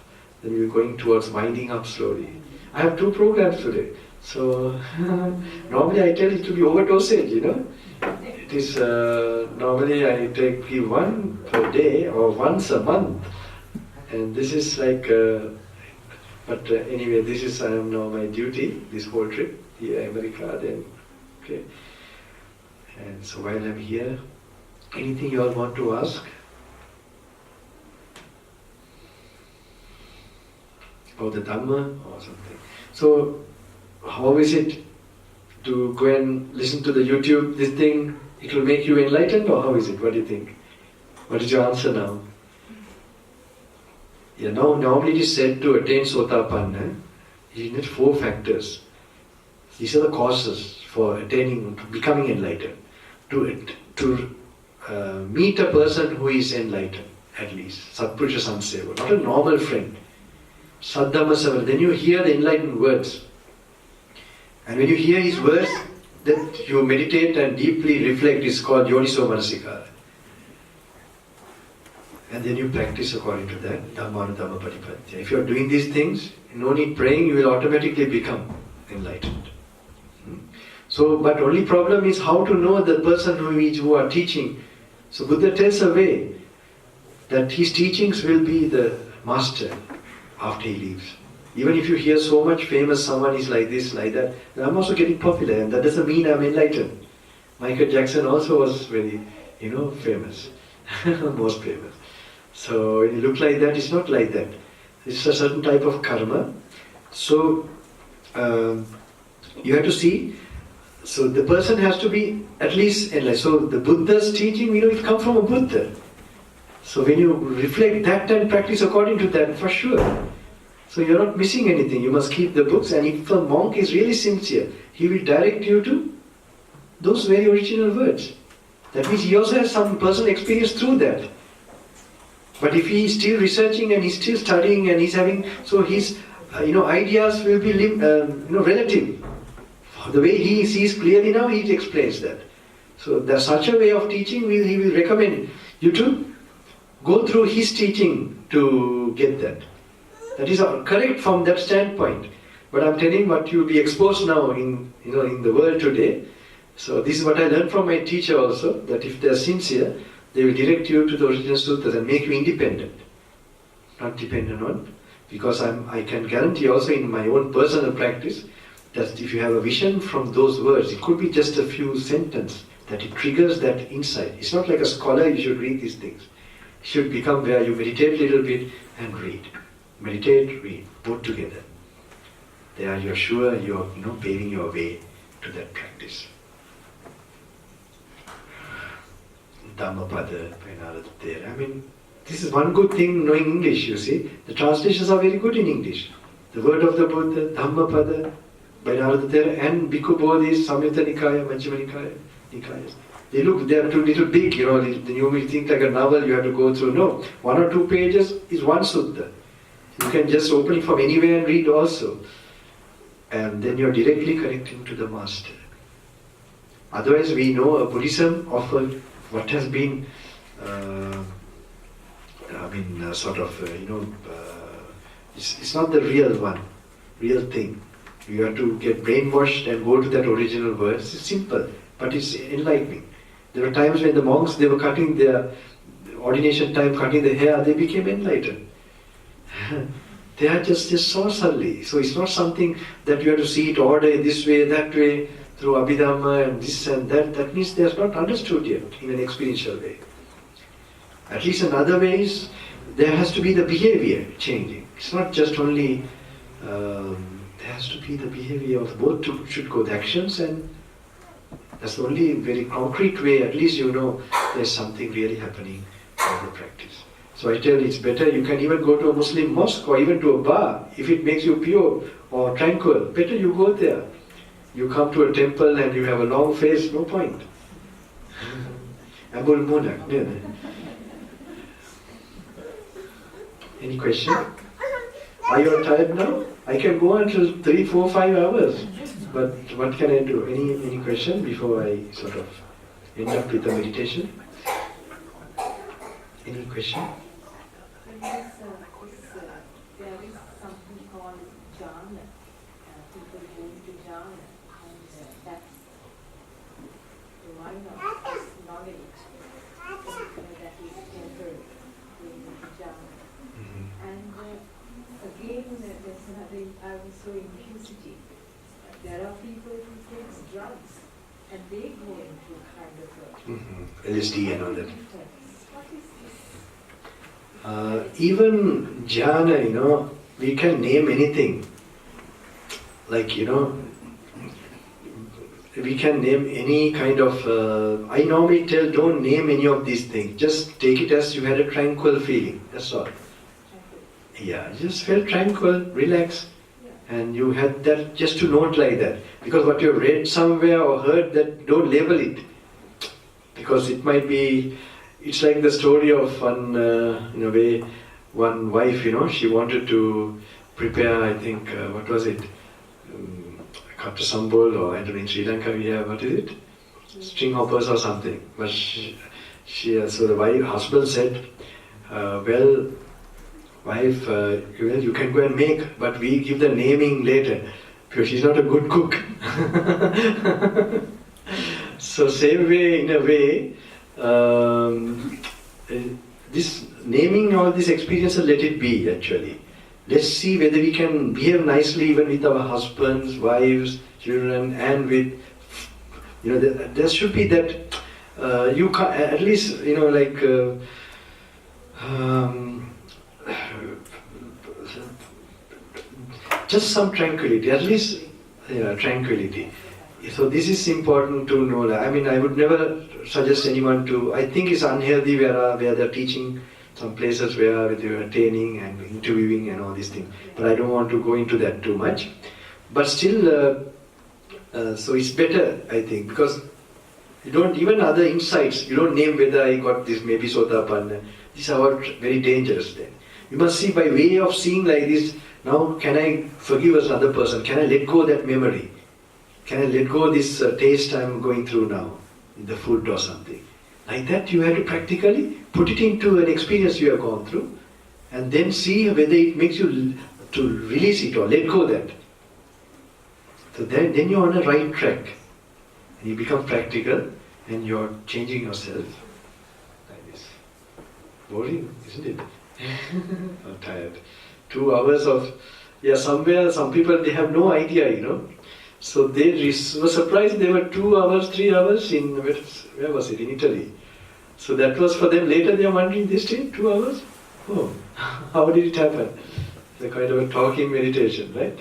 then we're going towards winding up slowly. I have 2 programs today. So normally I tell it to be overdosage, It is, normally I give 1 per day or once a month. And this is like, anyway, this is now my duty, this whole trip, here America, then, okay. And so while I'm here, anything you all want to ask? About the Dhamma or something. So, how is it to go and listen to the YouTube, this thing, it will make you enlightened, or how is it? What do you think? What is your answer now? Yeah, now normally it is said to attain Sotapanna, you need 4 factors. These are the causes for becoming enlightened. To meet a person who is enlightened, at least. Satpurusha Samseva, not a normal friend. Sadhamma Savana. Then you hear the enlightened words. And when you hear his words, then you meditate and deeply reflect. It's called Yoniso Manasikara. And then you practice according to that. Dhamma Dhamma Patipatya. If you are doing these things, no need praying, you will automatically become enlightened. So, but only problem is how to know the person who are teaching. So Buddha tells a way that his teachings will be the master after he leaves. Even if you hear so much famous, someone is like this, like that, then I'm also getting popular, and that doesn't mean I'm enlightened. Michael Jackson also was very, famous, most famous. So when you look like that, it's not like that. It's a certain type of karma. So you have to see. So the person has to be at least enlightened. So the Buddha's teaching, it comes from a Buddha. So when you reflect that and practice according to that, for sure. So you're not missing anything. You must keep the books, and if a monk is really sincere, he will direct you to those very original words. That means he also has some personal experience through that. But if he is still researching and he's still studying and he's having, so his ideas will be relative. The way he sees clearly now, he explains that. So there's such a way of teaching, he will recommend you to go through his teaching to get that. That is correct from that standpoint. But I'm telling what you'll be exposed now in the world today. So this is what I learned from my teacher also, that if they're sincere, they will direct you to the original sutras and make you independent. Not dependent on, because I can guarantee also in my own personal practice that if you have a vision from those words, it could be just a few sentences, that it triggers that insight. It's not like a scholar you should read these things. It should become where you meditate a little bit and read. Meditate, read, both together. There you're sure you're paving your way to that practice. Dhammapada, Thero. I mean, this is one good thing knowing English, you see. The translations are very good in English. The word of the Buddha, Dhammapada, Thero, and Bhikkhu Bodhis, Samyutta Nikaya, Majjhima Nikayas. They are too little big, you may think like a novel you have to go through. No, 1 or 2 pages is one sutta. You can just open it from anywhere and read also. and then you're directly connecting to the Master. Otherwise, we know Buddhism offered what has been, it's not the real one, real thing. You have to get brainwashed and go to that original verse. It's simple, but it's enlightening. There were times when the monks, they were cutting their ordination time, cutting their hair, they became enlightened. They are just saw suddenly. So it's not something that you have to see it order this way, that way, through Abhidhamma and this and that. That means they have not understood yet in an experiential way. At least in other ways, there has to be the behavior changing. It's not just only, there has to be the behavior of both should go, the actions, and that's the only very concrete way, at least you know there's something really happening in the practice. So I tell you, it's better, you can even go to a Muslim mosque or even to a bar, if it makes you pure or tranquil, better you go there. You come to a temple and you have a long face, no point. Abul Munak. Any question? Are you tired now? I can go until 3, 4, 5 hours. But what can I do? Any question before I sort of end up with the meditation? Any question? There is something called jhana. People go into jhana, and that's one of knowledge that is entered into jhana. And again, there's another, I was so implicity. There are people who take drugs and they go into kind of a LSD and all that. What is this? Even jhana, we can name anything. Like, we can name any kind of, I normally tell, don't name any of these things. Just take it as you had a tranquil feeling, that's all. Yeah, just felt tranquil, relaxed. And you had that, just to note like that. Because what you read somewhere or heard, that don't label it. Because it might be, it's like the story of one, in a way, one wife, she wanted to prepare, I think, what was it? Katta Sambol, or I don't know, in Sri Lanka we have, what is it? String hoppers or something. But so the husband said, well, wife, you can go and make, but we give the naming later, because she's not a good cook. So same way, in a way, this naming all these experiences, let it be actually. Let's see whether we can behave nicely even with our husbands, wives, children, and with, there should be that, you can, at least, just some tranquility, at least tranquility. So this is important to know. I mean, I would never suggest anyone to, I think it's unhealthy where they're teaching some places where they're attaining and interviewing and all these things. But I don't want to go into that too much. But still, so it's better, I think, because you don't, even other insights, you don't name whether I got this, maybe Sotapanna. These are all very dangerous then. You must see, by way of seeing like this, now can I forgive another person? Can I let go of that memory? Can I let go of this taste I'm going through now, in the food or something? Like that you have to practically put it into an experience you have gone through, and then see whether it makes you to release it or let go of that. So then you're on a right track. And you become practical and you're changing yourself like this. Boring, isn't it? I'm tired. 2 hours of, somewhere, some people, they have no idea, So they were surprised they were 2 hours, 3 hours in, where was it, in Italy. So that was for them. Later they are wondering, they stayed 2 hours? Oh, how did it happen? It's a kind of a talking meditation, right?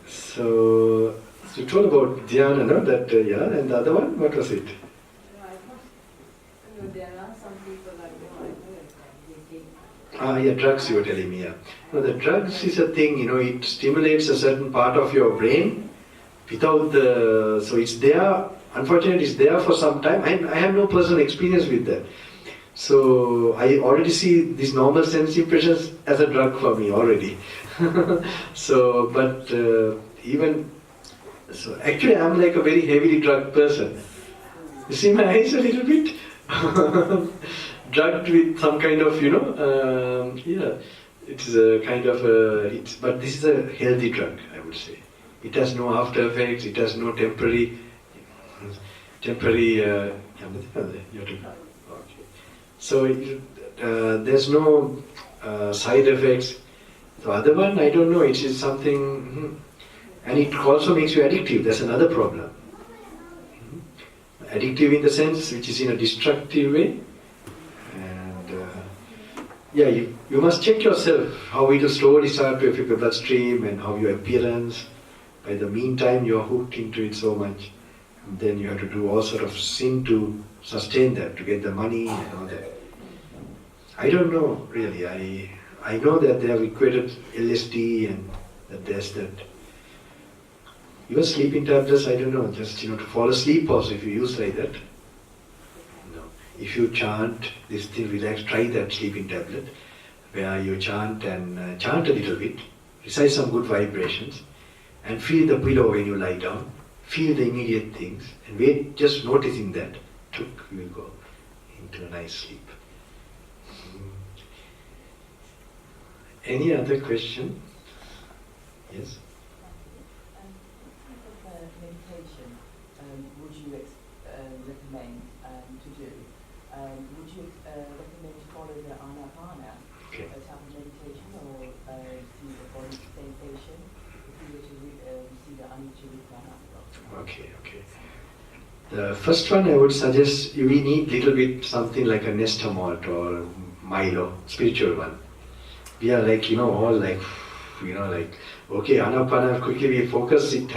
So you told about dhyana, no? That, and the other one, what was it? There are some people I know, they take. Drugs you were telling me, the drugs is a thing, it stimulates a certain part of your brain without so it's there, unfortunately it's there for some time. I have no personal experience with that. So I already see these normal sense impressions as a drug for me already. So, but so actually I'm like a very heavily drugged person. You see my eyes a little bit? Drugged with some kind of, it's a kind of but this is a healthy drug, I would say. It has no after effects, it has no temporary, so there's no side effects. The other one, I don't know, it is something, and it also makes you addictive. That's another problem. Addictive in the sense which is in a destructive way. And you must check yourself how it will slowly start to affect your bloodstream and how your appearance. By the meantime, you are hooked into it so much. And then you have to do all sort of sin to sustain that, to get the money and all that. I don't know really. I know that they have equated LSD and that there's that. Even sleeping tablets, I don't know, just to fall asleep also if you use like that. No. If you chant this thing, relax, try that sleeping tablet where you chant and chant a little bit, recite some good vibrations and feel the pillow when you lie down, feel the immediate things and wait, just noticing that, you will go into a nice sleep. Any other question? Yes? Meditation, would you recommend to do? Would you recommend to follow the Anapana type of meditation or see the body sensation if you were to see the Anicca? Okay. The first one I would suggest we need little bit something like a Nesta malt or Milo, spiritual one. We are like, all like, okay, Anapana, quickly we focus, it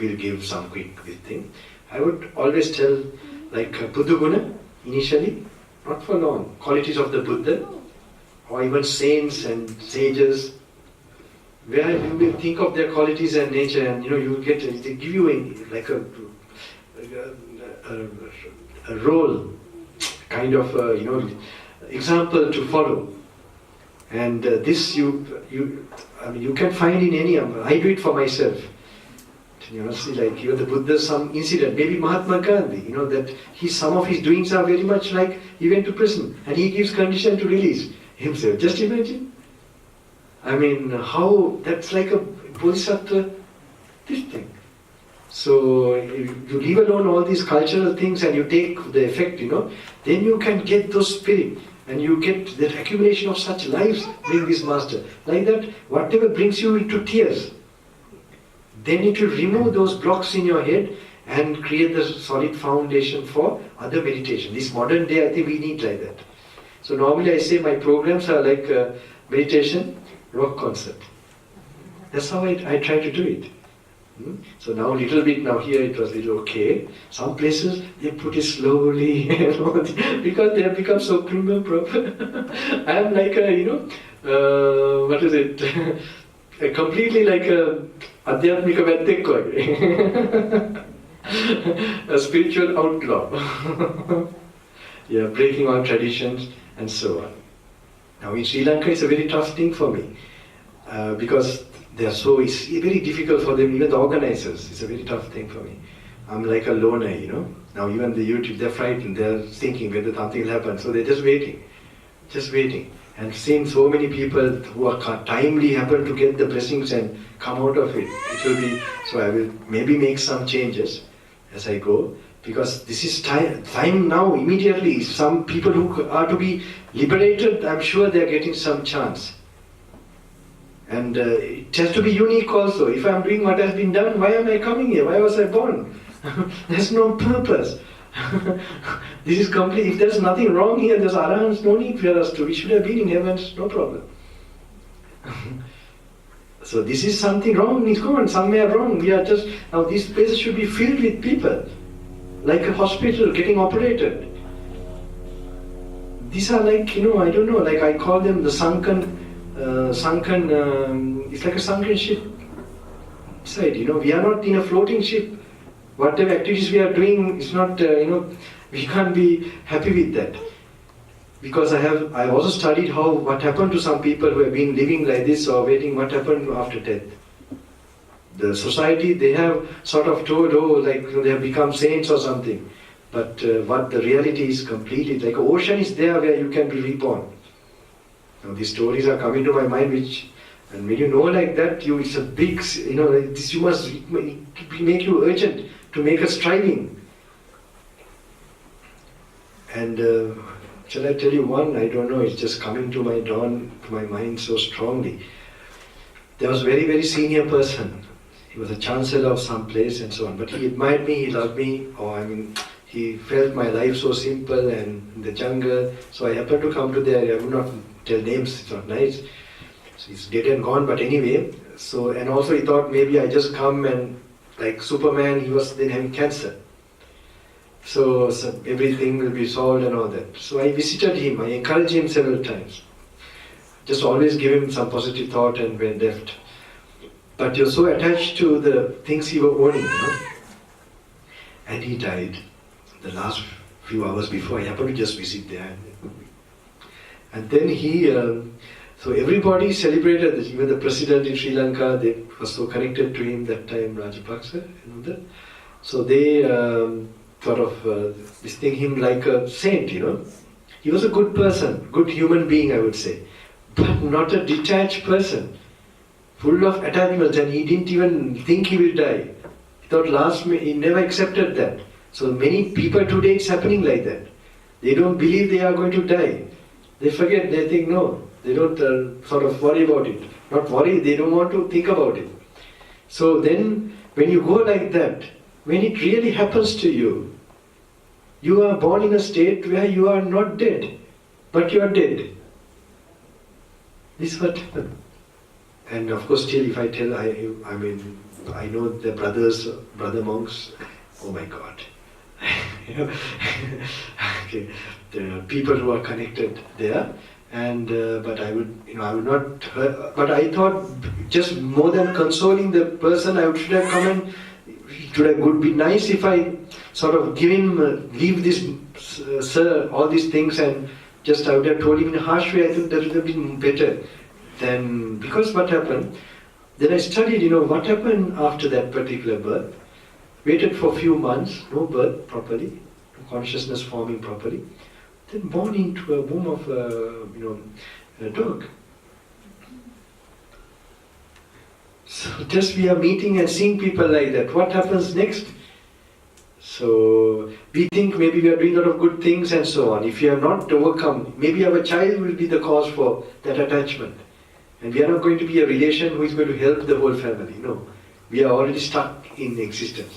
will give some quick thing. I would always tell, like Buddha Guna, initially, not for long, qualities of the Buddha, or even saints and sages, where you will think of their qualities and nature, and you will get, they give you like a role, kind of, example to follow. And this you can find in any. I do it for myself. See, like the Buddha, some incident, maybe Mahatma Gandhi. That some of his doings are very much like he went to prison and he gives condition to release himself. Just imagine. How that's like a bodhisattva. This thing. So you leave alone all these cultural things and you take the effect. Then you can get those spirit. And you get that accumulation of such lives, bring this master. Like that, whatever brings you into tears, then it will remove those blocks in your head and create the solid foundation for other meditation. This modern day, I think we need like that. So normally I say my programs are like meditation, rock concert. That's how I try to do it. So now little bit, now here it was little okay. Some places they put it slowly because they have become so prim and proper. I am like what is it? Completely like a adhyatmika vaddhikko, a spiritual outlaw. Breaking all traditions and so on. Now in Sri Lanka it's a very tough thing for me because it's very difficult for them, even the organizers. It's a very tough thing for me. I'm like a loner, Now even the YouTube, they're frightened. They're thinking whether something will happen. So they're just waiting. And seeing so many people who are timely happen to get the blessings and come out of it. It will be, so I will maybe make some changes as I go. Because this is time now, immediately. Some people who are to be liberated, I'm sure they're getting some chance. And it has to be unique also. If I'm doing what has been done, why am I coming here? Why was I born? There's no purpose. This is complete. If there's nothing wrong here, there's arahants, no need for us to. We should have been in heaven, no problem. So this is something wrong, it's gone, somewhere wrong. We are just, now this place should be filled with people. Like a hospital getting operated. These are like, I don't know, like I call them the sunken, it's like a sunken ship. We are not in a floating ship. Whatever activities we are doing is not, we can't be happy with that. Because I've also studied what happened to some people who have been living like this or waiting what happened after death. The society, they have sort of told, they have become saints or something. But what the reality is completely, like an ocean is there where you can be reborn. Now these stories are coming to my mind, and when you know like that, it's a big, this you must make you urgent to make us striving. And shall I tell you one? I don't know, it's just coming to my mind so strongly. There was a very, very senior person. He was a chancellor of some place and so on. But he admired me, he loved me, he felt my life so simple and in the jungle. So I happened to come to there. I would not tell names, it's not nice. So he's dead and gone, but anyway. So, and also he thought maybe I just come and like Superman, he was then having cancer. So everything will be solved and all that. So I visited him, I encouraged him several times. Just always give him some positive thought and when left. But you're so attached to the things you were owning, And he died the last few hours before. I happened to just visit there. And then so everybody celebrated this. Even the president in Sri Lanka, they were so connected to him that time, Rajapaksa, that. So they sort of distinct him like a saint, He was a good person, good human being, I would say. But not a detached person. Full of attachments, and he didn't even think he will die. He thought he never accepted that. So many people today it's happening like that. They don't believe they are going to die. They forget, they think no. They don't sort of worry about it. Not worry, they don't want to think about it. So then, when you go like that, when it really happens to you, you are born in a state where you are not dead, but you are dead. This is what happened. And of course, still, if I tell, I know the brother monks. Oh my God! Okay, there are people who are connected there, and but I would not. But I thought, just more than consoling the person, I should have come and it would be nice if I sort of leave this, sir, all these things, and just I would have told him in a harsh way. I think that would have been better. Then, because what happened, then I studied, what happened after that particular birth. Waited for a few months, no birth properly, no consciousness forming properly. Then born into a womb of a dog. So just we are meeting and seeing people like that. What happens next? So we think maybe we are doing a lot of good things and so on. If you have not overcome, maybe our child will be the cause for that attachment. And we are not going to be a relation who is going to help the whole family. No. We are already stuck in existence.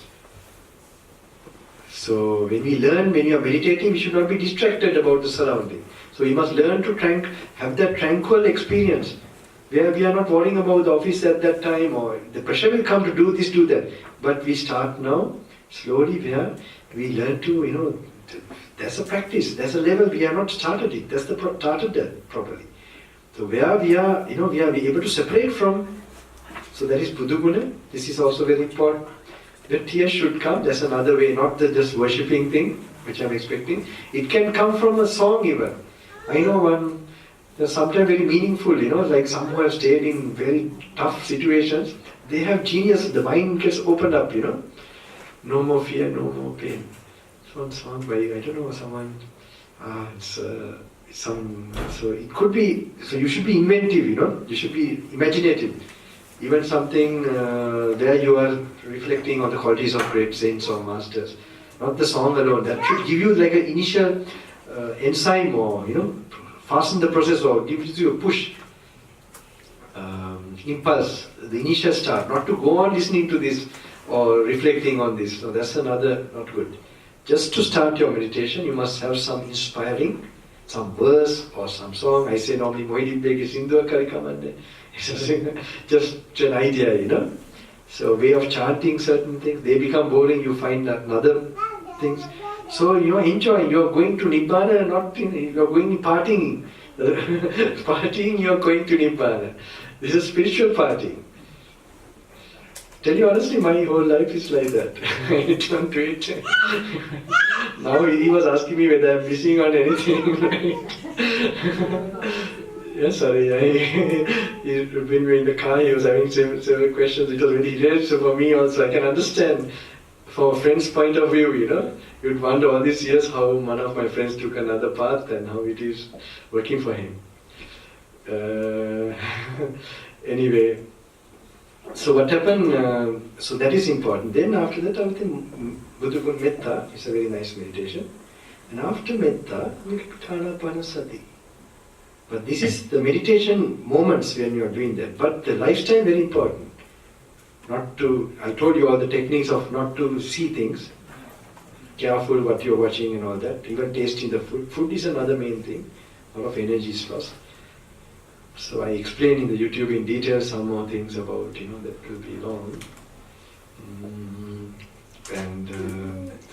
So when you are meditating, we should not be distracted about the surrounding. So we must learn to have that tranquil experience where we are not worrying about the office at that time or the pressure will come to do this, do that. But we start now, slowly, where we learn to, there's a practice, there's a level, we have not started it, that's started that properly. So where we are, we are able to separate from, so that is Buddhaguna. This is also very important. The tears should come, that's another way, not the just worshipping thing, which I'm expecting. It can come from a song even. I know one, that's sometimes very meaningful, like some who have stayed in very tough situations, they have genius, the mind gets opened up, No more fear, no more pain. It's one song by, I don't know, someone, so it could be, so you should be inventive, you should be imaginative. Even something where you are reflecting on the qualities of great saints or masters. Not the song alone, that should give you like an initial enzyme or, fasten the process or gives you a push, impulse, the initial start, not to go on listening to this or reflecting on this. So that's another, not good. Just to start your meditation, you must have some inspiring, some verse or some song. I say normally, Mohidin Begi Sindhu Karikamande. Just an idea, So way of chanting certain things, they become boring, you find another things. So, enjoy, you're going to Nibbana, you're going partying. Partying, you're going to Nibbana. This is spiritual partying. Tell you honestly, my whole life is like that. I don't do it. Now he was asking me whether I'm missing on anything. Yes, sorry. He's been in the car, he was having several questions. It was very rare, so for me also, I can understand from a friend's point of view, you'd wonder all these years how one of my friends took another path and how it is working for him. Anyway, so what happened, so that is important. Then after that, I think Buddha Metta is a very nice meditation. And after Metta, we get Anapanasati. But this is the meditation moments when you are doing that. But the lifestyle very important. Not to, I told you all the techniques of not to see things. Careful what you're watching and all that. Even tasting the food. Food is another main thing. A lot of energy is lost. So I explain in the YouTube in detail some more things about, that will be long.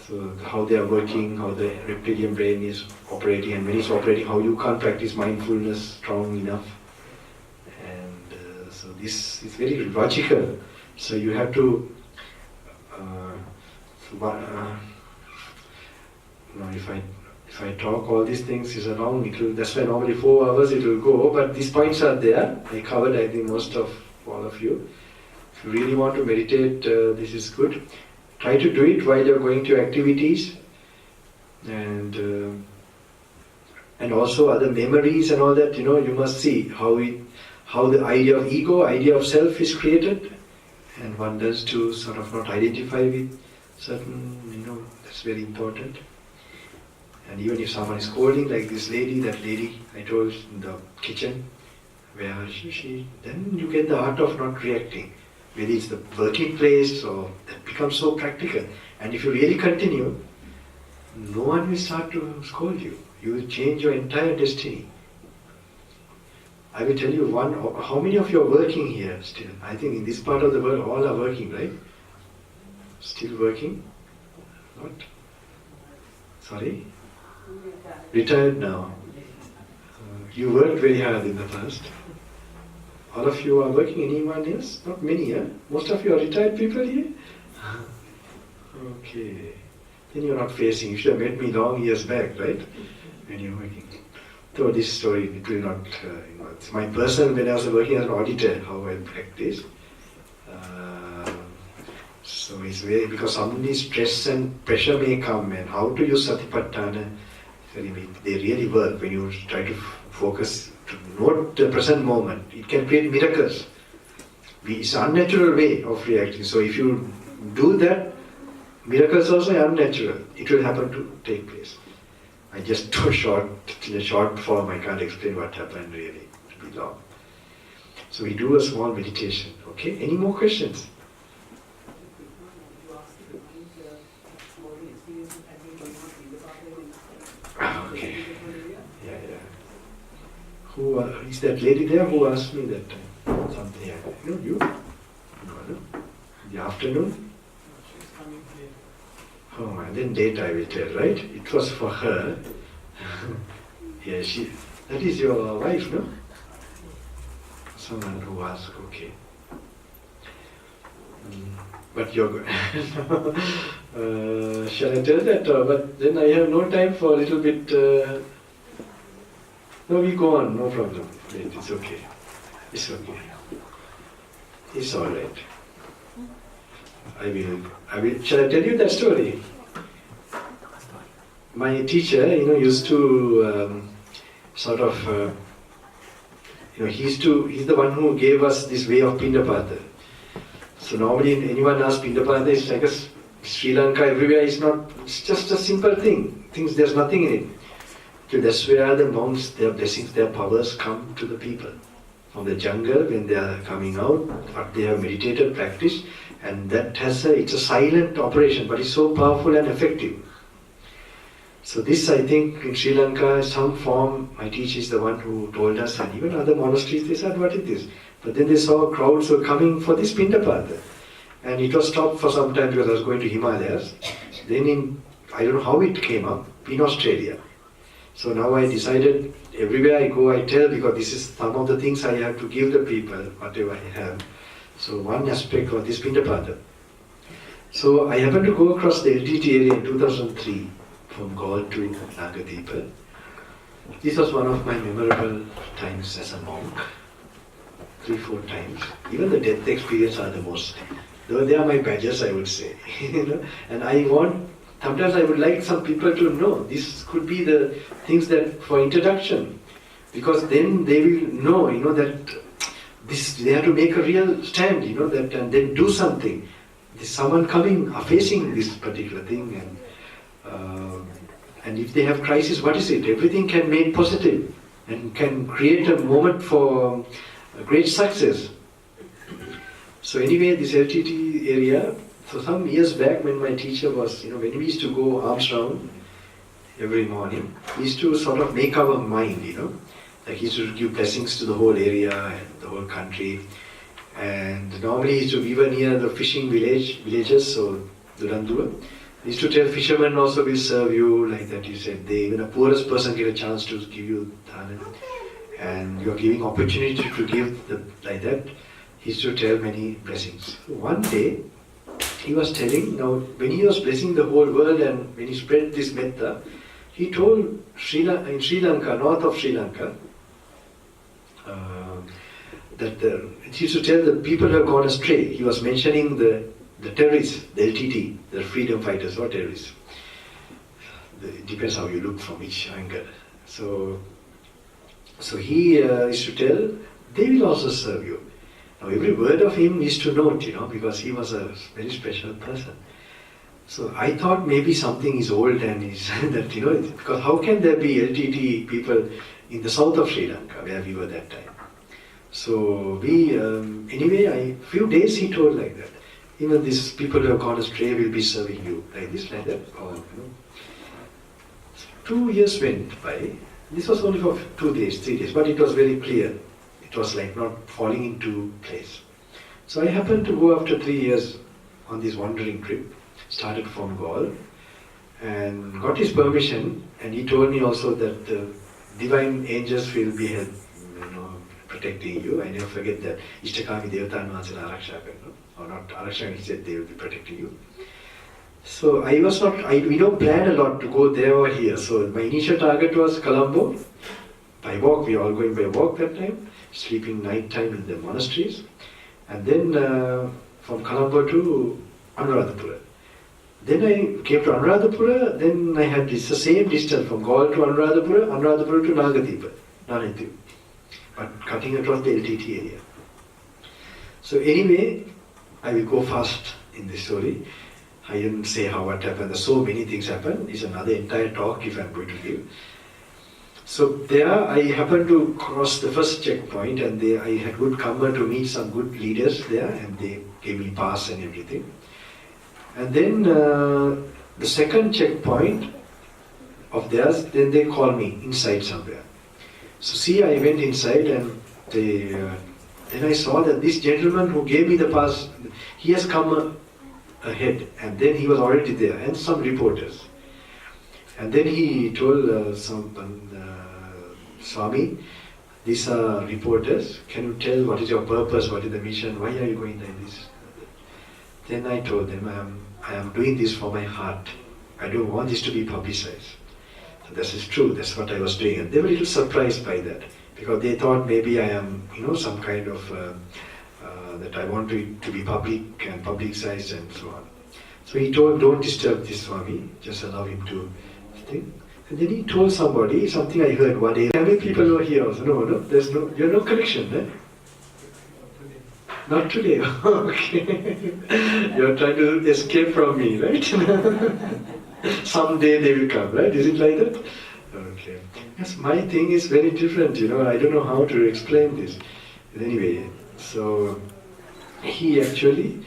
So how they are working, how the reptilian brain is operating, and when it's operating, how you can't practice mindfulness strong enough. And so this is very logical. So you have to, if I talk all these things is long, that's why normally 4 hours it will go, but these points are there. I covered, I think, most of all of you. If you really want to meditate, this is good. Try to do it while you're going to activities, and also other memories and all that. You must see how the idea of ego, idea of self is created, and one does to sort of not identify with certain. That's very important. And even if someone is scolding, like this lady, that lady I told in the kitchen, where she then you get the art of not reacting. Whether it's the working place or that becomes so practical. And if you really continue, no one will start to scold you. You will change your entire destiny. I will tell you how many of you are working here still? I think in this part of the world all are working, right? Still working? What? Sorry? Retired now. You worked very hard in the past. All of you are working, anyone else? Not many, huh? Most of you are retired people here? Okay. Then you're not facing, you should have met me long years back, right? When you're working. So this story, it will not, it's my personal, when I was working as an auditor, how I practice. So it's very, because suddenly stress and pressure may come, and how to use Satipatthana, they really work when you try to focus to note the present moment. It can create miracles. It's an unnatural way of reacting. So if you do that, miracles also are unnatural. It will happen to take place. I just do in a short form, I can't explain what happened really. It will be long. So we do a small meditation. Okay? Any more questions? Okay. Yeah. Who is that lady there who asked me that time? Something. You? No. In the afternoon? She's coming here. Oh, and then date I will tell, right? It was for her. Yeah, that is your wife, no? Someone who asked, okay. But you're good. Shall I tell that? But then I have no time for a little bit. No, we go on, no problem. It's okay. It's okay. It's all right. I will. Shall I tell you that story? My teacher, used to he's the one who gave us this way of Pindapata. So normally anyone asks Pindapata, it's like Sri Lanka, everywhere it's just a simple thing. There's nothing in it. So that's where the monks, their blessings, their powers come to the people. From the jungle, when they are coming out, what they have meditated, practiced, and that it's a silent operation, but it's so powerful and effective. So this, I think, in Sri Lanka, some form, my teacher is the one who told us, and even other monasteries, they said, what is this? But then they saw crowds were coming for this Pindapata. And it was stopped for some time because I was going to Himalayas. Then I don't know how it came up, in Australia. So now I decided, everywhere I go I tell, because this is some of the things I have to give the people, whatever I have. So one aspect was this Pindapata. So I happened to go across the LTT area in 2003 from Gaul to Nagadeepa. This was one of my memorable times as a monk. 3-4 times. Even the death experience are the most. Though they are my badges, I would say. And sometimes I would like some people to know this could be the things that for introduction, because then they will know, that they have to make a real stand, that and then do something. There's someone coming, facing this particular thing, and if they have crisis, what is it? Everything can make positive and can create a moment for great success. So anyway, this LTT area, so some years back when my teacher was, when we used to go arms round every morning, he used to sort of make our mind, like he used to give blessings to the whole area and the whole country. And normally we were near the fishing villages, so Durandua. He used to tell fishermen also will serve you, like that he said, even a poorest person get a chance to give you dhana. And you are giving opportunity to give like that. He used to tell many blessings. So one day, he was telling, now when he was blessing the whole world and when he spread this metta, he told in Sri Lanka, north of Sri Lanka, that he used to tell the people who have gone astray. He was mentioning the terrorists, the LTT, the freedom fighters or terrorists. It depends how you look from which angle. So he used to tell, they will also serve you. Now every word of him is to note, because he was a very special person. So I thought maybe something is old and is that, because how can there be LTT people in the south of Sri Lanka where we were that time? So anyway, few days he told like that. Even these people who have gone astray will be serving you, like this, like that. Or, 2 years went by. This was only for 2 days, 3 days, but it was very clear. It was like not falling into place. So I happened to go after 3 years on this wandering trip, started from Gaul, and got his permission, and he told me also that the divine angels will be protecting you. I never forget that. Ishtakami Devatan Vansila Arakshakan, or not Arakshakan, he said they will be protecting you. So we don't plan a lot to go there or here. So my initial target was Colombo. By walk, we were all going by walk that time, sleeping night time in the monasteries. And then from Colombo to Anuradhapura. Then I came to Anuradhapura, then I had the same distance from Gaul to Anuradhapura to Nagadeepa, Nanathu. But cutting across the LTT area. So anyway, I will go fast in this story. I didn't say what happened. There's so many things happened. It's another entire talk if I'm going to give. So there I happened to cross the first checkpoint, and I had good cover to meet some good leaders there, and they gave me pass and everything. And then the second checkpoint of theirs, then they called me inside somewhere. So I went inside, and then I saw that this gentleman who gave me the pass, he has come ahead, and then he was already there, and some reporters. And then he told Swami, these are reporters, can you tell what is your purpose, what is the mission, why are you going like this? Then I told them, I am doing this for my heart. I don't want this to be publicized. So this is true, that's what I was doing. And they were a little surprised by that, because they thought maybe I am, some kind of, that I want it to be public and publicized and so on. So he told, don't disturb this Swami, just allow him to think. And then he told somebody, something I heard one day, how many people were here also? No, you have no connection, eh? Not today, okay. You're trying to escape from me, right? Someday they will come, right? Is it like that? Okay. Yes, my thing is very different, I don't know how to explain this. Anyway, so he actually,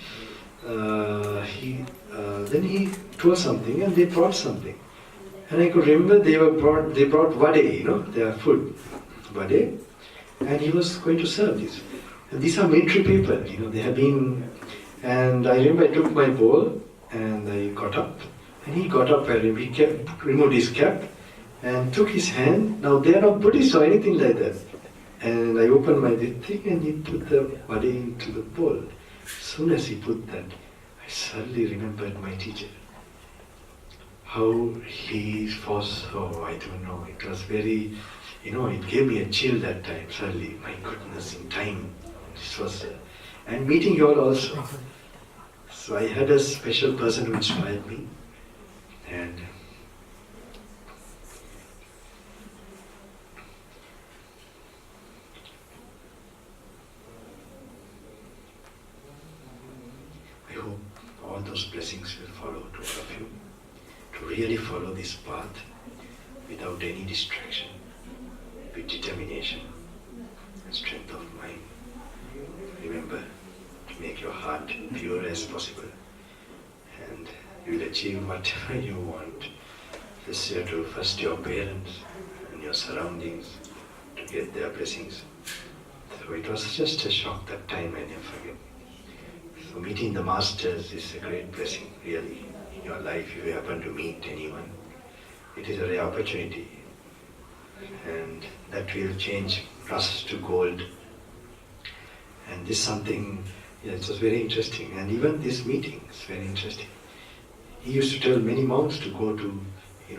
then he told something and they brought something. And I could remember they brought vade, their food, vade, and he was going to serve this. And these are military people, they have been, and I remember I took my bowl and I got up, and he got up and he removed his cap and took his hand. Now they are not Buddhist or anything like that. And I opened my thing and he put the vade into the bowl. As soon as he put that, I suddenly remembered my teacher. How he was, I don't know, it was very, it gave me a chill that time, suddenly. My goodness, in time. This was, and meeting you all also. So I had a special person who inspired me, and I hope all those blessings will follow to all of you, to really follow this path without any distraction, with determination and strength of mind. Remember, make your heart pure as possible, and you will achieve whatever you want. Just you have to first your parents and your surroundings to get their blessings. So it was just a shock that time, I never forget. So meeting the masters is a great blessing, really, in your life. If you happen to meet anyone, it is a rare opportunity, and that will change rust to gold. And this is something, it was very interesting. And even this meeting is very interesting. He used to tell many monks to go to, to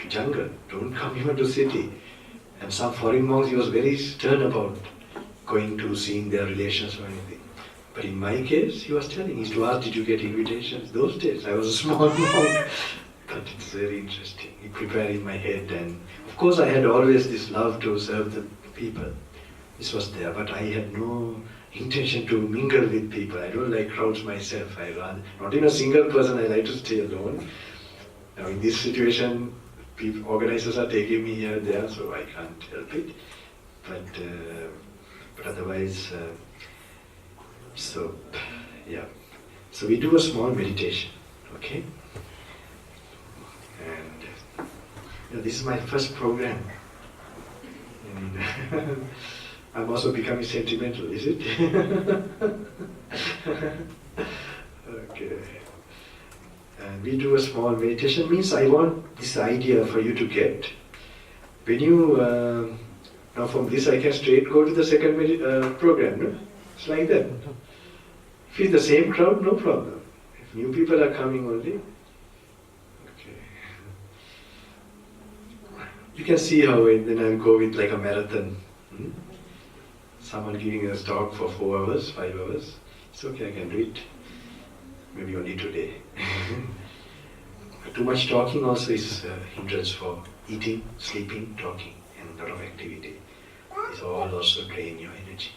jungle. Don't come even to city. And some foreign monks, he was very stern about going to seeing their relations or anything. But in my case, he was telling, he used to ask, did you get invitations? Those days, I was a small monk. But it's very interesting. He prepared in my head, and of course I had always this love to serve the people. This was there, but I had no intention to mingle with people. I don't like crowds myself. Not even a single person, I like to stay alone. Now in this situation, organizers are taking me here and there, so I can't help it. But otherwise, so we do a small meditation, okay? And this is my first program. And I'm also becoming sentimental, is it? Okay. And we do a small meditation. Means I want this idea for you to get. When you, now from this I can straight go to the second program, no? It's like that. If it's the same crowd, no problem. If new people are coming only, okay. You can see how then I'll go with like a marathon. Someone giving us talk for 4 hours, 5 hours. It's okay, I can do it. Maybe only today. Too much talking also is a hindrance for eating, sleeping, talking, and a lot of activity. It's all also drain your energy.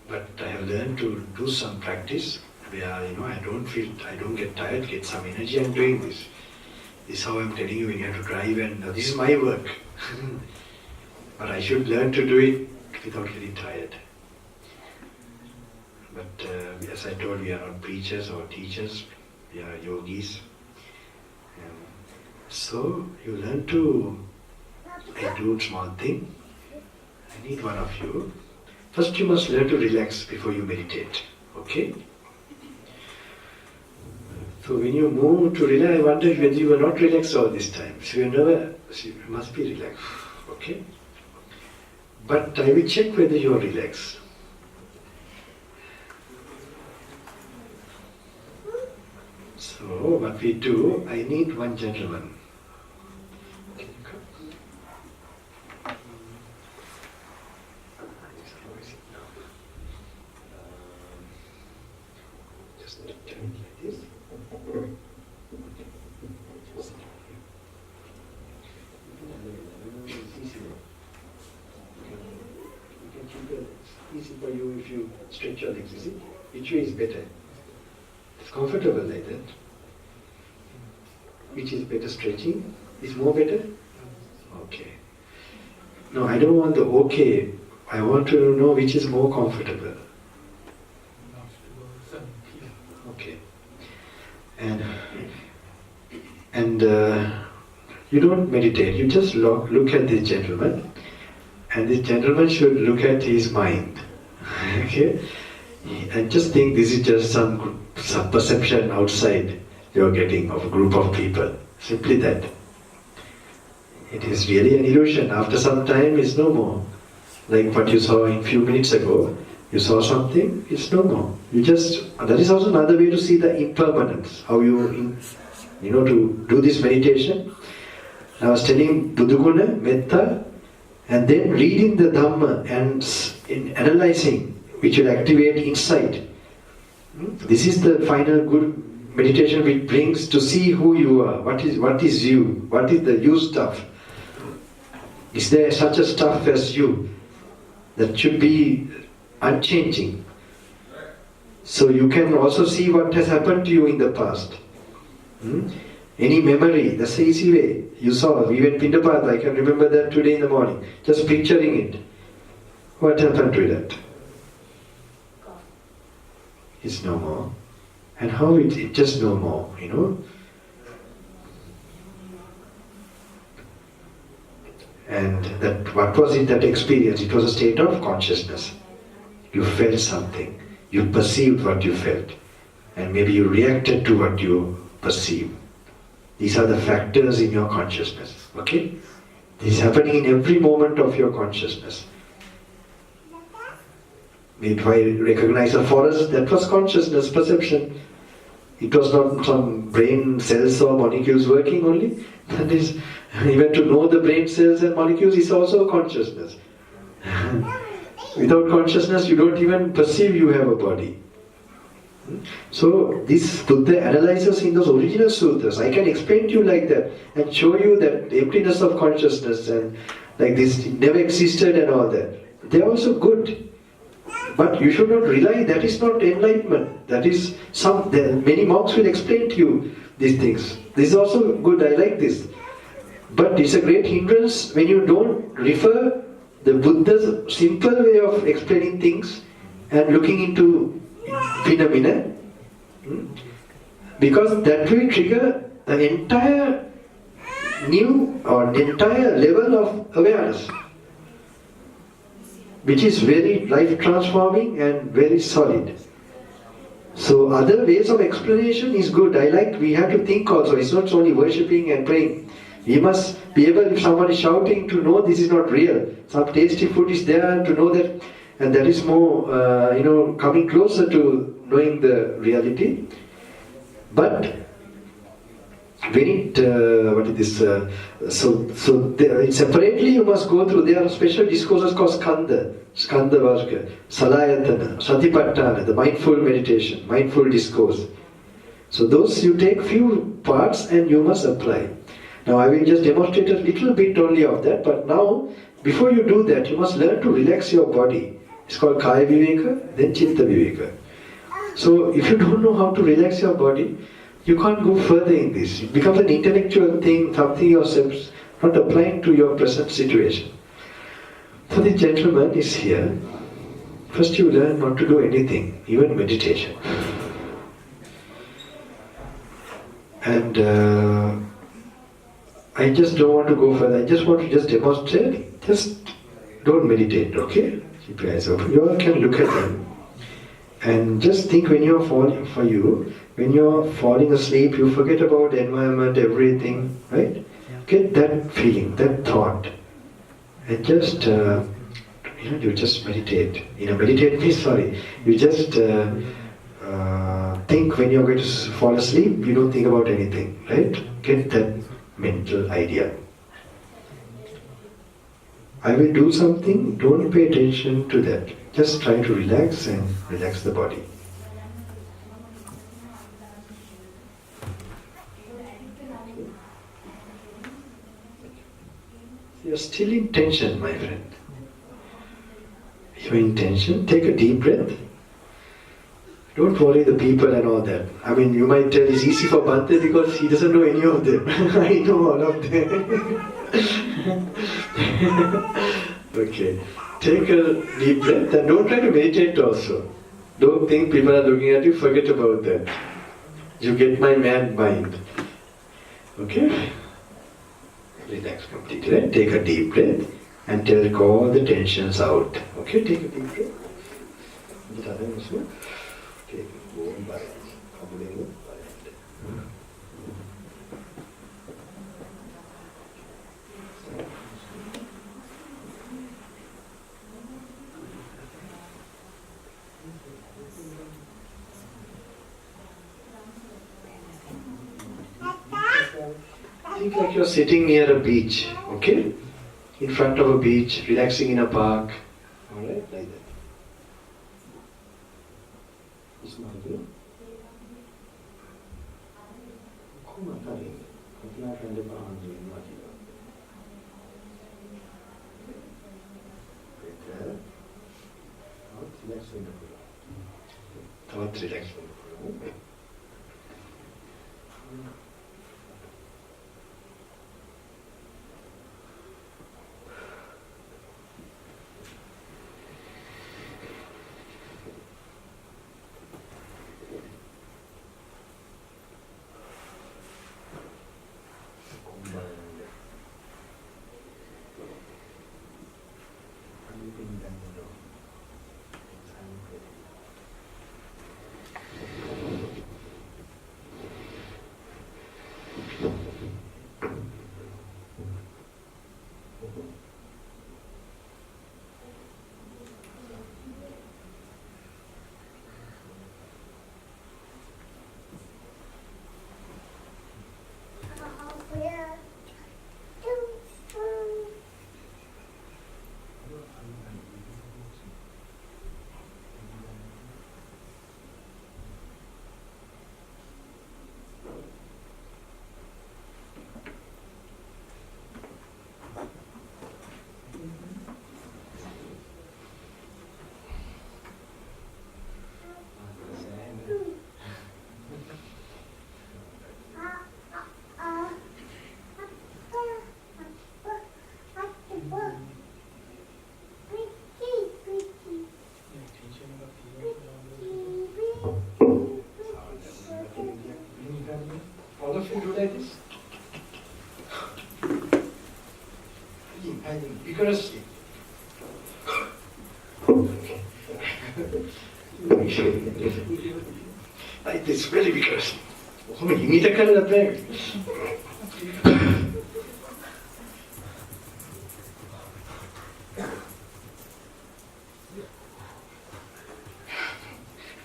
But I have learned to do some practice where I don't get tired, get some energy. I'm doing this. This is how I'm telling you when you have to drive, and this is my work. But I should learn to do it without getting tired. But as I told, we are not preachers or teachers, we are yogis. So you learn to do a small thing. I need one of you. First you must learn to relax before you meditate, okay? So when you move to relax, I wonder whether you were not relaxed all this time. So you must be relaxed, okay? But I will check whether you are relaxed. So what we do, I need one gentleman. Can you come? Just turn it like this. Just you can keep your legs. Easy for you if you stretch your legs, you see? Which way is better? It's comfortable like that. Which is better, stretching? Is more better? Okay. No, I don't want the okay. I want to know which is more comfortable. Okay. And you don't meditate. You just look at this gentleman, and this gentleman should look at his mind. Okay. And just think this is just some perception outside you're getting of a group of people. Simply that. It is really an illusion. After some time, it's no more. like what you saw a few minutes ago, you saw something, it's no more. You just, that is also another way to see the impermanence, how you to do this meditation. I was telling Buddhaguna, Metta, and then reading the Dhamma and analyzing, which will activate insight. This is the final good meditation which brings to see who you are, what is you, what is the you stuff. Is there such a stuff as you that should be unchanging? So you can also see what has happened to you in the past. Any memory, that's the easy way. You saw, we went Pindapath, I can remember that today in the morning. Just picturing it. What happened to that? It's no more. And how it just no more, And that, what was it, that experience? It was a state of consciousness. You felt something. You perceived what you felt. And maybe you reacted to what you perceived. These are the factors in your consciousness. Okay? This is happening in every moment of your consciousness. If I recognize a forest, that was consciousness, perception. It was not some brain cells or molecules working only. That is, even to know the brain cells and molecules is also consciousness. Without consciousness, you don't even perceive you have a body. So this Buddha analyzes in those original sutras. I can explain to you like that and show you that emptiness of consciousness and like this never existed and all that. They are also good. But you should not rely, that is not enlightenment. That is many monks will explain to you these things. This is also good, I like this. But it's a great hindrance when you don't refer the Buddha's simple way of explaining things and looking into phenomena, because that will trigger an entire new or entire level of awareness, which is very life transforming and very solid. So other ways of explanation is good. We have to think also. It's not only worshipping and praying. We must be able, if someone is shouting, to know this is not real. Some tasty food is there, to know that, and that is more, coming closer to knowing the reality. But when separately you must go through. There are special discourses called Skanda Varga, Salayatana, Satipatthana, the mindful meditation, mindful discourse. So those you take few parts and you must apply. Now I will just demonstrate a little bit only of that, but now before you do that you must learn to relax your body. It's called Kaya Viveka, then Chitta Viveka. So if you don't know how to relax your body, you can't go further in this. It becomes an intellectual thing, something yourself not applying to your present situation. So the gentleman is here. First you learn not to do anything, even meditation. And I just don't want to go further. I just want to just demonstrate. Just don't meditate, okay? Keep your eyes open. You all can look at them. And just think when you're falling, when you're falling asleep, you forget about the environment, everything, right? Get that feeling, that thought. And just, you just meditate. Meditate means, you just think when you're going to fall asleep, you don't think about anything, right? Get that mental idea. I will do something, don't pay attention to that. Just try to relax and relax the body. You're still in tension, my friend. You're in tension, take a deep breath. Don't worry the people and all that. You might tell it's easy for Bhante because he doesn't know any of them. I know all of them. Okay. Take a deep breath and don't try to meditate also. Don't think people are looking at you, forget about that. You get my mad mind. Okay? Relax completely. Right? Take a deep breath and take all the tensions out. Okay? Take a deep breath. Okay. Think like you're sitting near a beach, okay? In front of a beach, relaxing in a park. Alright, like that. Smile, you know? Come on, Karin. Apna kande pahan doing what you know. Better. Out, relax in the pool. Thought relax in the pool. All of you do like this? Vigorously. Like this, very vigorously. Oh, imita karala bag.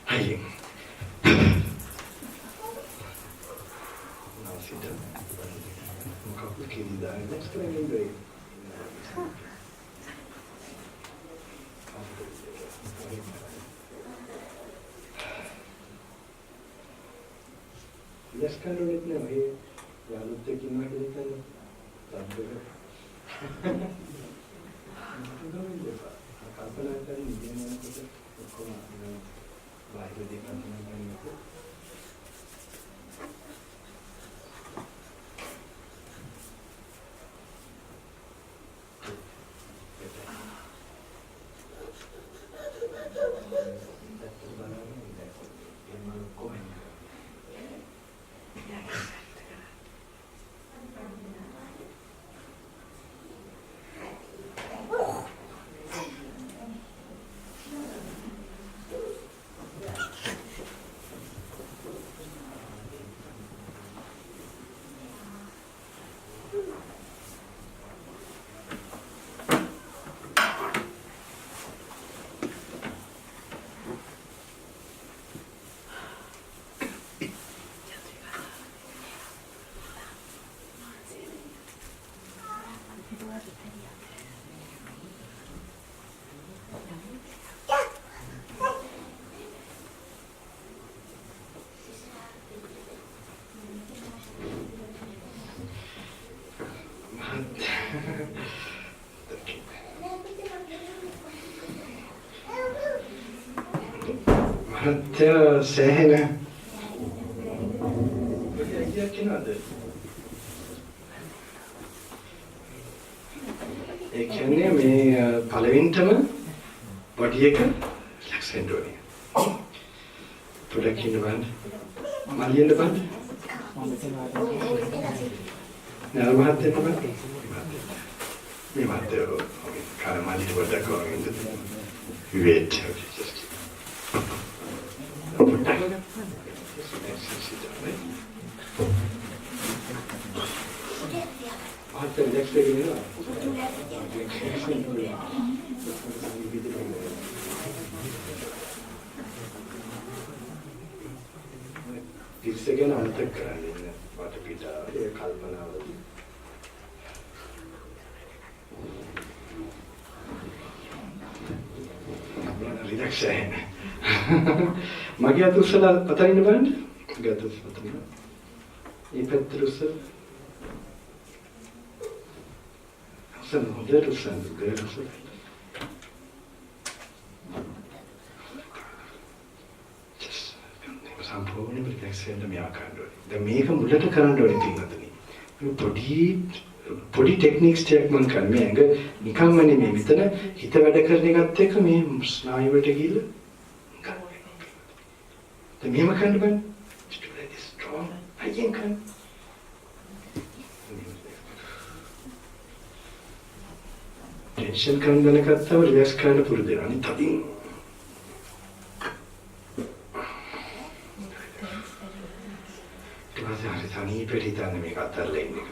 Hi. Next time break. Just kind of it now. Hey, I look taking my little Thero saying, ඒ කියන්නේ මේ පළවෙනිටම body එක relax වෙන්න ඕනේ. පොඩ්ඩක් ඉන්න බලන්න. මලියෙන්ද බලන්න. නෑ මහත්තයා බලන්න. මේ මහත්තයා කාර මලියට පොඩ්ඩක් වගේ ඉන්න. wait. Okay, just next day, you know. This again, I'm the Karani, what a bit of Kalpana. relax ahead. Mage ath ussala atarina balanna. Mage ath ussala atarina. Ee පැත්තට ussala. Ussala හොඳට ussala. Good ussala. සම්පූර්ණයෙන්ම relax වෙන්න මෙයා කරන්න ඕනේ. දැන් මේක මුලට කරන්න ඕනේ පින්වතුනි. පොඩි ටෙක්නික්ස් ටිකක් මම කරන්නේ. මේ ඇඟ නිකම්ම නෙමෙයි. මෙතන හිත වැඩ කරන එකත් එක්ක මේ ස්නායු වලට ගිහිල්ලා දැන් මෙහෙම කරන්න බෑ. strong. අයියෙන් කරන්න. ටෙන්ෂන් කරන දැනගත්තම රිලැක්ස් කරන්න පුරුදු වෙනවා. අනිත් අදින් තනීපෙරිතන්නේ මේක අතරලා ඉන්න එක.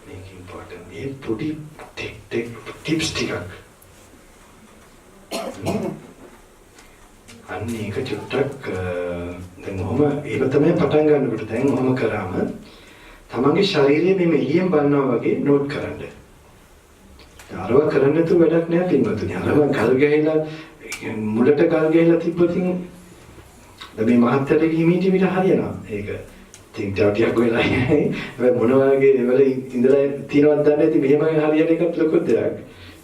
මේක ඉම්පෝටන්ට්. මේ පොඩි ටිප්ස් ටිකක්. අන්න ඒක චුට්ටක් දැන් ඔහම ඒක තමයි පටන් ගන්නකොට දැන් ඔහම කරාම තමන්ගේ ශරීරය මේ එළියෙන් බලනවා වගේ නෝට් කරන්න. අරව කරන්න තු වැඩක් නෑ පින්වතුනි. අරව ගල් ගහලා මුලට ගල් ගහලා තිබ්බොතින් මේ මහත්තයට හිමීටි මිට හරියනවා. ඒක ඉතින් ටිකක් වෙලා යයි. මොන වගේ වල ඉඳලා තියනවද දන්නේ නැති මෙහෙම හරියන එකත් ලොකු දෙයක්.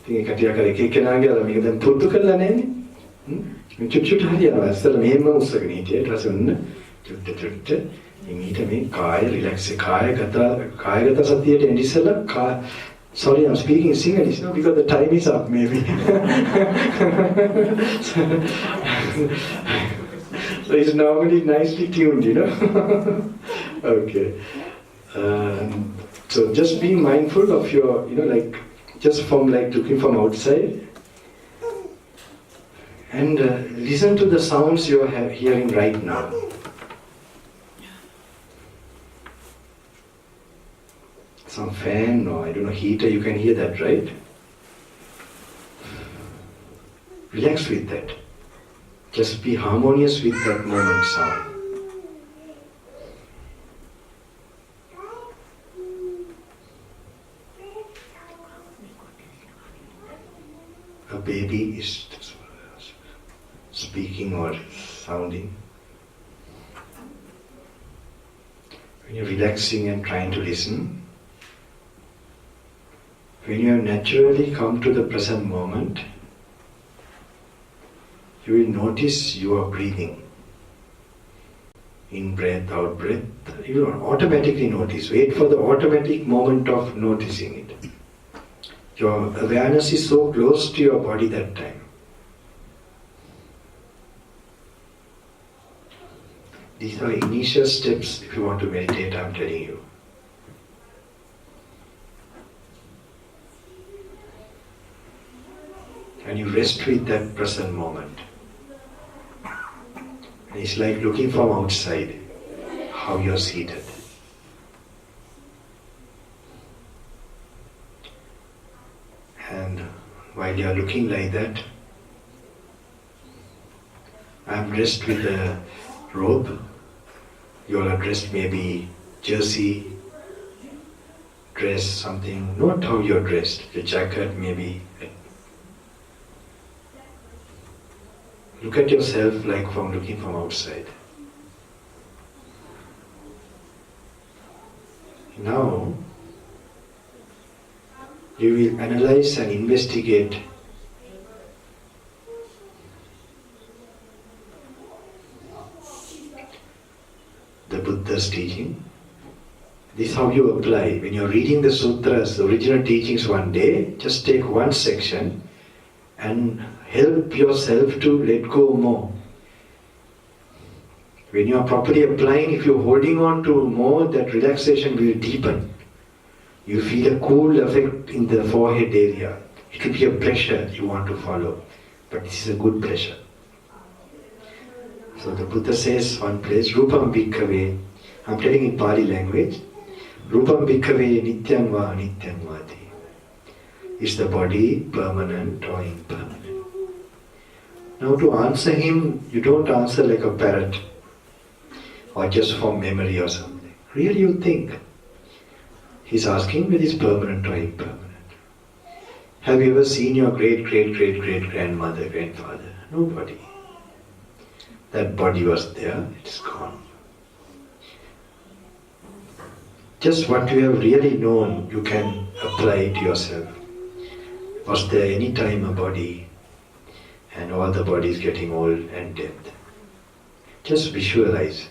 ඉතින් ඒක ටිකක් එක එක්කෙනාගේ අර මේක දැන් පුරුදු කරලා නැන්නේ. චුට් හරියනවා. අස්සල මෙහෙම උස්සගෙන හිටියේ. ඊට පස්සේ ඔන්න චුට් ඊට මේ කාය රිලැක්ස් කායගත සතියට එන්න ඉස්සෙල්ලා sorry, I'm speaking Sinhalese now because the time is up maybe. So it's normally nicely tuned, you know. Okay. So just be mindful of your, you know, like just from like looking from outside, and listen to the sounds you are hearing right now. Some fan or I don't know heater, you can hear that, right? Relax with that. Just be harmonious with that moment sound. A baby is speaking or sounding. When you're relaxing and trying to listen, when you have naturally come to the present moment, you will notice you are breathing. In breath, out breath, you will automatically notice. Wait for the automatic moment of noticing it. Your awareness is so close to your body that time. These are initial steps if you want to meditate, I'm telling you. And you rest with that present moment. And it's like looking from outside, how you're seated. And while you're looking like that, I'm dressed with a robe. You're dressed maybe jersey, dress, something, not how you're dressed, the jacket maybe. Look at yourself like from looking from outside. Now, you will analyze and investigate the Buddha's teaching. This is how you apply. When you're reading the sutras, the original teachings one day, just take one section and help yourself to let go more. When you are properly applying, if you're holding on to more, that relaxation will deepen. You feel a cool effect in the forehead area. It will be a pressure you want to follow, but this is a good pressure. So the Buddha says one place, Rupam Bhikkhave, I'm telling in Pali language, Rupam Bhikkhave Nityam Va Nityam Vati. Is the body permanent or impermanent? Now to answer him, you don't answer like a parrot or just from memory or something. Really you think. He's asking whether it's permanent or impermanent. Have you ever seen your great-great-great-great-grandmother, grandfather? Nobody. That body was there, it's gone. Just what you have really known, you can apply to yourself. Was there any time a body and all the bodies getting old and dead? Just visualize.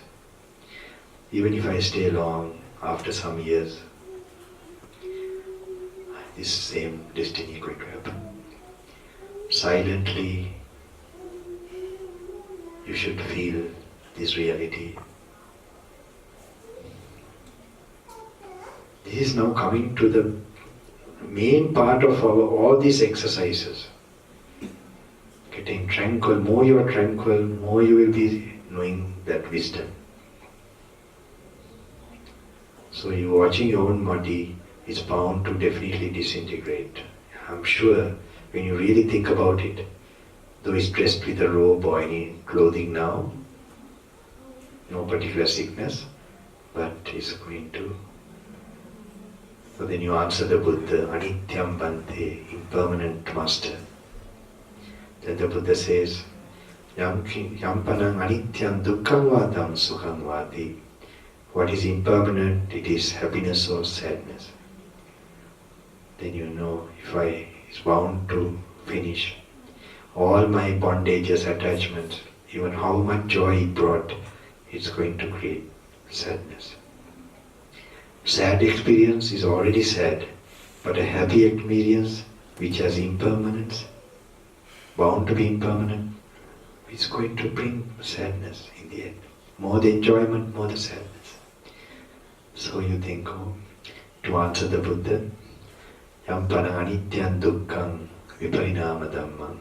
Even if I stay long, after some years, this same destiny is going to happen. Silently, you should feel this reality. This is now coming to the main part of all these exercises. Getting tranquil, more you are tranquil, more you will be knowing that wisdom. So you watching your own body is bound to definitely disintegrate. I'm sure when you really think about it, though it's dressed with a robe or any clothing now, no particular sickness, but it's going to. So then you answer the Buddha, Anityam Bante, impermanent master. Then the Buddha says, Yampanang Anityam Dukkham Vadam Sukham Vati. What is impermanent, it is happiness or sadness. Then you know, if I is bound to finish all my bondages, attachments, even how much joy it brought, it's going to create sadness. Sad experience is already sad, but a happy experience which has impermanence, bound to be impermanent, is going to bring sadness in the end. More the enjoyment, more the sadness. So you think, to answer the Buddha, Yampana Anityam Dukkham Viparinama Dhammam.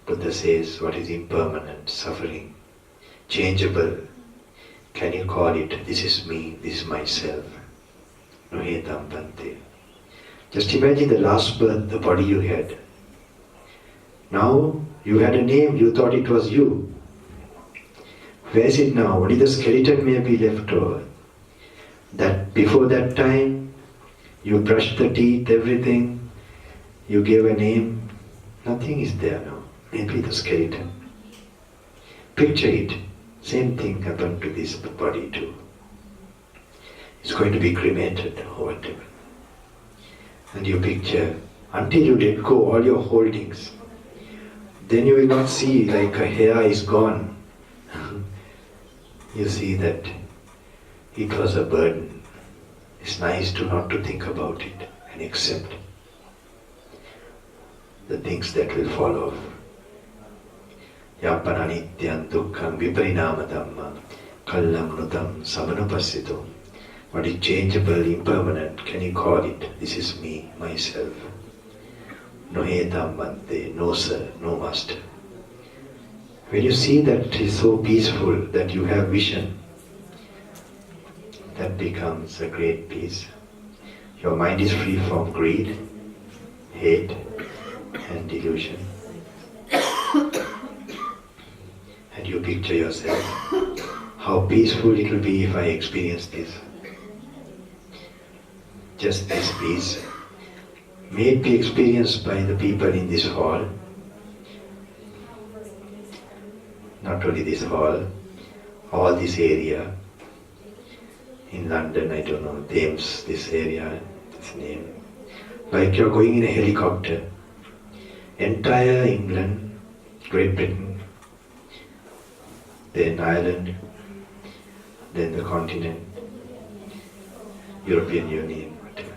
Buddha says, what is impermanent, suffering, changeable, can you call it, this is me, this is myself. Nohetam Bante. Just imagine the last birth, the body you had. Now you had a name, you thought it was you. Where is it now? Only the skeleton may be left over. That before that time, you brushed the teeth, everything, you gave a name, nothing is there now. Maybe the skeleton. Picture it. Same thing happened to this body too. It's going to be cremated or whatever. And you picture, until you let go all your holdings, then you will not see like a hair is gone. You see that it was a burden. It's nice to not to think about it and accept the things that will follow. Yapananityan dukkham viparinama dhamma kallam nutam samanupasitum. What is changeable, impermanent, can you call it? This is me, myself. Nohetam bante, no sir, no master. When you see that it is so peaceful, that you have vision, that becomes a great peace. Your mind is free from greed, hate, and delusion. And you picture yourself, how peaceful it will be if I experience this. Just this peace may it be experienced by the people in this hall. Not only this hall, all this area. In London, I don't know, Thames, this area, this name. Like you're going in a helicopter. Entire England, Great Britain, then Ireland, then the continent, European Union, whatever.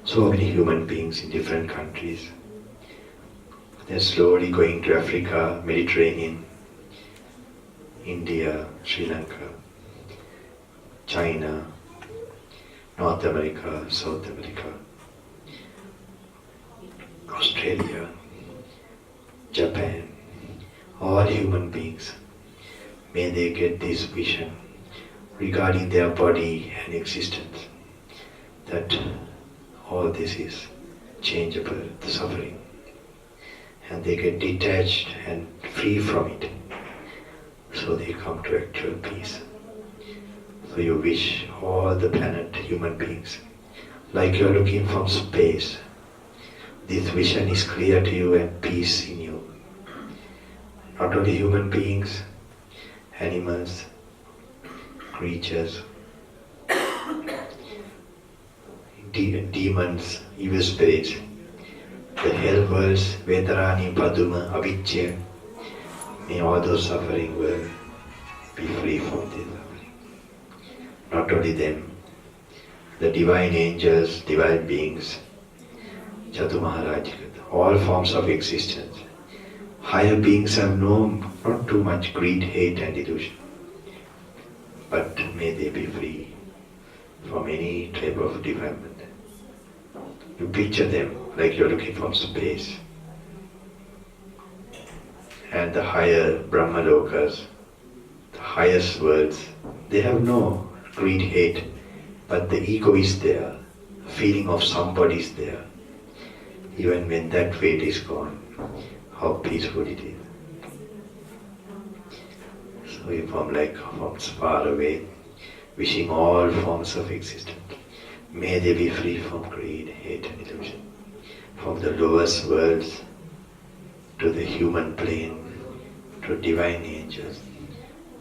So many human beings in different countries. They're slowly going to Africa, Mediterranean, India, Sri Lanka, China, North America, South America, Australia, Japan, all human beings. May they get this vision regarding their body and existence, that all this is changeable, the suffering, and they get detached and free from it, so they come to actual peace. So you wish all the planet, human beings, like you're looking from space, this vision is clear to you and peace in you. Not only human beings, animals, creatures, demons, evil spirits, the hell worlds, Vedarani, Paduma, Avijja, may all those suffering will be free from this suffering. Not only them, the divine angels, divine beings, Jatu Maharaj, all forms of existence. Higher beings have not too much greed, hate and illusion. But may they be free from any type of defilement. You picture them like you're looking from space. And the higher Brahmalokas, the highest worlds, they have no greed, hate, but the ego is there, the feeling of somebody is there. Even when that weight is gone, how peaceful it is. So you from far away, wishing all forms of existence, may they be free from greed, hate and illusion. From the lowest worlds to the human plane, to divine angels,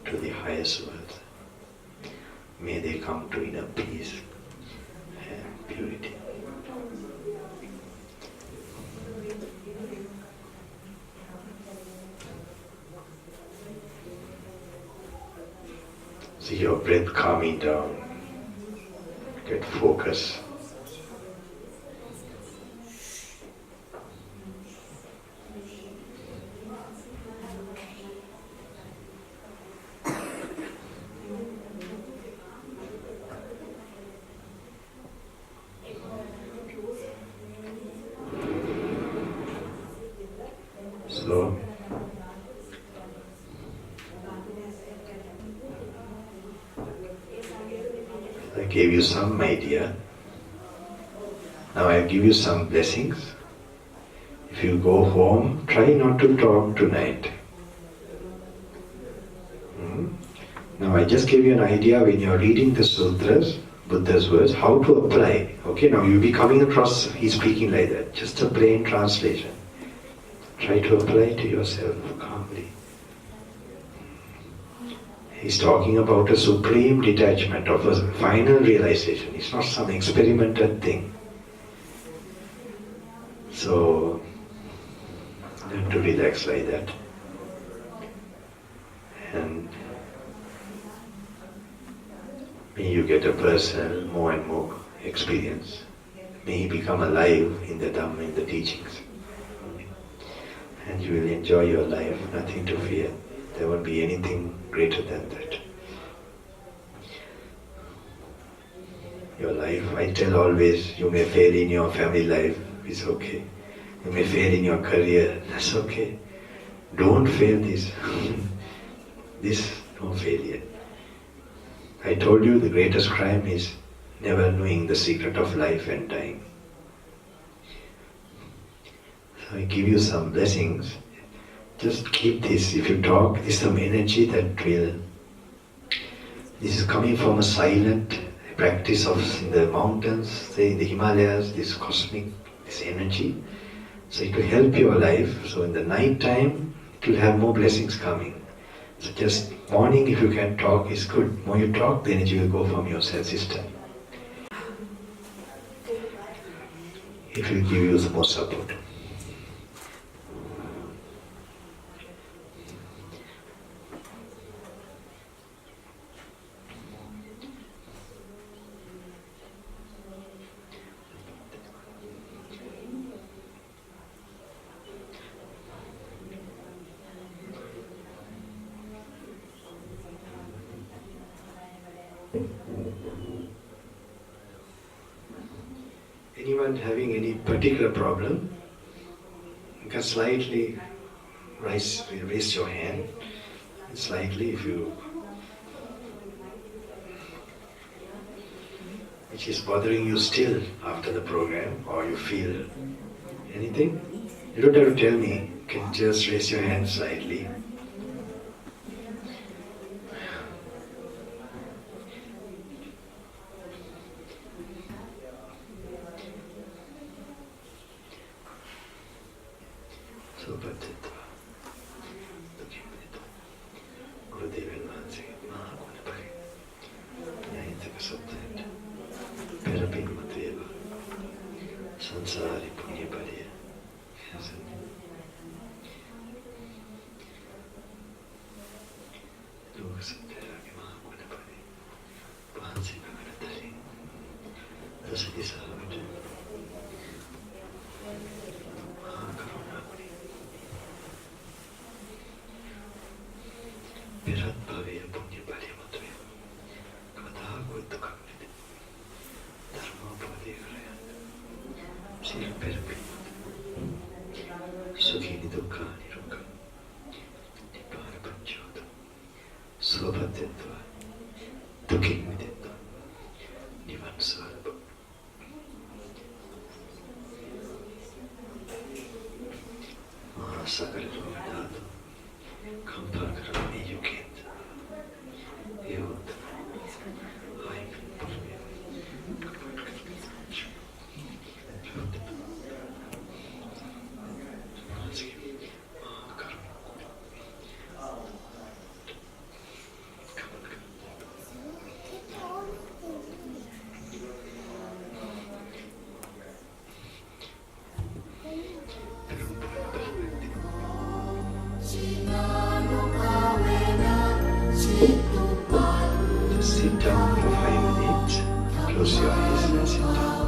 to the highest worlds. May they come to inner peace and purity. See your breath calming down. Get focus. So, I gave you some idea. Now I give you some blessings. If you go home, try not to talk tonight. Now I just gave you an idea when you're reading the sutras, Buddha's words, how to apply. Okay, now you'll be coming across, he's speaking like that. Just a plain translation. Try to apply to yourself calmly. He's talking about a supreme detachment of a final realization. It's not some experimental thing. So, learn to relax like that. And may you get a personal more and more experience. May you become alive in the Dhamma, in the teachings. And you will enjoy your life, nothing to fear. There won't be anything greater than that. Your life, I tell always, you may fail in your family life, it's okay. You may fail in your career, that's okay. Don't fail this. This, no failure. I told you the greatest crime is never knowing the secret of life and dying. So I give you some blessings. Just keep this. If you talk, this is some energy that will... This is coming from a silent practice of in the mountains, say in the Himalayas, this cosmic, this energy. So it will help your life. So in the night time, it will have more blessings coming. So just morning, if you can talk, is good. More you talk, the energy will go from your cell system. It will give you some more support. Anyone having any particular problem, you can slightly raise your hand, slightly if you, which is bothering you still after the program, or you feel anything, you don't have to tell me, you can just raise your hand slightly. Sopatetva. Gurudevan Vansika Mahagunapari. Nayantaka Sattayanta. Perapinmateva. Sansari Punyapariya. Loka Sattayaki Mahagunapari. Vansika Ganatari. Dasati Sahavata. Mahakarunamani. Virat Bhavya Punyapariya Matve. Kadaha Kuddukakniti. Dhamma Padhikarayana. Sila Perapinmat. Sukhini Dukkani Rukha. Nibbana Panchoda. Sopatetva. Dukkhinvidetva. Nivan Swarapa. Sakala Rogadadu. Kampakarami Yuketa. Yod. Aimin Purvya. Just sit down for 5 minutes. Close your eyes and sit down.